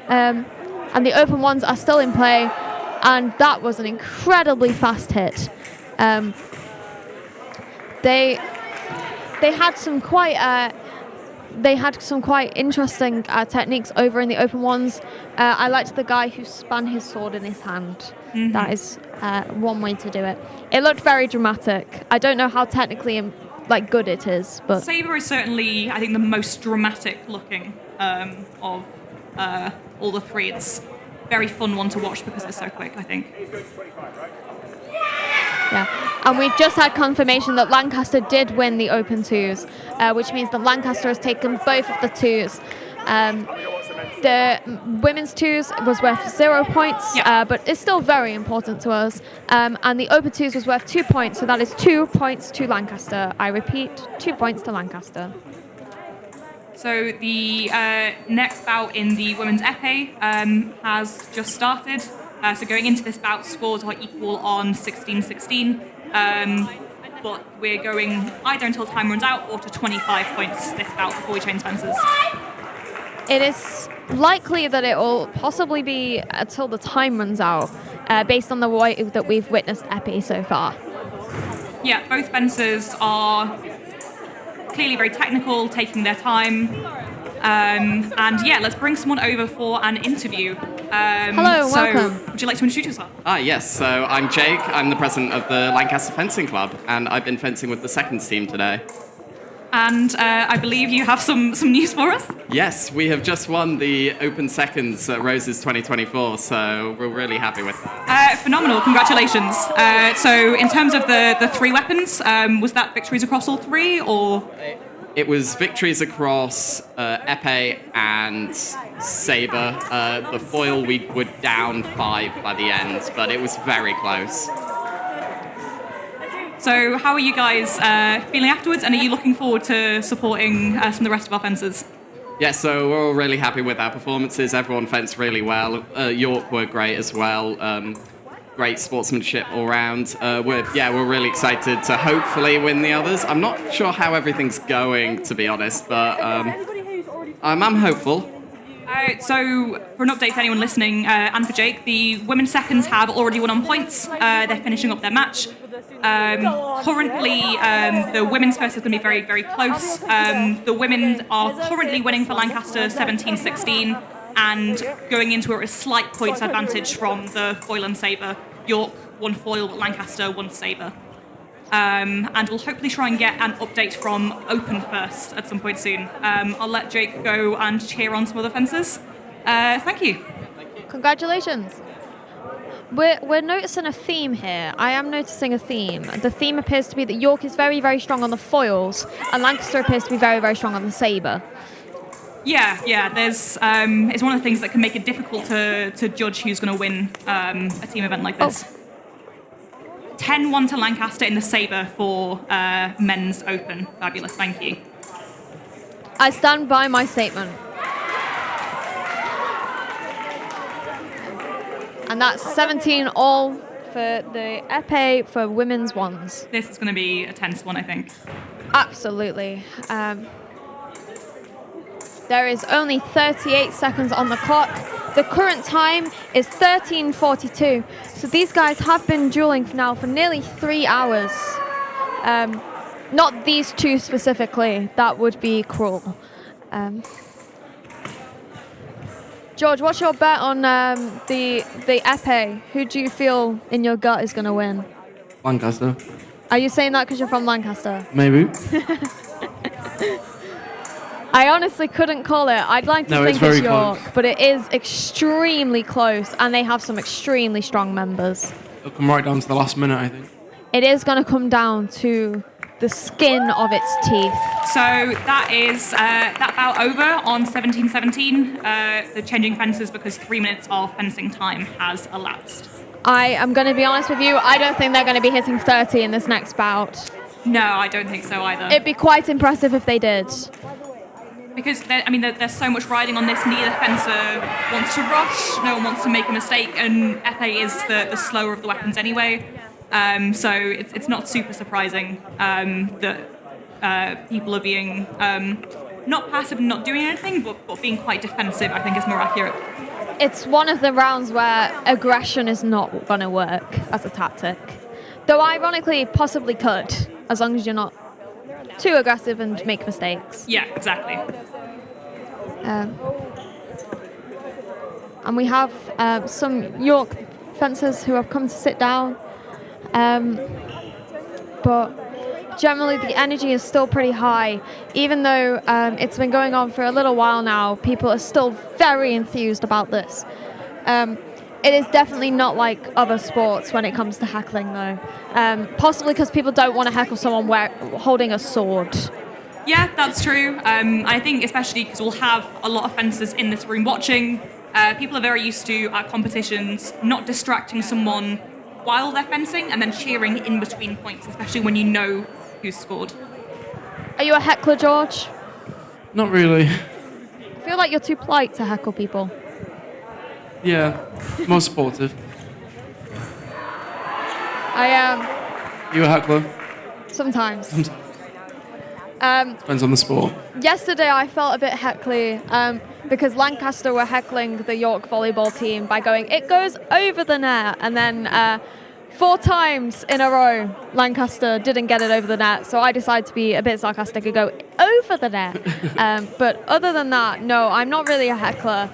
and the open ones are still in play. And that was an incredibly fast hit. They had some quite interesting techniques over in the open ones. I liked the guy who spun his sword in his hand. Mm-hmm. That is one way to do it. It looked very dramatic. I don't know how technically good it is, but Saber is certainly, I think, the most dramatic looking of all the three. It's a very fun one to watch because it's so quick, I think. Yeah, and we've just had confirmation that Lancaster did win the open twos, which means that Lancaster has taken both of the twos. The women's twos was worth 0 points, but it's still very important to us. And the open twos was worth 2 points, so that is 2 points to Lancaster. I repeat, 2 points to Lancaster. So the next bout in the women's épée has just started. So going into this bout, scores are equal on 16-16. But we're going either until time runs out or to 25 points this bout before we change fences. It is likely that it will possibly be until the time runs out, based on the way that we've witnessed épée so far. Yeah, both fencers are clearly very technical, taking their time. And yeah, let's bring someone over for an interview. Hello, welcome. Would you like to introduce yourself? Yes, so I'm Jake. I'm the president of the Lancaster Fencing Club, and I've been fencing with the seconds team today. And I believe you have some news for us? Yes, we have just won the Open Seconds at Roses 2024, so we're really happy with that. Phenomenal, congratulations. So in terms of the three weapons, was that victories across all three, or...? It was victories across épée and saber. The foil, we were down 5 by the end, but it was very close. So how are you guys feeling afterwards, and are you looking forward to supporting some of the rest of our fencers? Yeah, so we're all really happy with our performances. Everyone fenced really well. York were great as well. Great sportsmanship all round. We're really excited to hopefully win the others. I'm not sure how everything's going, to be honest, but I'm hopeful. So, for an update for anyone listening, and for Jake, the women's seconds have already won on points. They're finishing up their match. Currently, the women's first is going to be very, very close. The women are currently winning for Lancaster 17-16. And going into a slight points advantage from the foil and saber. York won foil, but Lancaster won saber. And we'll hopefully try and get an update from Open first at some point soon. I'll let Jake go and cheer on some other fencers. Thank you. Congratulations. We're noticing a theme here. I am noticing a theme. The theme appears to be that York is very, very strong on the foils, and Lancaster appears to be very, very strong on the saber. Yeah. There's it's one of the things that can make it difficult to judge who's going to win a team event like this. 10-1 to Lancaster in the saber for men's open. Fabulous, thank you. I stand by my statement. And that's 17 all for the épée for women's ones. This is going to be a tense one, I think. Absolutely. There is only 38 seconds on the clock. The current time is 13:42. So these guys have been dueling for nearly 3 hours. Not these two specifically. That would be cruel. George, what's your bet on the épée? Who do you feel in your gut is going to win? Lancaster. Are you saying that because you're from Lancaster? Maybe. I honestly couldn't call it. I'd like to think it's York, but it is extremely close, and they have some extremely strong members. It'll come right down to the last minute, I think. It is going to come down to the skin of its teeth. So that is that bout over on 17-17. The changing fences because 3 minutes of fencing time has elapsed. I am going to be honest with you. I don't think they're going to be hitting 30 in this next bout. No, I don't think so either. It'd be quite impressive if they did. because there's so much riding on this. Neither fencer wants to rush. No one wants to make a mistake, and épée is the slower of the weapons anyway. So it's not super surprising that people are being not passive and not doing anything, but being quite defensive, I think, is more accurate. It's one of the rounds where aggression is not going to work as a tactic. Though ironically, possibly could, as long as you're not too aggressive and make mistakes. Yeah, exactly. And we have some York fencers who have come to sit down. But generally the energy is still pretty high. Even though it's been going on for a little while now, people are still very enthused about this. It is definitely not like other sports when it comes to heckling, though. Possibly because people don't want to heckle someone holding a sword. Yeah, that's true. I think especially because we'll have a lot of fencers in this room watching. People are very used to at competitions not distracting someone while they're fencing and then cheering in between points, especially when you know who's scored. Are you a heckler, George? Not really. I feel like you're too polite to heckle people. Yeah, more supportive. I am. You a heckler? Sometimes. Depends on the sport. Yesterday I felt a bit heckly because Lancaster were heckling the York volleyball team by going, "It goes over the net," and then 4 times in a row Lancaster didn't get it over the net, so I decided to be a bit sarcastic and go, "Over the net." But other than that, no, I'm not really a heckler.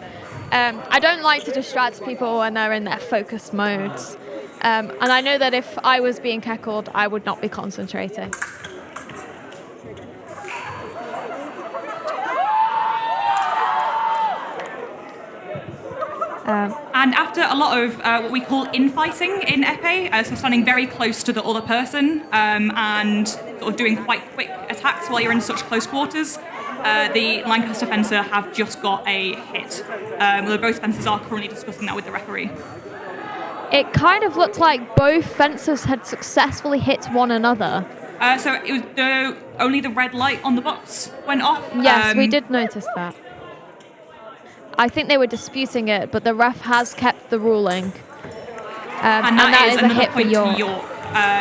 I don't like to distract people when they're in their focus modes. And I know that if I was being heckled, I would not be concentrating. And after a lot of what we call infighting in épée, so standing very close to the other person and sort of doing quite quick attacks while you're in such close quarters, the Lancaster fencer have just got a hit. Although both fencers are currently discussing that with the referee. It kind of looked like both fencers had successfully hit one another. So it was only the red light on the box went off. Yes, we did notice that. I think they were disputing it, but the ref has kept the ruling. And that is a another hit for point York. to York.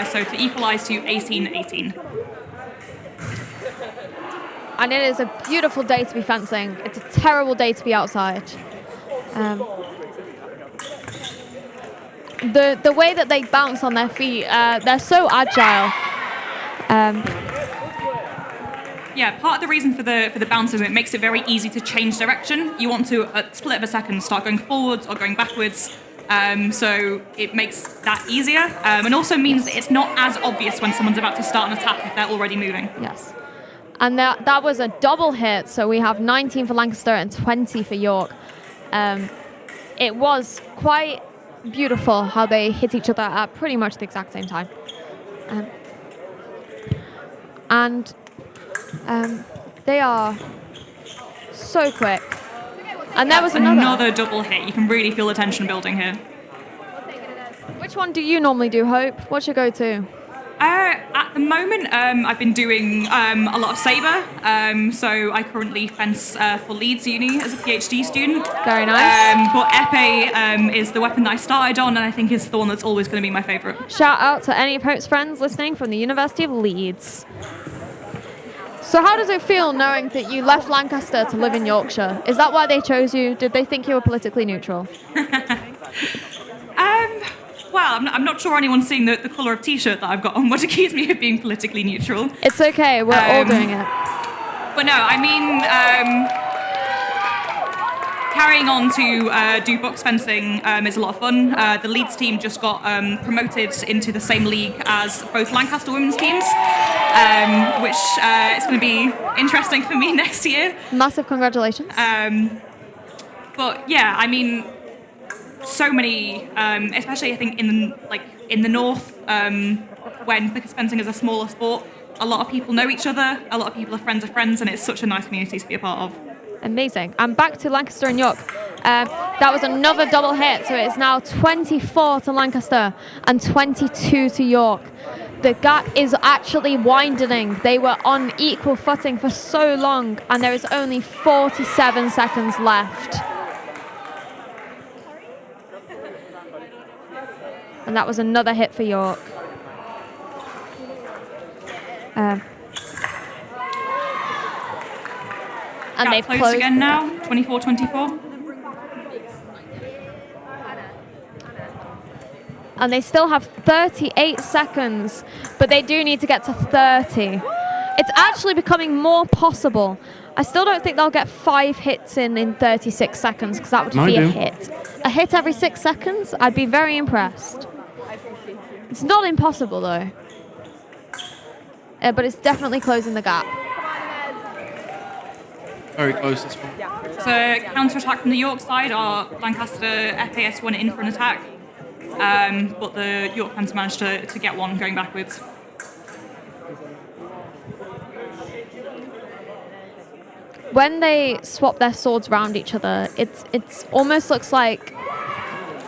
So to equalise to 18-18. And it is a beautiful day to be fencing. It's a terrible day to be outside. The way that they bounce on their feet, they're so agile. Yeah, part of the reason for the bounces, it makes it very easy to change direction. You want to, at a split of a second, start going forwards or going backwards. So it makes that easier. And also means that it's not as obvious when someone's about to start an attack if they're already moving. Yes. And that was a double hit, so we have 19 for Lancaster and 20 for York. It was quite beautiful how they hit each other at pretty much the exact same time. They are so quick. And there was another double hit. You can really feel the tension building here. Which one do you normally do, Hope? What's your go-to? At the moment, I've been doing a lot of sabre. So I currently fence for Leeds Uni as a PhD student. Very nice. But épée is the weapon that I started on, and I think is the one that's always going to be my favourite. Shout out to any of Hope's friends listening from the University of Leeds. So how does it feel knowing that you left Lancaster to live in Yorkshire? Is that why they chose you? Did they think you were politically neutral? Well, I'm not sure anyone seeing the colour of T-shirt that I've got on would accuse me of being politically neutral. It's okay, we're all doing it. But no, I mean, carrying on to do box fencing is a lot of fun. The Leeds team just got promoted into the same league as both Lancaster women's teams, which is going to be interesting for me next year. Massive congratulations. But yeah, I mean, so many, especially I think in the north, because fencing is a smaller sport, a lot of people know each other, a lot of people are friends of friends, and it's such a nice community to be a part of. Amazing. And back to Lancaster and York. That was another double hit, so it's now 24 to Lancaster and 22 to York. The gap is actually widening. They were on equal footing for so long, and there is only 47 seconds left. And that was another hit for York. And Gap they've closed closed again now, 24-24. And they still have 38 seconds, but they do need to get to 30. It's actually becoming more possible. I still don't think they'll get 5 hits in 36 seconds, because that would be a hit. A hit every 6 seconds, I'd be very impressed. It's not impossible, though. But it's definitely closing the gap. Very close, this one. So counter-attack from the York side, our Lancaster FAS went in for an attack. But the York fans managed to get one going backwards. When they swap their swords around each other, it's almost looks like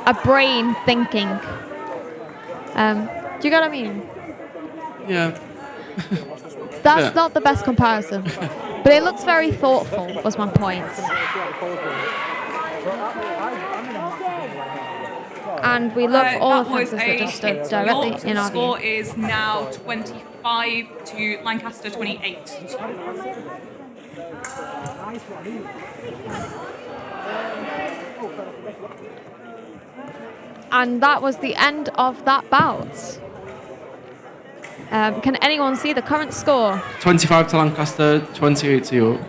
a brain thinking. Do you get what I mean? Yeah. That's not the best comparison, but it looks very thoughtful, was my point. And we love all the fences that just stood directly in our The score view. is now 25 to Lancaster 28. And that was the end of that bout. Can anyone see the current score? 25 to Lancaster, 28 to York.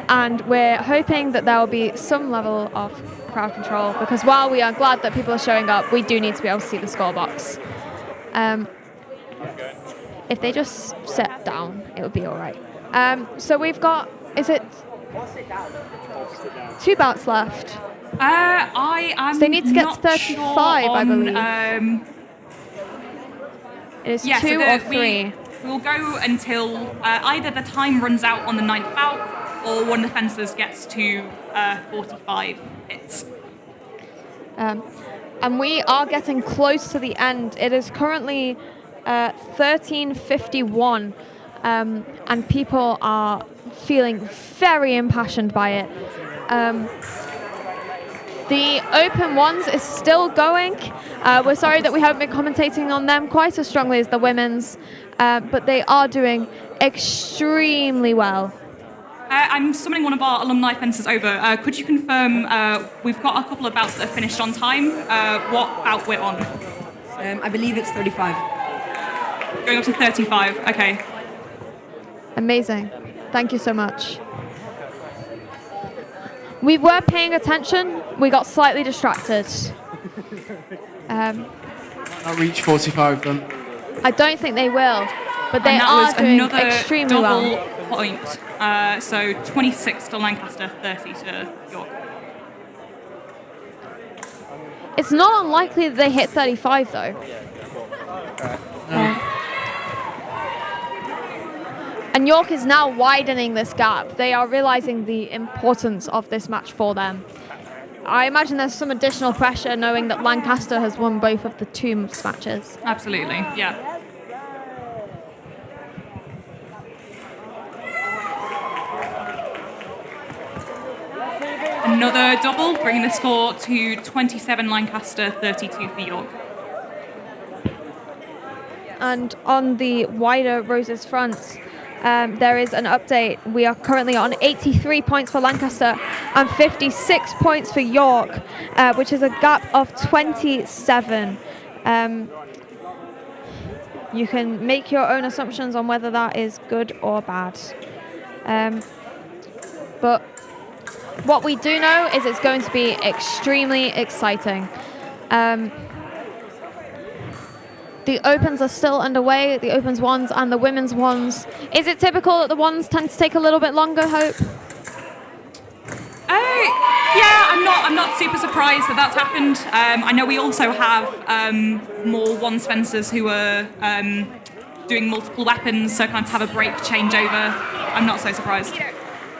And we're hoping that there will be some level of crowd control, because while we are glad that people are showing up, we do need to be able to see the score box. If they just sit down, it would be all right. So we've got, is it 2 bouts left? I am So they need to get to not 35, sure I believe. It is 2 or 3. We'll go until either the time runs out on the 9th bout, or one of the fencers gets to 45 hits. And we are getting close to the end. It is currently 13:51, and people are feeling very impassioned by it. The open ones is still going. We're sorry that we haven't been commentating on them quite as strongly as the women's, but they are doing extremely well. I'm summoning one of our alumni fencers over. Could you confirm, we've got a couple of bouts that have finished on time. What bout we're on? I believe it's 35. Going up to 35, okay. Amazing. Thank you so much. We were paying attention. We got slightly distracted. I'll reach 45 then. I don't think they will, but they And that are was doing another extremely double well. point. So 26 to Lancaster, 30 to York. It's not unlikely that they hit 35, though. And York is now widening this gap. They are realizing the importance of this match for them. I imagine there's some additional pressure knowing that Lancaster has won both of the 2 matches. Absolutely, yeah. Another double, bringing the score to 27 Lancaster, 32 for York. And on the wider Roses front, there is an update. We are currently on 83 points for Lancaster and 56 points for York, which is a gap of 27. You can make your own assumptions on whether that is good or bad. But what we do know is it's going to be extremely exciting. The opens are still underway, the opens ones and the women's ones. Is it typical that the ones tend to take a little bit longer, Hope? Yeah, I'm not super surprised that that's happened. I know we also have more ones fencers who are doing multiple weapons, so kind of have a break changeover. I'm not so surprised.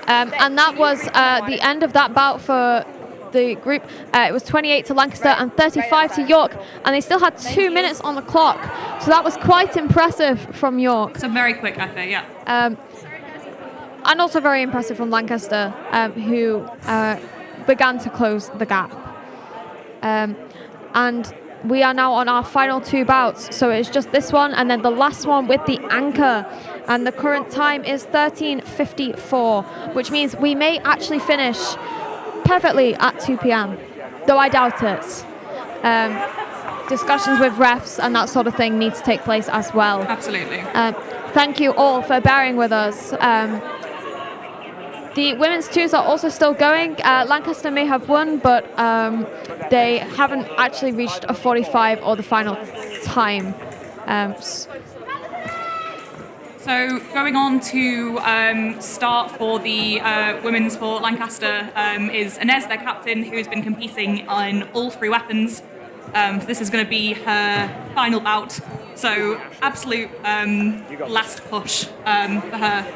And that was the end of that bout for the group. It was 28 to Lancaster and 35 to York, and they still had 2 minutes on the clock. So that was quite impressive from York. It's a very quick effort, yeah. And also very impressive from Lancaster, who began to close the gap. And we are now on our final 2 bouts. So it's just this one and then the last one with the anchor. And the current time is 13:54, which means we may actually finish perfectly at 2 p.m., though I doubt it. Discussions with refs and that sort of thing need to take place as well. Absolutely. Thank you all for bearing with us. The women's twos are also still going. Lancaster may have won, but they haven't actually reached a 45 or the final time. So going on to start for the women's for Lancaster is Inez, their captain, who's been competing on all 3 weapons. This is going to be her final bout. So absolute last push for her.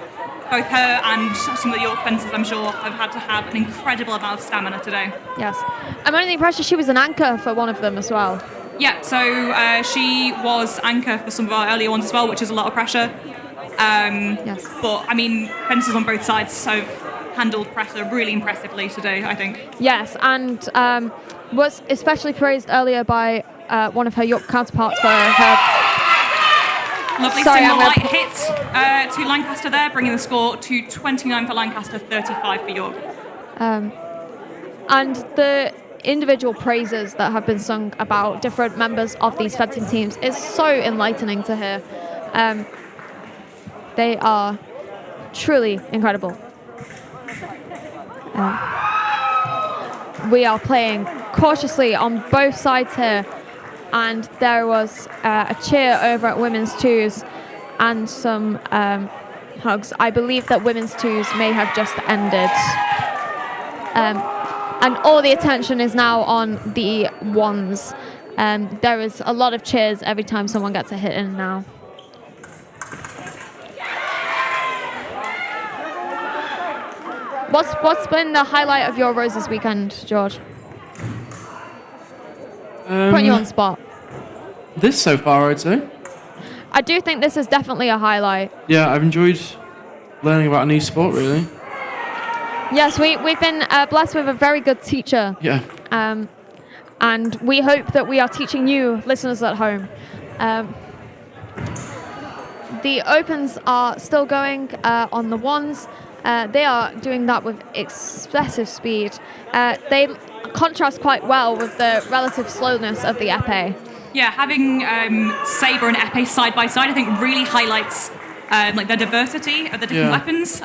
Both her and some of the York fencers, I'm sure, have had to have an incredible amount of stamina today. Yes. I'm under the impression she was an anchor for one of them as well. Yeah, so she was anchor for some of our earlier ones as well, which is a lot of pressure. Yes. But, I mean, fencers on both sides have handled pressure really impressively today, I think. Yes, and was especially praised earlier by one of her York counterparts for her... Lovely single light hit to Lancaster there, bringing the score to 29 for Lancaster, 35 for York. And the individual praises that have been sung about different members of these fencing teams is so enlightening to hear. They are truly incredible. We are playing cautiously on both sides here, and there was a cheer over at women's twos and some hugs. I believe that women's twos may have just ended. And all the attention is now on the ones. There is a lot of cheers every time someone gets a hit in now. What's been the highlight of your Roses weekend, George? Putting you on the spot. This so far, I'd say. I do think this is definitely a highlight. Yeah, I've enjoyed learning about a new sport, really. Yes, we've been blessed with a very good teacher. Yeah. And we hope that we are teaching you, listeners at home. The opens are still going on the ones. They are doing that with excessive speed. They contrast quite well with the relative slowness of the épée. Yeah, having sabre and épée side by side, I think really highlights like the diversity of the different weapons.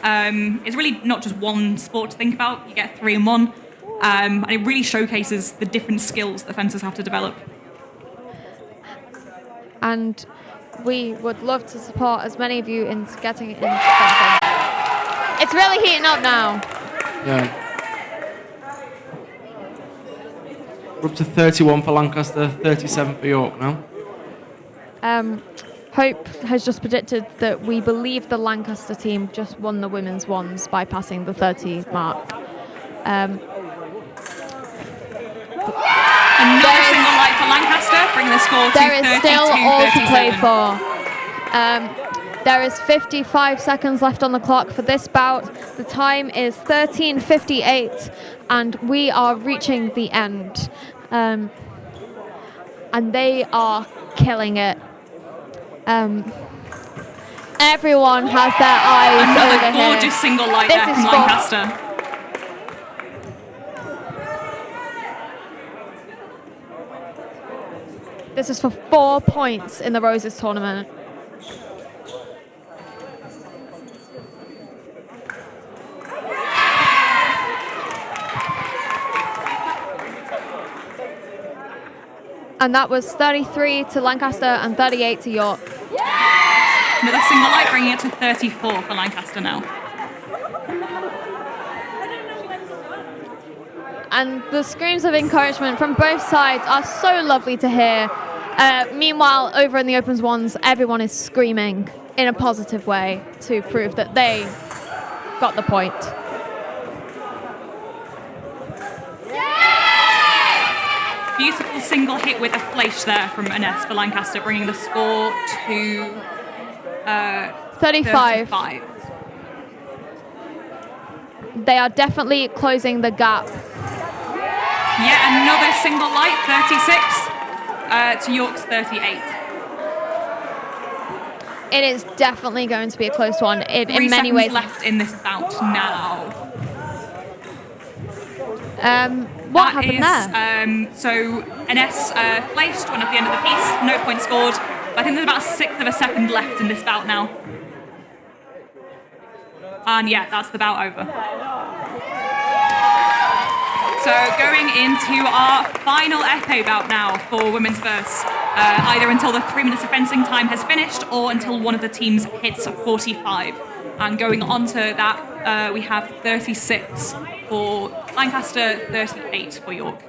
It's really not just one sport to think about. You get 3 in 1, and it really showcases the different skills that fencers have to develop. And we would love to support as many of you in getting into fencing. It's really heating up now. Yeah. We're up to 31 for Lancaster, 37 for York now. Hope has just predicted that we believe the Lancaster team just won the women's ones by passing the 30 mark. Another single light for Lancaster, bringing the score to 32-37. There is still all to play for. There is 55 seconds left on the clock for this bout. The time is 13:58, and we are reaching the end. And they are killing it. Everyone has their eyes Another over here. gorgeous single light This there is from for- Lancaster. This is for 4 points in the Roses tournament. And that was 33 to Lancaster and 38 to York. Another single light, bringing it to 34 for Lancaster now. And the screams of encouragement from both sides are so lovely to hear. Meanwhile, over in the opens ones, everyone is screaming in a positive way to prove that they got the point. beautiful single hit with a flash there from Ines for Lancaster, bringing the score to 35. 35. They are definitely closing the gap. Yet another single light, 36 to York's 38. It is definitely going to be a close one in 3 many seconds ways. left in this bout now. What happened there? So Ines placed one at the end of the piece, no point scored. But I think there's about a sixth of a second left in this bout now. And yeah, that's the bout over. So going into our final épée bout now for women's first, either until the 3 minutes of fencing time has finished or until one of the teams hits 45. And going on to that, we have 36 for Lancaster, 38 for York.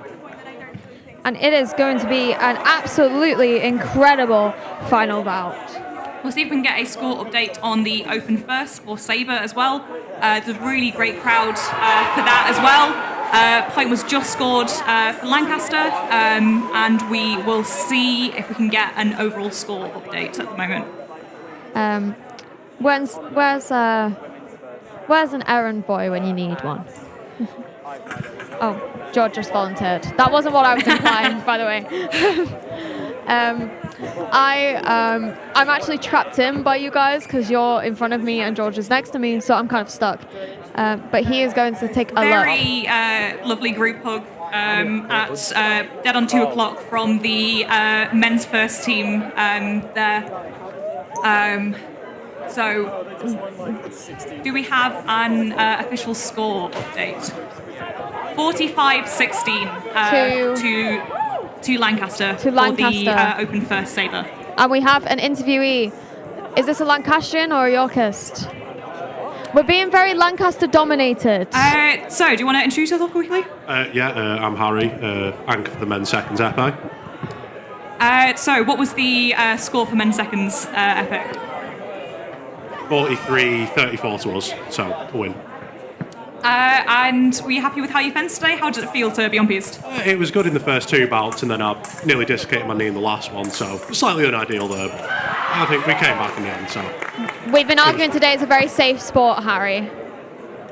And it is going to be an absolutely incredible final bout. We'll see if we can get a score update on the open first for Sabre as well. There's a really great crowd for that as well. Point was just scored for Lancaster, and we will see if we can get an overall score update at the moment. Where's an errand boy when you need one? Oh, George just volunteered. That wasn't what I was implying, by the way. I'm actually trapped in by you guys because you're in front of me and George is next to me, so I'm kind of stuck. But he is going to take a look. Very lovely group hug at dead on 2 o'clock from the men's first team there. So, do we have an official score update? 45-16 to Lancaster for the open first Sabre. And we have an interviewee. Is this a Lancastrian or a Yorkist? We're being very Lancaster dominated. So, do you want to introduce yourself quickly? I'm Harry, anchor for the men's seconds épée. So, what was the score for men's seconds epic? 43-34 to us, so a win. And were you happy with how you fenced today? How did it feel to be on piste? It was good in the first 2 bouts, and then I nearly dislocated my knee in the last one, so slightly unideal there. But I think we came back in the end, so... We've been arguing today it's a very safe sport, Harry.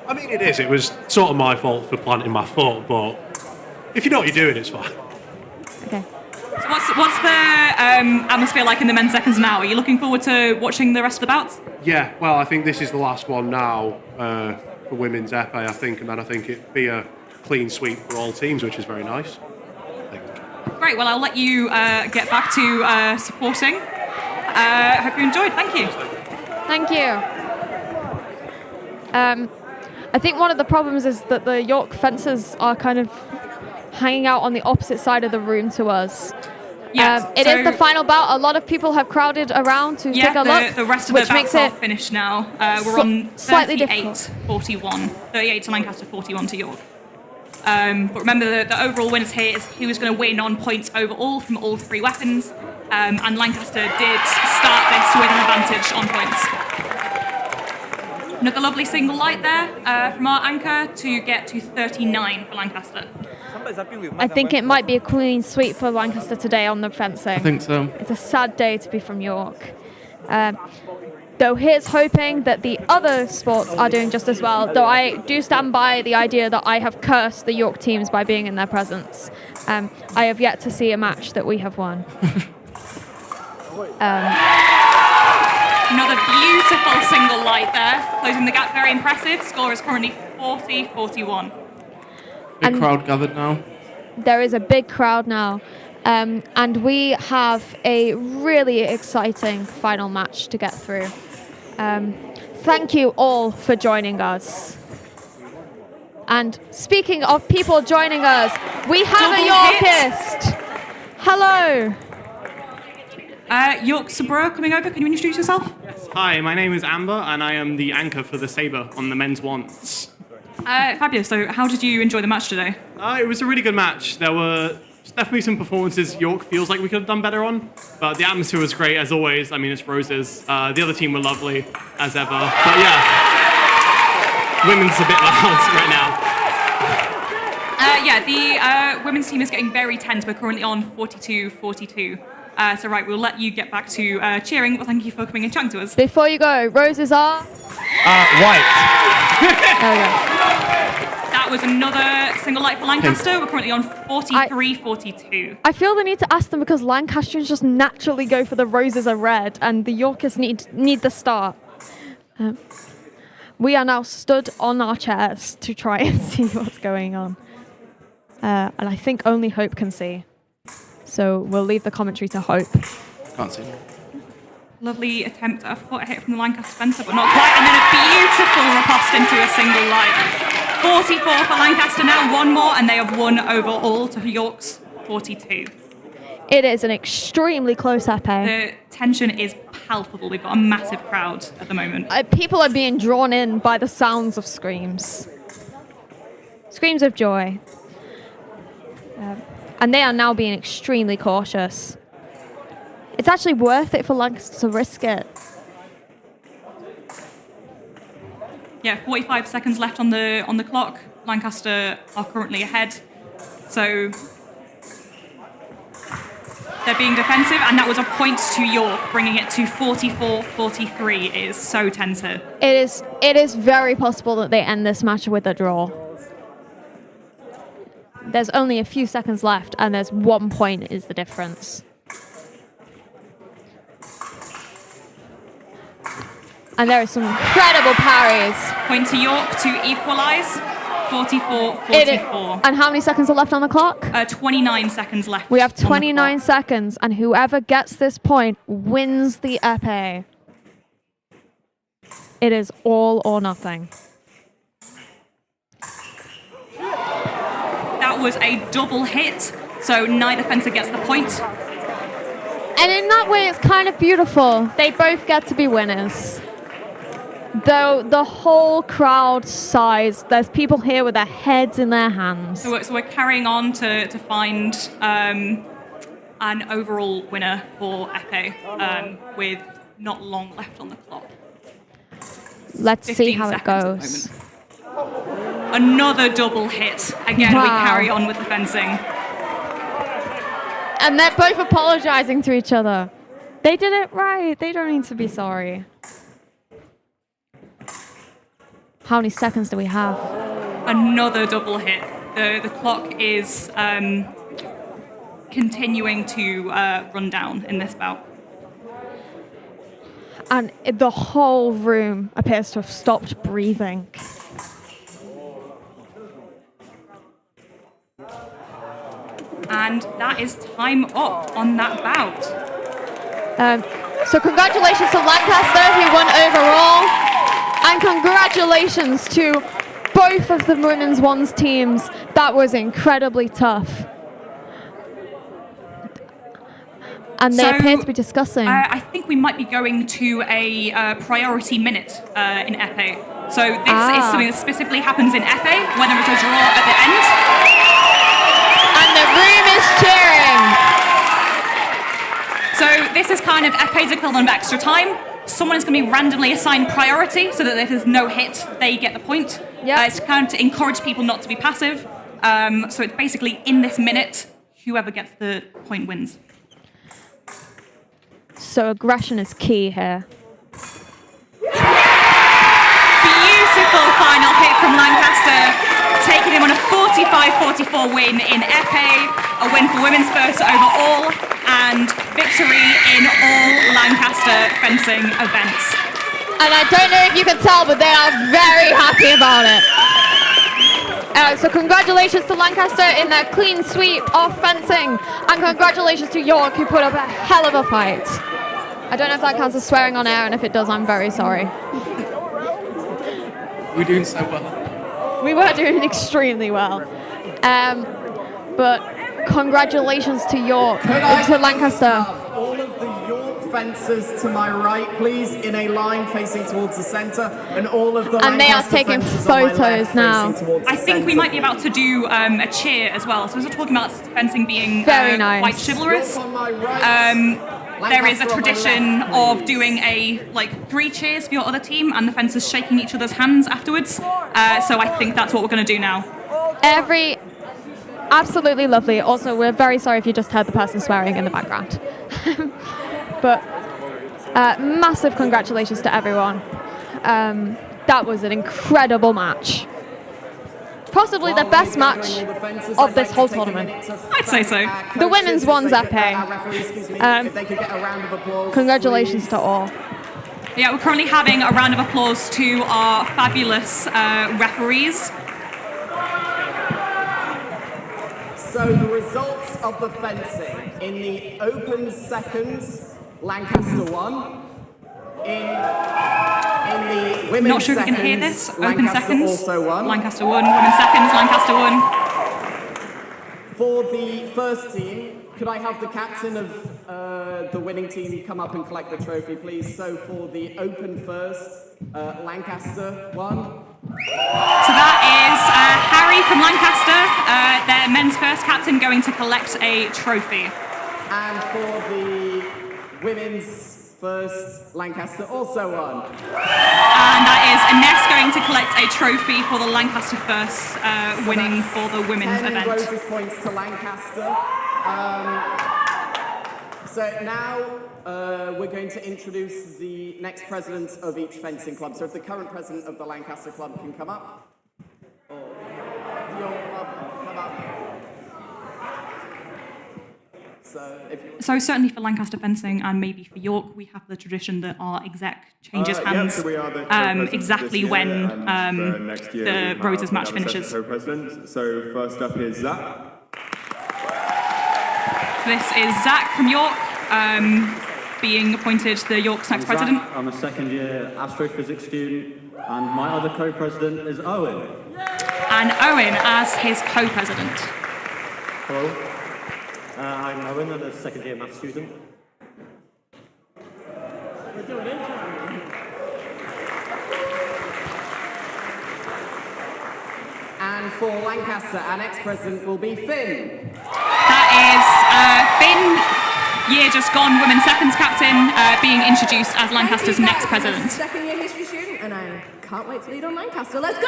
I mean, it is. It was sort of my fault for planting my foot, but if you know what you're doing, it's fine. Okay. So what's the atmosphere like in the men's seconds now? Are you looking forward to watching the rest of the bouts? Yeah, well, I think this is the last one now for women's épée, I think, and then I think it'd be a clean sweep for all teams, which is very nice. Great, well, I'll let you get back to supporting. Hope you enjoyed. Thank you. Thank you. I think one of the problems is that the York fencers are kind of hanging out on the opposite side of the room to us. Yes, it is the final bout. A lot of people have crowded around to take a look. The rest of the bouts are finished now. We're on 38-41. 38 to Lancaster, 41 to York. But remember, the overall winners here is who is going to win on points overall from all 3 weapons. And Lancaster did start this with an advantage on points. Another lovely single light there from our anchor to get to 39 for Lancaster. I think it might be a clean sweep for Lancaster today on the fencing. I think so. It's a sad day to be from York. Though here's hoping that the other sports are doing just as well, though I do stand by the idea that I have cursed the York teams by being in their presence. I have yet to see a match that we have won. Another beautiful single light there, closing the gap, very impressive. Score is currently 40-41. Big crowd gathered now. There is a big crowd now. And we have a really exciting final match to get through. Thank you all for joining us. And speaking of people joining us, we have a Yorkist. Hello. York Sabra coming over. Can you introduce yourself? Yes. Hi, my name is Amber, and I am the anchor for the Sabre on the men's ones. Fabulous. So how did you enjoy the match today? It was a really good match. There were definitely some performances York feels like we could have done better on, but the atmosphere was great as always. I mean, it's roses. The other team were lovely as ever. But yeah, women's a bit loud right now. The women's team is getting very tense. We're currently on 42-42. So right, we'll let you get back to cheering. Well, thank you for coming and chatting to us. Before you go, roses are? White. There we go. That was another single light for Lancaster. We're currently on 43-42. I feel the need to ask them because Lancastrians just naturally go for the roses are red and the Yorkers need the start. We are now stood on our chairs to try and see what's going on. And I think only Hope can see. So we'll leave the commentary to Hope. Can't see. Lovely attempt at a foot hit from the Lancaster fencer, but not quite. And then a beautiful riposte into a single light. 44 for Lancaster now, one more, and they have won overall to York's 42. It is an extremely close epee. The tension is palpable. We've got a massive crowd at the moment. People are being drawn in by the sounds of screams. Screams of joy. And they are now being extremely cautious. It's actually worth it for Lancaster to risk it. Yeah, 45 seconds left on the clock. Lancaster are currently ahead. So they're being defensive, and that was a point to York, bringing it to 44-43. It is so tense here. It is very possible that they end this match with a draw. There's only a few seconds left, and there's 1 point is the difference. And there are some incredible parries. Point to York to equalise. 44-44. And how many seconds are left on the clock? 29 seconds left. We have 29 seconds, and whoever gets this point wins the epee. It is all or nothing. That was a double hit, so neither fencer gets the point. And in that way, it's kind of beautiful. They both get to be winners. Though the whole crowd sighs, there's people here with their heads in their hands. So we're carrying on to find an overall winner for epee with not long left on the clock. Let's see how it goes. Another double hit. Again, Wow. We carry on with the fencing. And they're both apologizing to each other. They did it right. They don't need to be sorry. How many seconds do we have? Another double hit. The clock is continuing to run down in this bout. And the whole room appears to have stopped breathing. And that is time up on that bout. So congratulations to Lancaster, who won overall. And congratulations to both of the women's ones teams. That was incredibly tough. And they appear to be discussing. I think we might be going to a priority minute in epee. So this is something that specifically happens in epee when there is a draw at the end. And the room is cheering. So this is kind of epee's equivalent of extra time. Someone is going to be randomly assigned priority so that if there's no hit, they get the point. Yep. It's kind of to encourage people not to be passive. So it's basically in this minute, whoever gets the point wins. So aggression is key here. Beautiful final hit from Lancaster, taking him on a 45-44 win in epee, a win for women's first overall, and victory in all Lancaster fencing events. And I don't know if you can tell, but they are very happy about it. So congratulations to Lancaster in their clean sweep of fencing, and congratulations to York, who put up a hell of a fight. I don't know if that counts as swearing on air, and if it does, I'm very sorry. We're doing so well. We were doing extremely well. But congratulations to York, to Lancaster. All of the York fencers to my right, please, in a line facing towards the centre, and all of the And they are Lancaster taking fencers on my photos left now. facing towards the I think we centre. might be about to do a cheer as well. So as we're talking about fencing being Very nice. quite chivalrous, York on my right. there is a Lancaster on my tradition left, of please. doing a 3 cheers for your other team and the fencers shaking each other's hands afterwards. So I think that's what we're going to do now. absolutely lovely. Also, we're very sorry if you just heard the person swearing in the background. But massive congratulations to everyone. That was an incredible match. Possibly the best match of this whole tournament. I'd say so. The women's one's epic. Congratulations to all. Yeah, we're currently having a round of applause to our fabulous referees. So the results of the fencing in the open seconds, Lancaster won. In the women's Not sure if you can hear seconds, this. Open Lancaster seconds. also won. Lancaster won. Women's seconds. Lancaster won. For the first team, could I have the captain of the winning team come up and collect the trophy, please? So for the open first, Lancaster won. So that is Harry from Lancaster, their men's first captain, going to collect a trophy. And for the women's first, Lancaster also won. And that is Ines going to collect a trophy for the Lancaster first, winning for the women's 10 event. Roses points to Lancaster. So now we're going to introduce the next president of each fencing club. So if the current president of the Lancaster club can come up. Or the old club, come up. So certainly for Lancaster fencing and maybe for York, we have the tradition that our exec changes hands so we are the exactly when the Roses match finishes. Co-president. So first up is Zach. This is Zach from York, being appointed the York's next president. I'm a second-year astrophysics student, and my other co-president is Owen. And Owen as his co-president. Hello. I'm Owen, I'm a second-year maths student. We're doing it. And for Lancaster, our next president will be Finn. That is Finn, year just gone, women's seconds captain, being introduced as Lancaster's next president. I'm a second-year history student, and I can't wait to lead on Lancaster. Let's go!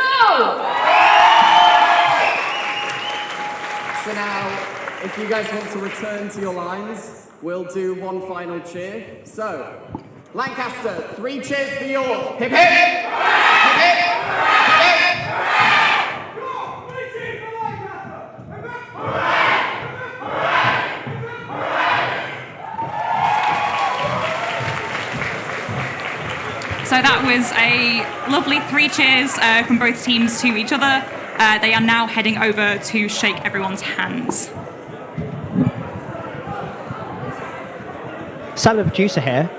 So now, if you guys want to return to your lines, we'll do one final cheer. So, Lancaster, 3 cheers for York. Hip hip! Hip hip! Hip hip! So that was a lovely 3 cheers from both teams to each other. They are now heading over to shake everyone's hands. Sam, the producer here.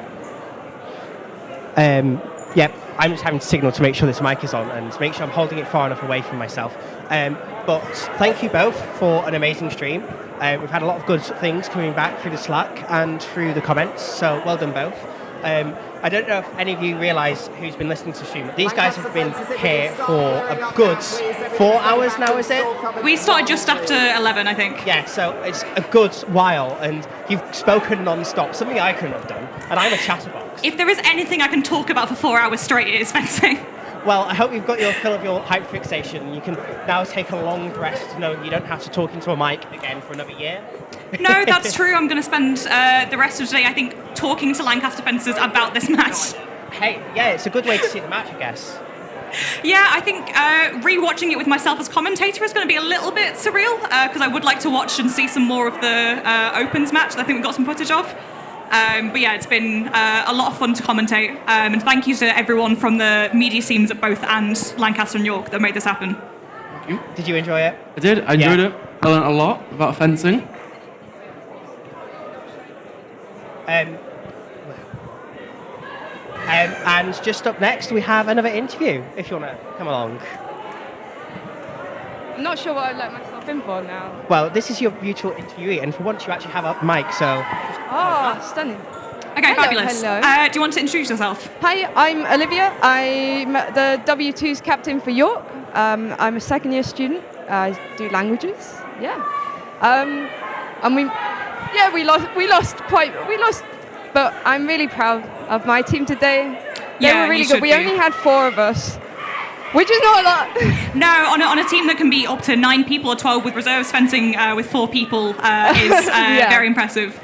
Yep, I'm just having to signal to make sure this mic is on and to make sure I'm holding it far enough away from myself. But thank you both for an amazing stream. We've had a lot of good things coming back through the Slack and through the comments, so well done both. I don't know if any of you realise who's been listening to the stream, but these guys have been here for a good 4 hours now, is it? We started just after 11, I think. Yeah, so it's a good while, and you've spoken non-stop, something I couldn't have done, and I'm a chatterbox. If there is anything I can talk about for 4 hours straight, it is fencing. Well, I hope you've got your fill of your hyperfixation. You can now take a long rest to know you don't have to talk into a mic again for another year. No, that's true. I'm going to spend the rest of today, I think, talking to Lancaster fencers about this match. Hey, yeah, it's a good way to see the match, I guess. Yeah, I think re-watching it with myself as commentator is going to be a little bit surreal, because I would like to watch and see some more of the Opens match that I think we've got some footage of. But yeah, it's been a lot of fun to commentate, and thank you to everyone from the media teams at both and Lancaster and York that made this happen. Thank you. Did you enjoy it? I did. I enjoyed it. I learned a lot about fencing. And just up next, we have another interview, if you want to come along. I'm not sure what I'd let myself in for now. Well, this is your mutual interviewee, and for once you actually have a mic, so... Oh, stunning. Okay, hello, fabulous. Hello. Do you want to introduce yourself? Hi, I'm Olivia. I'm the W2's captain for York. I'm a second-year student. I do languages. Yeah. And we lost, but I'm really proud of my team today. They were really good. We only had 4 of us. which is not a lot. No, on a team that can be up to 9 people or 12 with reserves, fencing with 4 people is very impressive.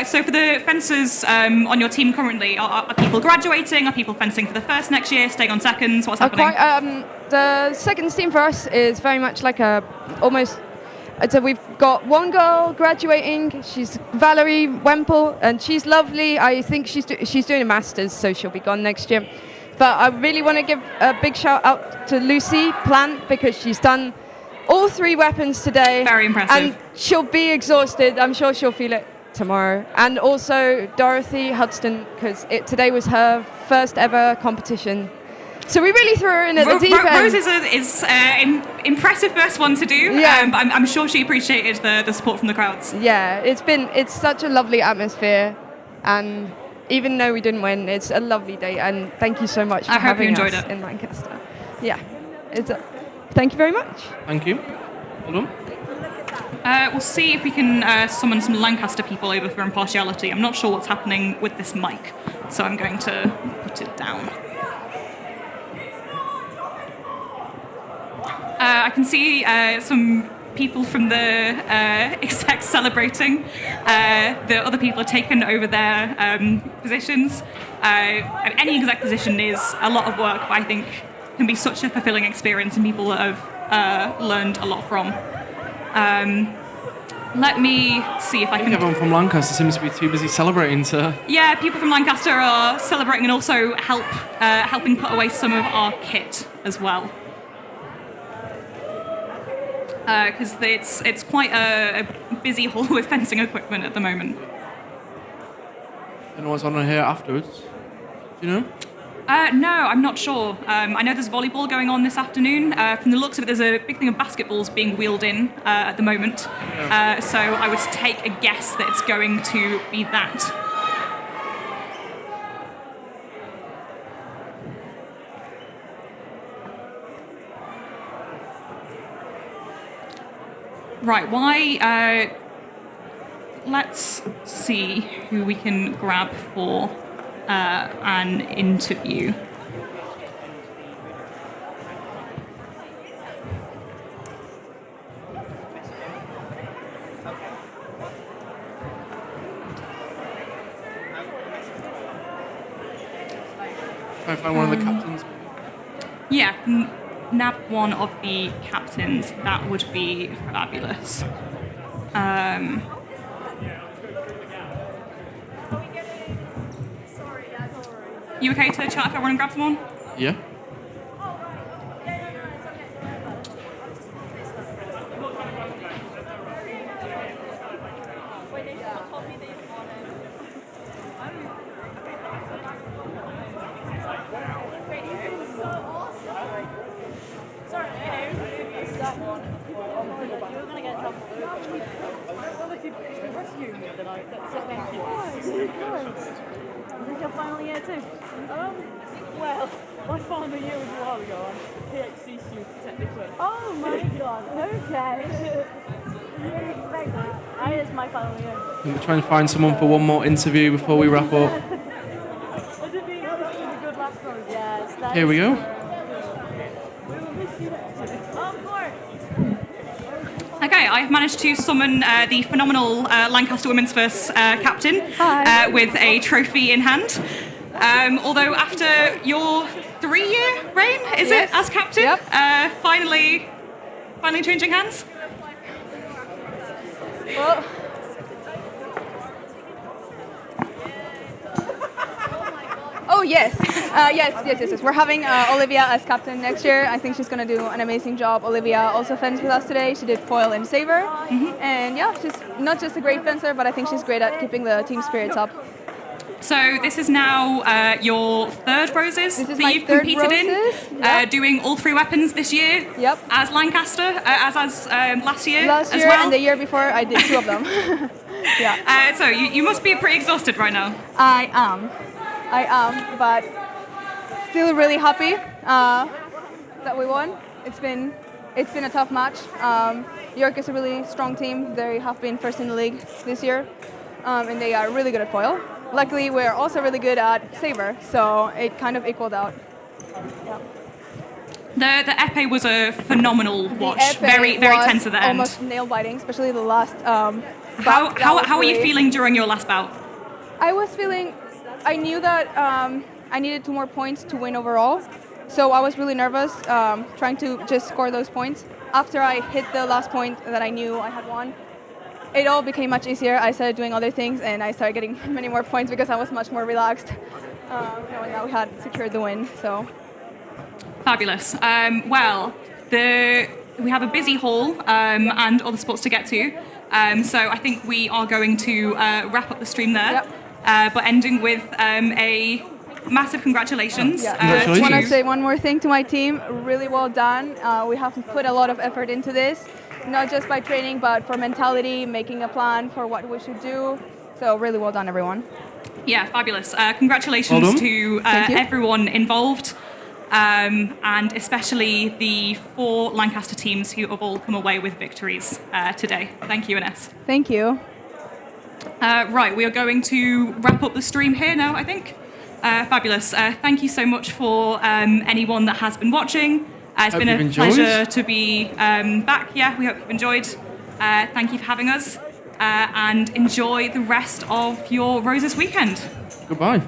So for the fencers on your team currently, are people graduating? Are people fencing for the first next year, staying on seconds? What's happening? The seconds team for us is very much like almost. So we've got one girl graduating. She's Valerie Wemple, and she's lovely. I think she's doing a master's, so she'll be gone next year. But I really want to give a big shout out to Lucy Plant because she's done all 3 weapons today. Very impressive. And she'll be exhausted. I'm sure she'll feel it tomorrow. And also Dorothy Hudson because today was her first ever competition. So we really threw her in at the deep end. Rose is an impressive first one to do. Yeah. But I'm sure she appreciated the support from the crowds. Yeah, it's such a lovely atmosphere, and even though we didn't win, it's a lovely day. And thank you so much for having us in Lancaster. Yeah, thank you very much. Thank you. Hold on. We'll see if we can summon some Lancaster people over for impartiality. I'm not sure what's happening with this mic, so I'm going to put it down. I can see some people from the execs celebrating. The other people have taken over their positions. Any exec position is a lot of work, but I think can be such a fulfilling experience and people that have learned a lot from. Let me see if I can... Everyone from Lancaster seems to be too busy celebrating to... Yeah, people from Lancaster are celebrating and also helping put away some of our kit as well. Because it's quite a busy hall with fencing equipment at the moment. And what's on here afterwards? Do you know? No, I'm not sure. I know there's volleyball going on this afternoon. From the looks of it, there's a big thing of basketballs being wheeled in at the moment. So I would take a guess that it's going to be that. Right, let's see who we can grab for an interview. Try and find one of the captains. Yeah, nab one of the captains. That would be fabulous. You okay to chat if I want to grab someone? Yeah. Final year too? Well, my final year was a while ago. I'm PhD student technically. Oh my god, okay. It's my final year. We'll try and find someone for one more interview before we wrap up. Was it the good last road? Yes. Here we go. We will miss you next year. Of course. Okay, I've managed to summon the phenomenal Lancaster Women's First captain with a trophy in hand. Although after your 3-year reign, is it, as captain? Yep. Finally changing hands? Well, oh yes. Yes. We're having Olivia as captain next year. I think she's going to do an amazing job. Olivia also fenced with us today. She did foil and saber. And yeah, she's not just a great fencer, but I think she's great at keeping the team spirits up. So this is now your third Roses that you've competed in, doing all 3 weapons this year. Yep. As Lancaster, as last year. Last year as well. and the year before, I did 2 of them. Yeah. So you must be pretty exhausted right now. I am, but still really happy that we won. It's been a tough match. York is a really strong team. They have been first in the league this year, and they are really good at foil. Luckily, we're also really good at saber, so it kind of equaled out. Yeah. The epee was a phenomenal watch. The epee Very, very was tense at the end. almost nail biting, especially the last. How are you feeling during your last bout? I was feeling. I knew that I needed 2 more points to win overall, so I was really nervous, trying to just score those points. After I hit the last point that I knew I had won, it all became much easier. I started doing other things, and I started getting many more points because I was much more relaxed, knowing that we had secured the win. So. Fabulous. We have a busy hall and other sports to get to. So I think we are going to wrap up the stream there, but ending with a massive congratulations. I just want to say one more thing to my team. Really well done. We have put a lot of effort into this, not just by training, but for mentality, making a plan for what we should do. So really well done, everyone. Yeah, fabulous. Congratulations to everyone involved. And especially the 4 Lancaster teams who have all come away with victories today. Thank you, Ines. Thank you. Right, we are going to wrap up the stream here now, I think. Fabulous. Thank you so much for anyone that has been watching. It's been a pleasure to be back. Yeah, we hope you've enjoyed. Thank you for having us. And enjoy the rest of your Roses weekend. Goodbye.